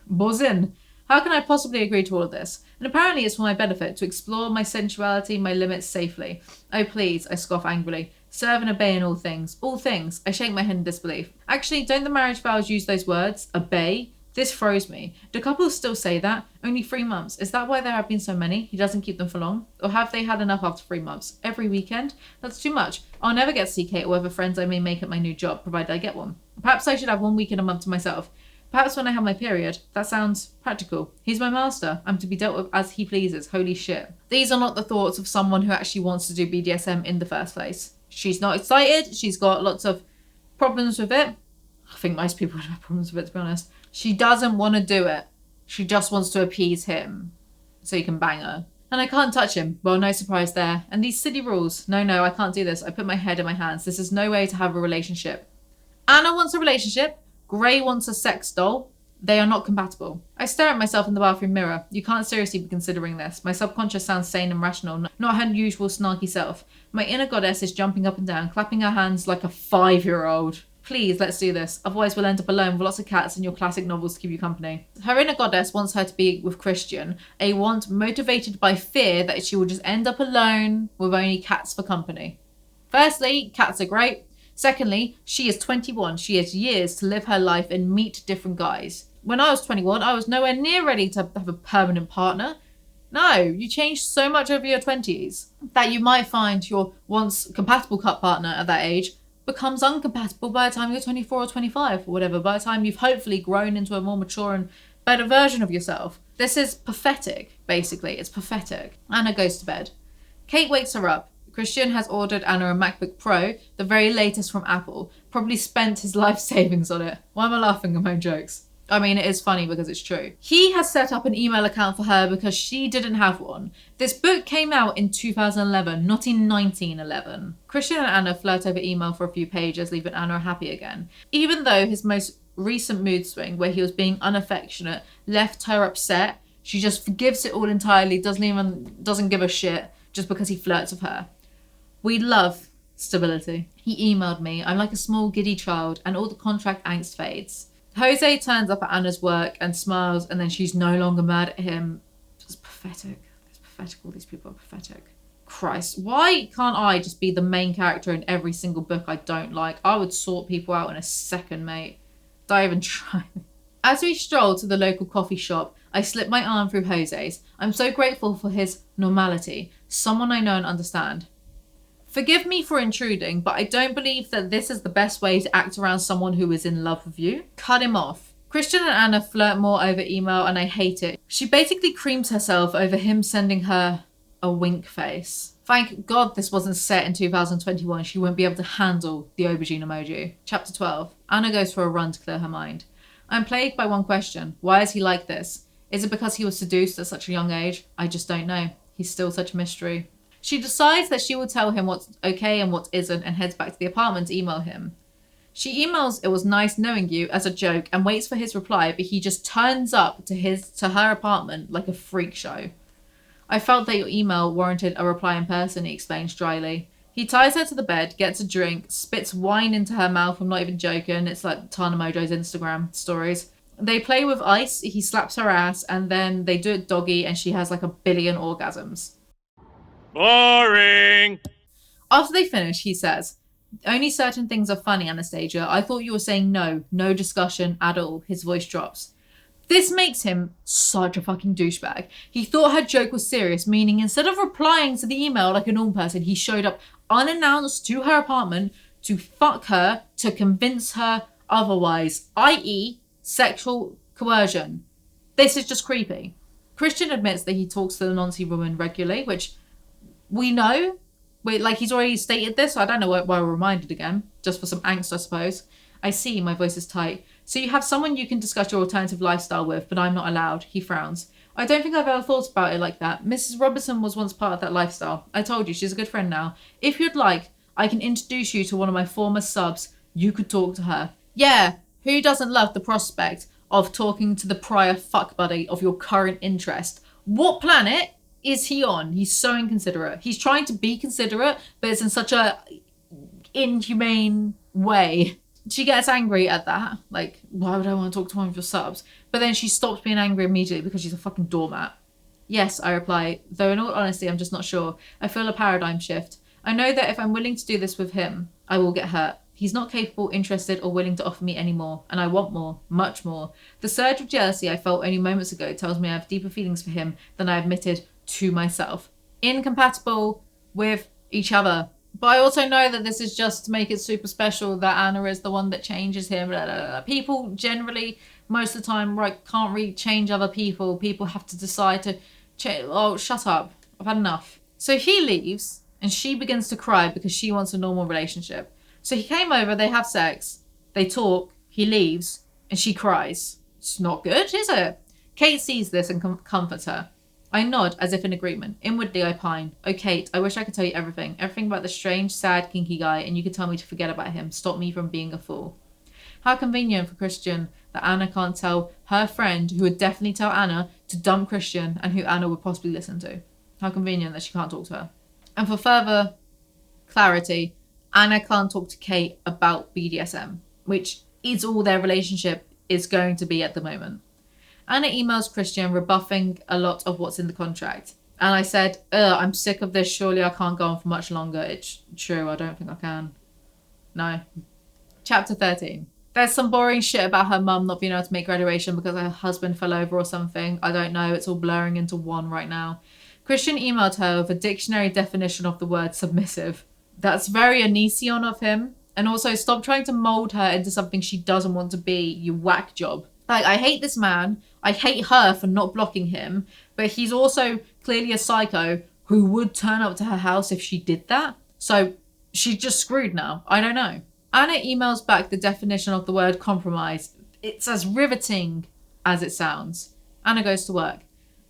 Buzzing. How can I possibly agree to all of this? And apparently it's for my benefit to explore my sensuality, my limits safely. Oh please, I scoff angrily. Serve and obey in all things. All things. I shake my head in disbelief. Actually, don't the marriage vows use those words? Obey? This froze me. Do couples still say that? Only 3 months. Is that why there have been so many? He doesn't keep them for long? Or have they had enough after 3 months? Every weekend? That's too much. I'll never get to see Kate or whatever friends I may make at my new job, provided I get one. Perhaps I should have 1 weekend a month to myself. Perhaps when I have my period. That sounds practical. He's my master. I'm to be dealt with as he pleases. Holy shit. These are not the thoughts of someone who actually wants to do BDSM in the first place. She's not excited. She's got lots of problems with it. I think most people would have problems with it, to be honest. She doesn't want to do it. She just wants to appease him so he can bang her. And I can't touch him. Well, no surprise there. And these silly rules. No, I can't do this. I put my head in my hands. This is no way to have a relationship. Anna wants a relationship. Gray wants a sex doll. They are not compatible. I stare at myself in the bathroom mirror. You can't seriously be considering this. My subconscious sounds sane and rational, not her usual snarky self. My inner goddess is jumping up and down, clapping her hands like a 5-year-old. Please, let's do this. Otherwise we'll end up alone with lots of cats and your classic novels to keep you company. Her inner goddess wants her to be with Christian, a want motivated by fear that she will just end up alone with only cats for company. Firstly, cats are great. Secondly, she is 21. She has years to live her life and meet different guys. When I was 21, I was nowhere near ready to have a permanent partner. No, you change so much over your 20s that you might find your once compatible partner at that age becomes uncompatible by the time you're 24 or 25 or whatever, by the time you've hopefully grown into a more mature and better version of yourself. This is pathetic, basically. It's pathetic. Anna goes to bed. Kate wakes her up. Christian has ordered Anna a MacBook Pro, the very latest from Apple. Probably spent his life savings on it. Why am I laughing at my own jokes? I mean, it is funny because it's true. He has set up an email account for her because she didn't have one. This book came out in 2011, not in 1911. Christian and Anna flirt over email for a few pages, leaving Anna happy again. Even though his most recent mood swing, where he was being unaffectionate, left her upset, she just forgives it all entirely, doesn't give a shit just because he flirts with her. We love stability. He emailed me, I'm like a small giddy child, and all the contract angst fades. Jose turns up at Anna's work and smiles, and then she's no longer mad at him. It's pathetic. It's pathetic. All these people are pathetic. Christ, why can't I just be the main character in every single book I don't like? I would sort people out in a second, mate. Don't even try. As we stroll to the local coffee shop, I slip my arm through Jose's. I'm so grateful for his normality, someone I know and understand. Forgive me for intruding, but I don't believe that this is the best way to act around someone who is in love with you. Cut him off. Christian and Anna flirt more over email and I hate it. She basically creams herself over him sending her a wink face. Thank God this wasn't set in 2021. She won't be able to handle the aubergine emoji. Chapter 12. Anna goes for a run to clear her mind. I'm plagued by one question. Why is he like this? Is it because he was seduced at such a young age? I just don't know. He's still such a mystery. She decides that she will tell him what's okay and what isn't and heads back to the apartment to email him. She emails "It was nice knowing you" as a joke and waits for his reply, but he just turns up to her apartment like a freak show. I felt that your email warranted a reply in person, he explains dryly. He ties her to the bed, gets a drink, spits wine into her mouth. I'm not even joking. It's like Tana Mojo's Instagram stories. They play with ice, he slaps her ass, and then they do it doggy and she has like 1 billion orgasms. Boring! After they finish, he says, only certain things are funny, Anastasia. I thought you were saying no discussion at all. His voice drops. This makes him such a fucking douchebag. He thought her joke was serious, meaning instead of replying to the email like a normal person, he showed up unannounced to her apartment to fuck her, to convince her otherwise, i.e. sexual coercion. This is just creepy. Christian admits that he talks to the Nancy woman regularly, which we know. He's already stated this, so I don't know why we're reminded again. Just for some angst, I suppose. I see, my voice is tight. So you have someone you can discuss your alternative lifestyle with, but I'm not allowed. He frowns. I don't think I've ever thought about it like that. Mrs. Robertson was once part of that lifestyle. I told you, she's a good friend now. If you'd like, I can introduce you to one of my former subs. You could talk to her. Yeah, who doesn't love the prospect of talking to the prior fuck buddy of your current interest? What planet is he on? He's so inconsiderate. He's trying to be considerate, but it's in such a inhumane way. She gets angry at that. Like, why would I want to talk to one of your subs? But then she stops being angry immediately because she's a fucking doormat. Yes, I reply, though in all honesty, I'm just not sure. I feel a paradigm shift. I know that if I'm willing to do this with him, I will get hurt. He's not capable, interested, or willing to offer me any more, and I want more, much more. The surge of jealousy I felt only moments ago tells me I have deeper feelings for him than I admitted to myself. Incompatible with each other. But I also know that this is just to make it super special that Anna is the one that changes him. Blah, blah, blah. People generally, most of the time, right, can't really change other people. People have to decide to change. Oh, shut up. I've had enough. So he leaves and she begins to cry because she wants a normal relationship. So he came over, they have sex, they talk, he leaves, and she cries. It's not good, is it? Kate sees this and comforts her. I nod as if in agreement. Inwardly, I pine. Oh, Kate, I wish I could tell you everything. Everything about the strange, sad, kinky guy, and you could tell me to forget about him. Stop me from being a fool. How convenient for Christian that Anna can't tell her friend, who would definitely tell Anna, to dump Christian and who Anna would possibly listen to. How convenient that she can't talk to her. And for further clarity, Anna can't talk to Kate about BDSM, which is all their relationship is going to be at the moment. Anna emails Christian rebuffing a lot of what's in the contract. And I said, I'm sick of this. Surely I can't go on for much longer. It's true. I don't think I can. No. Chapter 13. There's some boring shit about her mum not being able to make graduation because her husband fell over or something. I don't know. It's all blurring into one right now. Christian emailed her with a dictionary definition of the word submissive. That's very Onision of him. And also, stop trying to mold her into something she doesn't want to be, you whack job. Like, I hate this man. I hate her for not blocking him. But he's also clearly a psycho who would turn up to her house if she did that. So she's just screwed now. I don't know. Anna emails back the definition of the word compromise. It's as riveting as it sounds. Anna goes to work.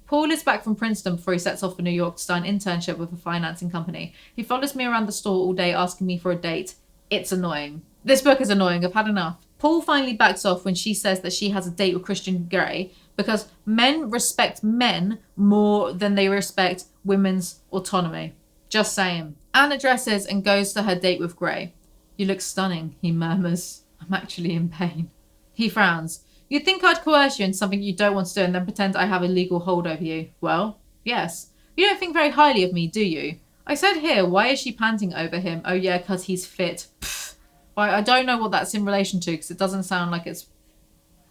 Paul is back from Princeton before he sets off for New York to start an internship with a financing company. He follows me around the store all day asking me for a date. It's annoying. This book is annoying. I've had enough. Paul finally backs off when she says that she has a date with Christian Grey because men respect men more than they respect women's autonomy. Just saying. Anna dresses and goes to her date with Grey. You look stunning, he murmurs. I'm actually in pain. He frowns. You'd think I'd coerce you into something you don't want to do and then pretend I have a legal hold over you. Well, yes. You don't think very highly of me, do you? I said here, why is she panting over him? Oh yeah, because he's fit. Pfft. I don't know what that's in relation to because it doesn't sound like it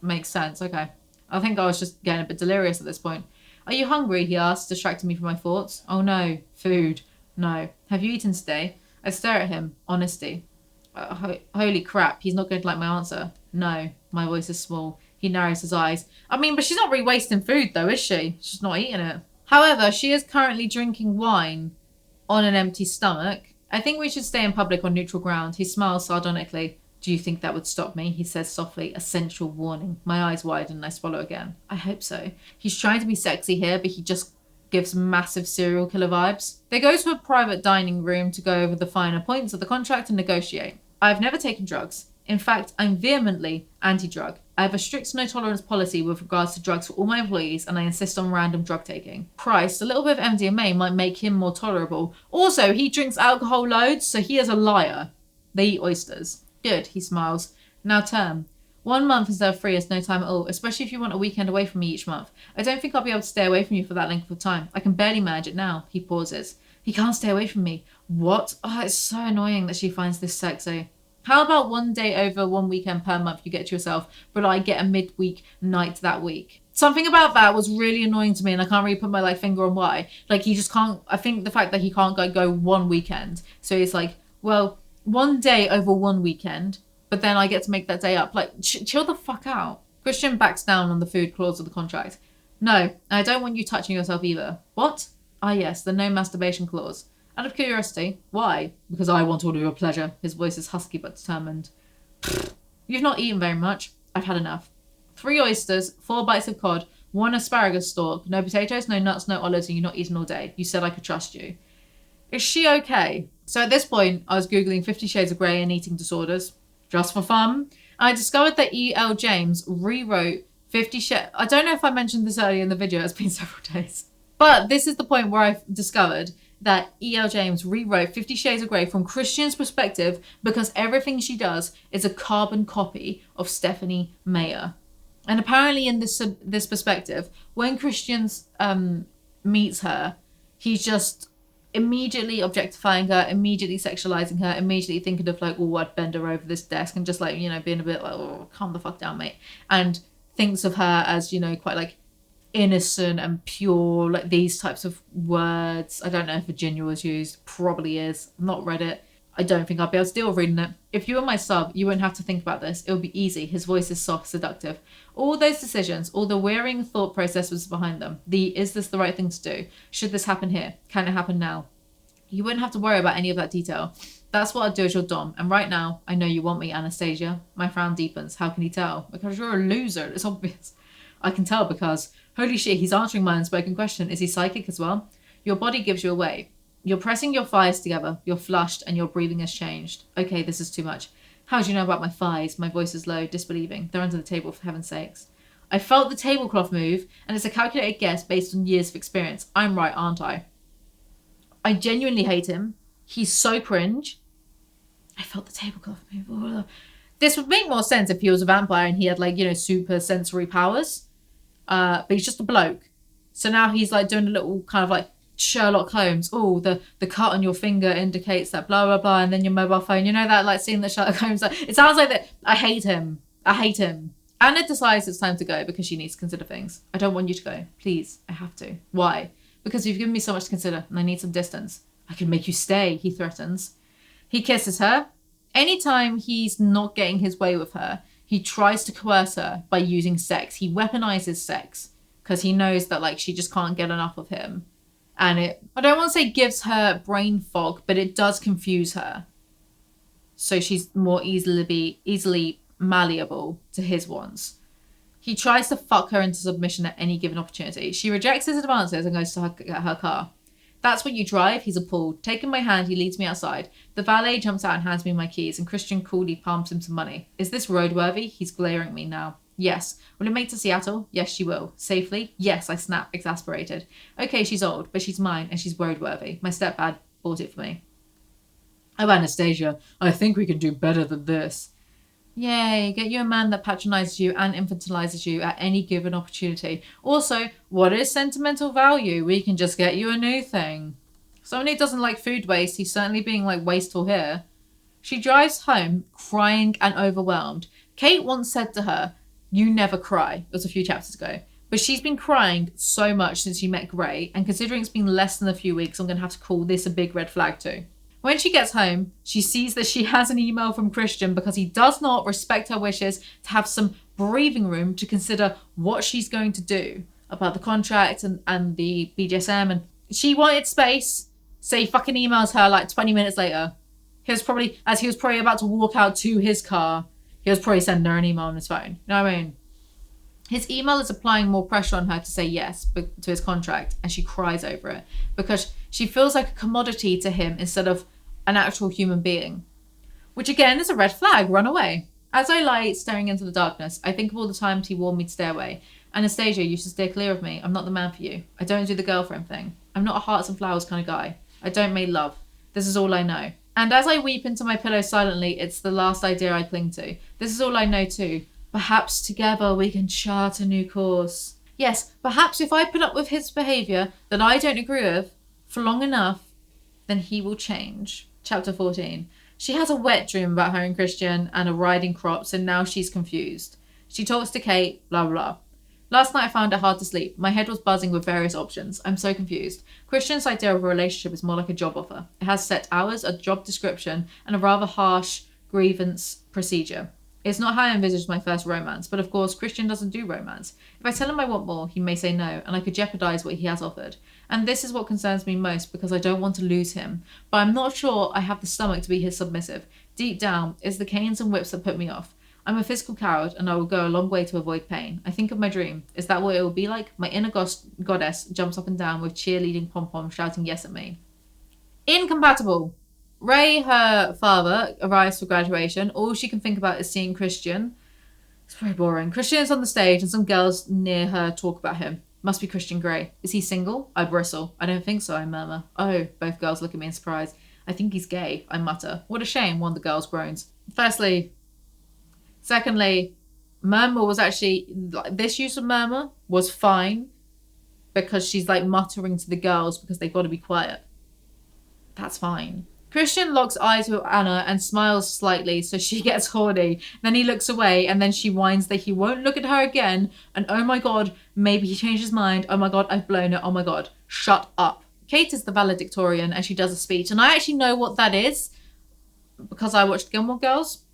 makes sense. Okay. I think I was just getting a bit delirious at this point. Are you hungry? He asked, distracting me from my thoughts. Oh no. Food. No. Have you eaten today? I stare at him. Honesty. Holy crap. He's not going to like my answer. No. My voice is small. He narrows his eyes. I mean, but she's not really wasting food though, is she? She's not eating it. However, she is currently drinking wine on an empty stomach. I think we should stay in public on neutral ground. He smiles sardonically. Do you think that would stop me? He says softly, a sensual warning. My eyes widen and I swallow again. I hope so. He's trying to be sexy here, but he just gives massive serial killer vibes. They go to a private dining room to go over the finer points of the contract and negotiate. I've never taken drugs. In fact, I'm vehemently anti-drug. I have a strict no-tolerance policy with regards to drugs for all my employees, and I insist on random drug taking. Christ, a little bit of MDMA might make him more tolerable. Also, he drinks alcohol loads, so he is a liar. They eat oysters. Good, he smiles. Now term. 1 month instead of 3 is no time at all, especially if you want a weekend away from me each month. I don't think I'll be able to stay away from you for that length of time. I can barely manage it now. He pauses. He can't stay away from me. What? Oh, it's so annoying that she finds this sexy. How about 1 day over 1 weekend per month you get to yourself, but I get a midweek night that week? Something about that was really annoying to me, and I can't really put my finger on why. Like, he just can't. I think the fact that he can't go 1 weekend, so it's like, well, 1 day over 1 weekend, but then I get to make that day up. Like, chill the fuck out. Christian backs down on the food clause of the contract. No, I don't want you touching yourself either. What? Ah yes, the no masturbation clause. Out of curiosity, why? Because I want all of your pleasure. His voice is husky but determined. You've not eaten very much. I've had enough. 3 oysters, 4 bites of cod, 1 asparagus stalk, no potatoes, no nuts, no olives, and you've not eaten all day. You said I could trust you. Is she okay? So at this point, I was Googling 50 Shades of Grey and eating disorders, just for fun. I discovered that E.L. James rewrote 50 Shades... I don't know if I mentioned this earlier in the video. It's been several days. But this is the point where I discovered that E.L. James rewrote 50 Shades of Grey from Christian's perspective because everything she does is a carbon copy of Stephanie Meyer. And apparently in this perspective, when Christian's meets her, he's just immediately objectifying her, immediately sexualizing her, immediately thinking of like, oh, I'd bend her over this desk, and just like, you know, being a bit like, oh, calm the fuck down, mate. And thinks of her as, you know, quite like innocent and pure, like these types of words. I don't know if Virginia was used, probably is. I've not read it. I don't think I'll be able to deal with reading it. If you were my sub, you wouldn't have to think about this. It would be easy. His voice is soft, seductive. All those decisions, all the wearing thought process was behind them. Is this the right thing to do? Should this happen here? Can it happen now? You wouldn't have to worry about any of that detail. That's what I'd do as your dom. And right now, I know you want me, Anastasia. My frown deepens. How can he tell? Because you're a loser. It's obvious. I can tell because, holy shit, he's answering my unspoken question. Is he psychic as well? Your body gives you away. You're pressing your thighs together. You're flushed and your breathing has changed. Okay, this is too much. How do you know about my thighs? My voice is low, disbelieving. They're under the table, for heaven's sakes. I felt the tablecloth move, and it's a calculated guess based on years of experience. I'm right, aren't I? I genuinely hate him. He's so cringe. I felt the tablecloth move. This would make more sense if he was a vampire and he had, like, you know, super sensory powers. But he's just a bloke. So now he's like doing a little kind of like Sherlock Holmes. Oh, the cut on your finger indicates that blah, blah, blah. And then your mobile phone. You know that like scene that Sherlock Holmes, like, it sounds like that. I hate him. Anna decides it's time to go because she needs to consider things. I don't want you to go. Please, I have to. Why? Because you've given me so much to consider and I need some distance. I can make you stay, he threatens. He kisses her. Anytime he's not getting his way with her, he tries to coerce her by using sex. He weaponizes sex because he knows that like she just can't get enough of him. And it, I don't want to say gives her brain fog, but it does confuse her. So she's more easily malleable to his wants. He tries to fuck her into submission at any given opportunity. She rejects his advances and goes to her car. That's what you drive? He's appalled. Taking my hand, he leads me outside. The valet jumps out and hands me my keys, and Christian coolly palms him some money. Is this roadworthy? He's glaring at me now. Yes. Will it make to Seattle? Yes, she will. Safely? Yes, I snap, exasperated. Okay, she's old, but she's mine, and she's roadworthy. My stepdad bought it for me. Oh, Anastasia, I think we can do better than this. Yay, get you a man that patronizes you and infantilizes you at any given opportunity. Also, what is sentimental value? We can just get you a new thing. Somebody doesn't like food waste. He's certainly being like wasteful here. She drives home crying and overwhelmed. Kate once said to her, you never cry. It was a few chapters ago. But she's been crying so much since she met Gray, and considering it's been less than a few weeks, I'm going to have to call this a big red flag too. When she gets home, she sees that she has an email from Christian because he does not respect her wishes to have some breathing room to consider what she's going to do about the contract and the BDSM. And she wanted space, so he fucking emails her like 20 minutes later. He was probably about to walk out to his car, he was probably sending her an email on his phone. You know what I mean? His email is applying more pressure on her to say yes to his contract, and she cries over it because she feels like a commodity to him instead of an actual human being. Which again is a red flag, run away. As I lie staring into the darkness, I think of all the times he warned me to stay away. Anastasia, you should steer clear of me. I'm not the man for you. I don't do the girlfriend thing. I'm not a hearts and flowers kind of guy. I don't make love. This is all I know. And as I weep into my pillow silently, it's the last idea I cling to. This is all I know too. Perhaps together we can chart a new course. Yes, perhaps if I put up with his behaviour that I don't agree with for long enough, then he will change. Chapter 14. She has a wet dream about her and Christian and a riding crops, and now she's confused. She talks to Kate, blah, blah. Last night I found it hard to sleep. My head was buzzing with various options. I'm so confused. Christian's idea of a relationship is more like a job offer. It has set hours, a job description, and a rather harsh grievance procedure. It's not how I envisaged my first romance, but of course Christian doesn't do romance. If I tell him I want more, he may say no, and I could jeopardise what he has offered. And this is what concerns me most because I don't want to lose him. But I'm not sure I have the stomach to be his submissive. Deep down, it's the canes and whips that put me off. I'm a physical coward and I will go a long way to avoid pain. I think of my dream. Is that what it will be like? My inner goddess jumps up and down with cheerleading pom-pom shouting yes at me. Incompatible. Ray, her father, arrives for graduation. All she can think about is seeing Christian. It's very boring. Christian is on the stage and some girls near her talk about him. Must be Christian Grey. Is he single? I bristle. I don't think so, I murmur. Oh, both girls look at me in surprise. I think he's gay, I mutter. What a shame, one of the girls groans. Secondly, murmur was actually, this use of murmur was fine because she's like muttering to the girls because they've got to be quiet. That's fine. Christian locks eyes with Anna and smiles slightly, so she gets horny. Then he looks away, and then she whines that he won't look at her again. And oh my god, maybe he changed his mind. Oh my god, I've blown it. Oh my god, shut up. Kate is the valedictorian, and she does a speech. And I actually know what that is because I watched Gilmore Girls,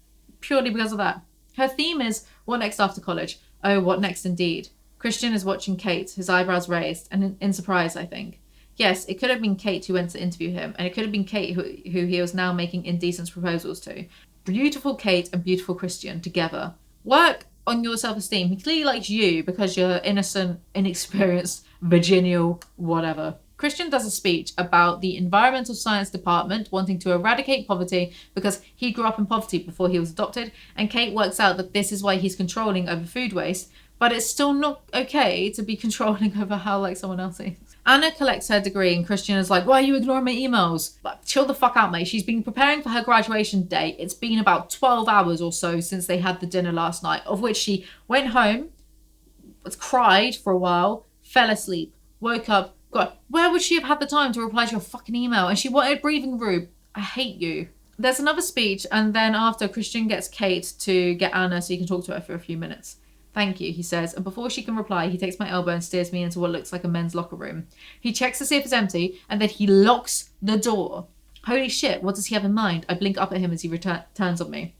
purely because of that. Her theme is, what next after college? Oh, what next indeed. Christian is watching Kate, his eyebrows raised, and in surprise, I think. Yes, it could have been Kate who went to interview him, and it could have been Kate who he was now making indecent proposals to. Beautiful Kate and beautiful Christian together. Work on your self-esteem. He clearly likes you because you're innocent, inexperienced, virginal, whatever. Christian does a speech about the environmental science department wanting to eradicate poverty because he grew up in poverty before he was adopted, and Kate works out that this is why he's controlling over food waste, but it's still not okay to be controlling over how like someone else eats. Anna collects her degree and Christian is like, why are you ignoring my emails? But chill the fuck out, mate. She's been preparing for her graduation day. It's been about 12 hours or so since they had the dinner last night, of which she went home, cried for a while, fell asleep, woke up. God, where would she have had the time to reply to your fucking email? And she wanted breathing room. I hate you. There's another speech, and then after, Christian gets Kate to get Anna so he can talk to her for a few minutes. Thank you, he says, and before she can reply, he takes my elbow and steers me into what looks like a men's locker room. He checks to see if it's empty, and then he locks the door. Holy shit, what does he have in mind? I blink up at him as he turns on me.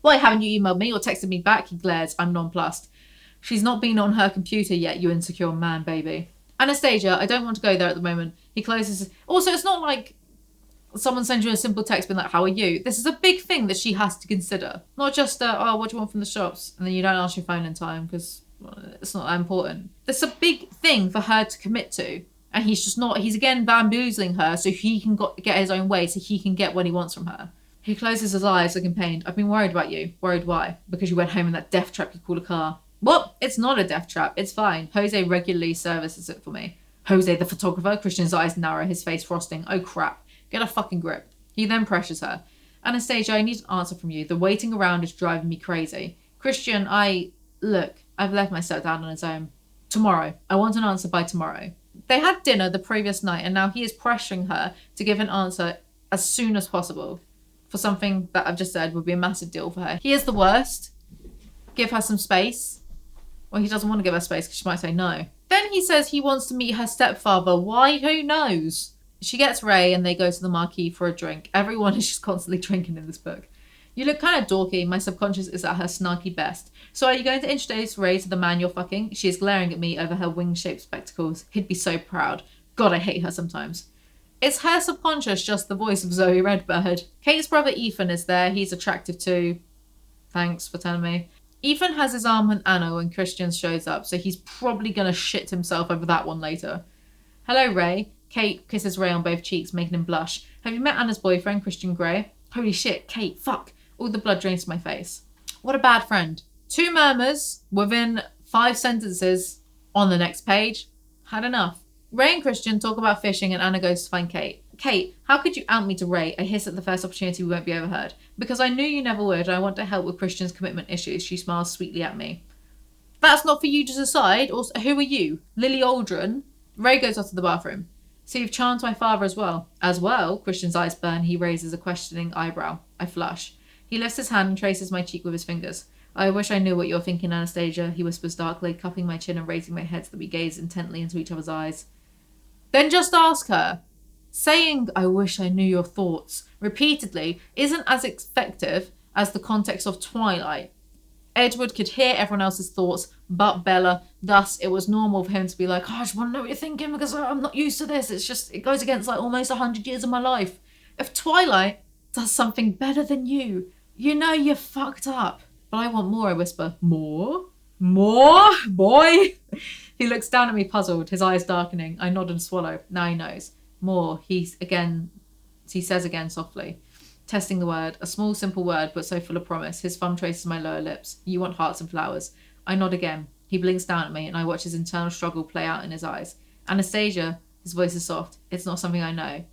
Why haven't you emailed me or texted me back? He glares. I'm nonplussed. She's not been on her computer yet, you insecure man, baby. Anastasia, I don't want to go there at the moment. He closes. Also, it's not like someone sends you a simple text being like, how are you? This is a big thing that she has to consider. Not just, oh, what do you want from the shops? And then you don't answer your phone in time because it's not that important. That's a big thing for her to commit to. And he's just not, he's again bamboozling her so he can get his own way, so he can get what he wants from her. He closes his eyes looking pained. I've been worried about you. Worried why? Because you went home in that death trap you call a car. What? It's not a death trap. It's fine. Jose regularly services it for me. Jose, the photographer. Christian's eyes narrow, his face frosting. Oh crap. Get a fucking grip. He then pressures her. Anastasia, I need an answer from you. The waiting around is driving me crazy. Christian, look, I've left my stepdad on his own. Tomorrow. I want an answer by tomorrow. They had dinner the previous night and now he is pressuring her to give an answer as soon as possible for something that I've just said would be a massive deal for her. He is the worst. Give her some space. Well, he doesn't want to give her space because she might say no. Then he says he wants to meet her stepfather. Why? Who knows? She gets Ray and they go to the marquee for a drink. Everyone is just constantly drinking in this book. You look kind of dorky. My subconscious is at her snarky best. So are you going to introduce Ray to the man you're fucking? She is glaring at me over her wing-shaped spectacles. He'd be so proud. God, I hate her sometimes. Is her subconscious just the voice of Zoe Redbird? Kate's brother Ethan is there. He's attractive too. Thanks for telling me. Ethan has his arm on Anna when Christian shows up, so he's probably going to shit himself over that one later. Hello, Ray. Kate kisses Ray on both cheeks, making him blush. Have you met Anna's boyfriend, Christian Grey? Holy shit, Kate, fuck. All the blood drains to my face. What a bad friend. 2 murmurs within 5 sentences on the next page. Had enough. Ray and Christian talk about fishing and Anna goes to find Kate. Kate, how could you out me to Ray? I hiss at the first opportunity we won't be overheard. Because I knew you never would. I want to help with Christian's commitment issues. She smiles sweetly at me. That's not for you to decide. Also, who are you? Lily Aldrin? Ray goes off to the bathroom. So you've charmed my father as well. As well? Christian's eyes burn. He raises a questioning eyebrow. I flush. He lifts his hand and traces my cheek with his fingers. I wish I knew what you're thinking, Anastasia, he whispers darkly, cupping my chin and raising my head so that we gaze intently into each other's eyes. Then just ask her. Saying, I wish I knew your thoughts, repeatedly, isn't as effective as the context of Twilight. Edward could hear everyone else's thoughts but Bella, thus it was normal for him to be like, oh, I just want to know what you're thinking because I'm not used to this. It goes against like almost 100 years of my life. If Twilight does something better than you know you're fucked up. But I want more, I whisper. More? More? Boy? He looks down at me puzzled, his eyes darkening. I nod and swallow. Now he knows. More, he says again softly. Testing the word, a small, simple word, but so full of promise. His thumb traces my lower lips. You want hearts and flowers. I nod again. He blinks down at me, and I watch his internal struggle play out in his eyes. Anastasia, his voice is soft. It's not something I know.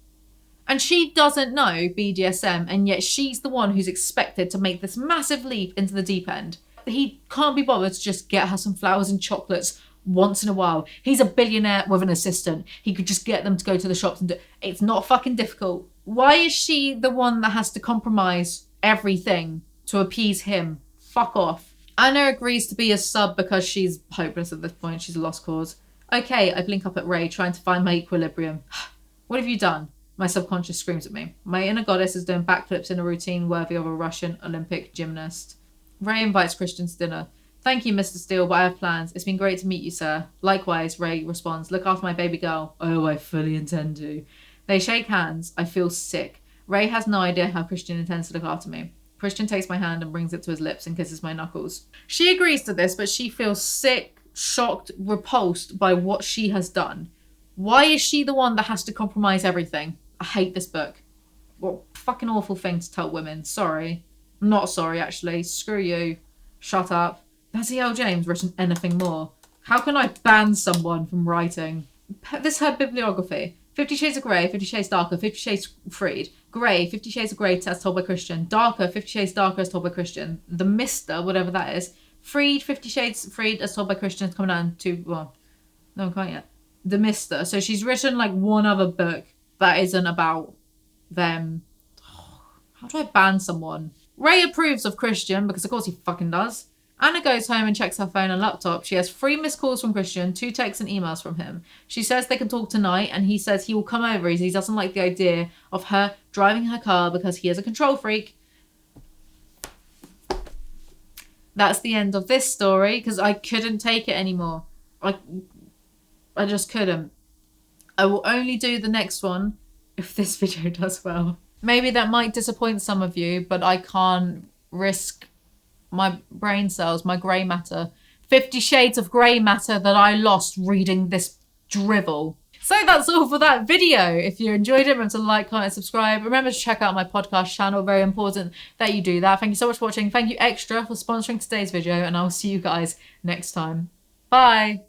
And she doesn't know BDSM, and yet she's the one who's expected to make this massive leap into the deep end. He can't be bothered to just get her some flowers and chocolates once in a while. He's a billionaire with an assistant. He could just get them to go to the shops and do. It's not fucking difficult. Why is she the one that has to compromise everything to appease him? Fuck off. Anna agrees to be a sub because she's hopeless at this point. She's a lost cause. Okay, I blink up at Ray, trying to find my equilibrium. What have you done? My subconscious screams at me. My inner goddess is doing backflips in a routine worthy of a Russian Olympic gymnast. Ray invites Christian to dinner. Thank you, Mr. Steele, but I have plans. It's been great to meet you, sir. Likewise, Ray responds. Look after my baby girl. Oh, I fully intend to. They shake hands. I feel sick. Ray has no idea how Christian intends to look after me. Christian takes my hand and brings it to his lips and kisses my knuckles. She agrees to this, but she feels sick, shocked, repulsed by what she has done. Why is she the one that has to compromise everything? I hate this book. What a fucking awful thing to tell women. Sorry. I'm not sorry, actually. Screw you. Shut up. Has E.L. James written anything more? How can I ban someone from writing? This is her bibliography. 50 Shades of Grey, 50 Shades Darker, 50 Shades Freed. Grey, 50 Shades of Grey as told by Christian. Darker, 50 Shades Darker as told by Christian. The Mister, whatever that is. Freed, 50 Shades Freed as told by Christian. It's coming down to, well, no, quite yet. The Mister. So she's written like one other book that isn't about them. How do I ban someone? Ray approves of Christian because of course he fucking does. Anna goes home and checks her phone and laptop. She has 3 missed calls from Christian, 2 texts and emails from him. She says they can talk tonight and he says he will come over as he doesn't like the idea of her driving her car because he is a control freak. That's the end of this story because I couldn't take it anymore. I just couldn't. I will only do the next one if this video does well. Maybe that might disappoint some of you, but I can't risk my brain cells, my grey matter. 50 shades of grey matter that I lost reading this drivel. So that's all for that video. If you enjoyed it, remember to like, comment, subscribe. Remember to check out my podcast channel. Very important that you do that. Thank you so much for watching. Thank you Extra for sponsoring today's video, and I'll see you guys next time. Bye.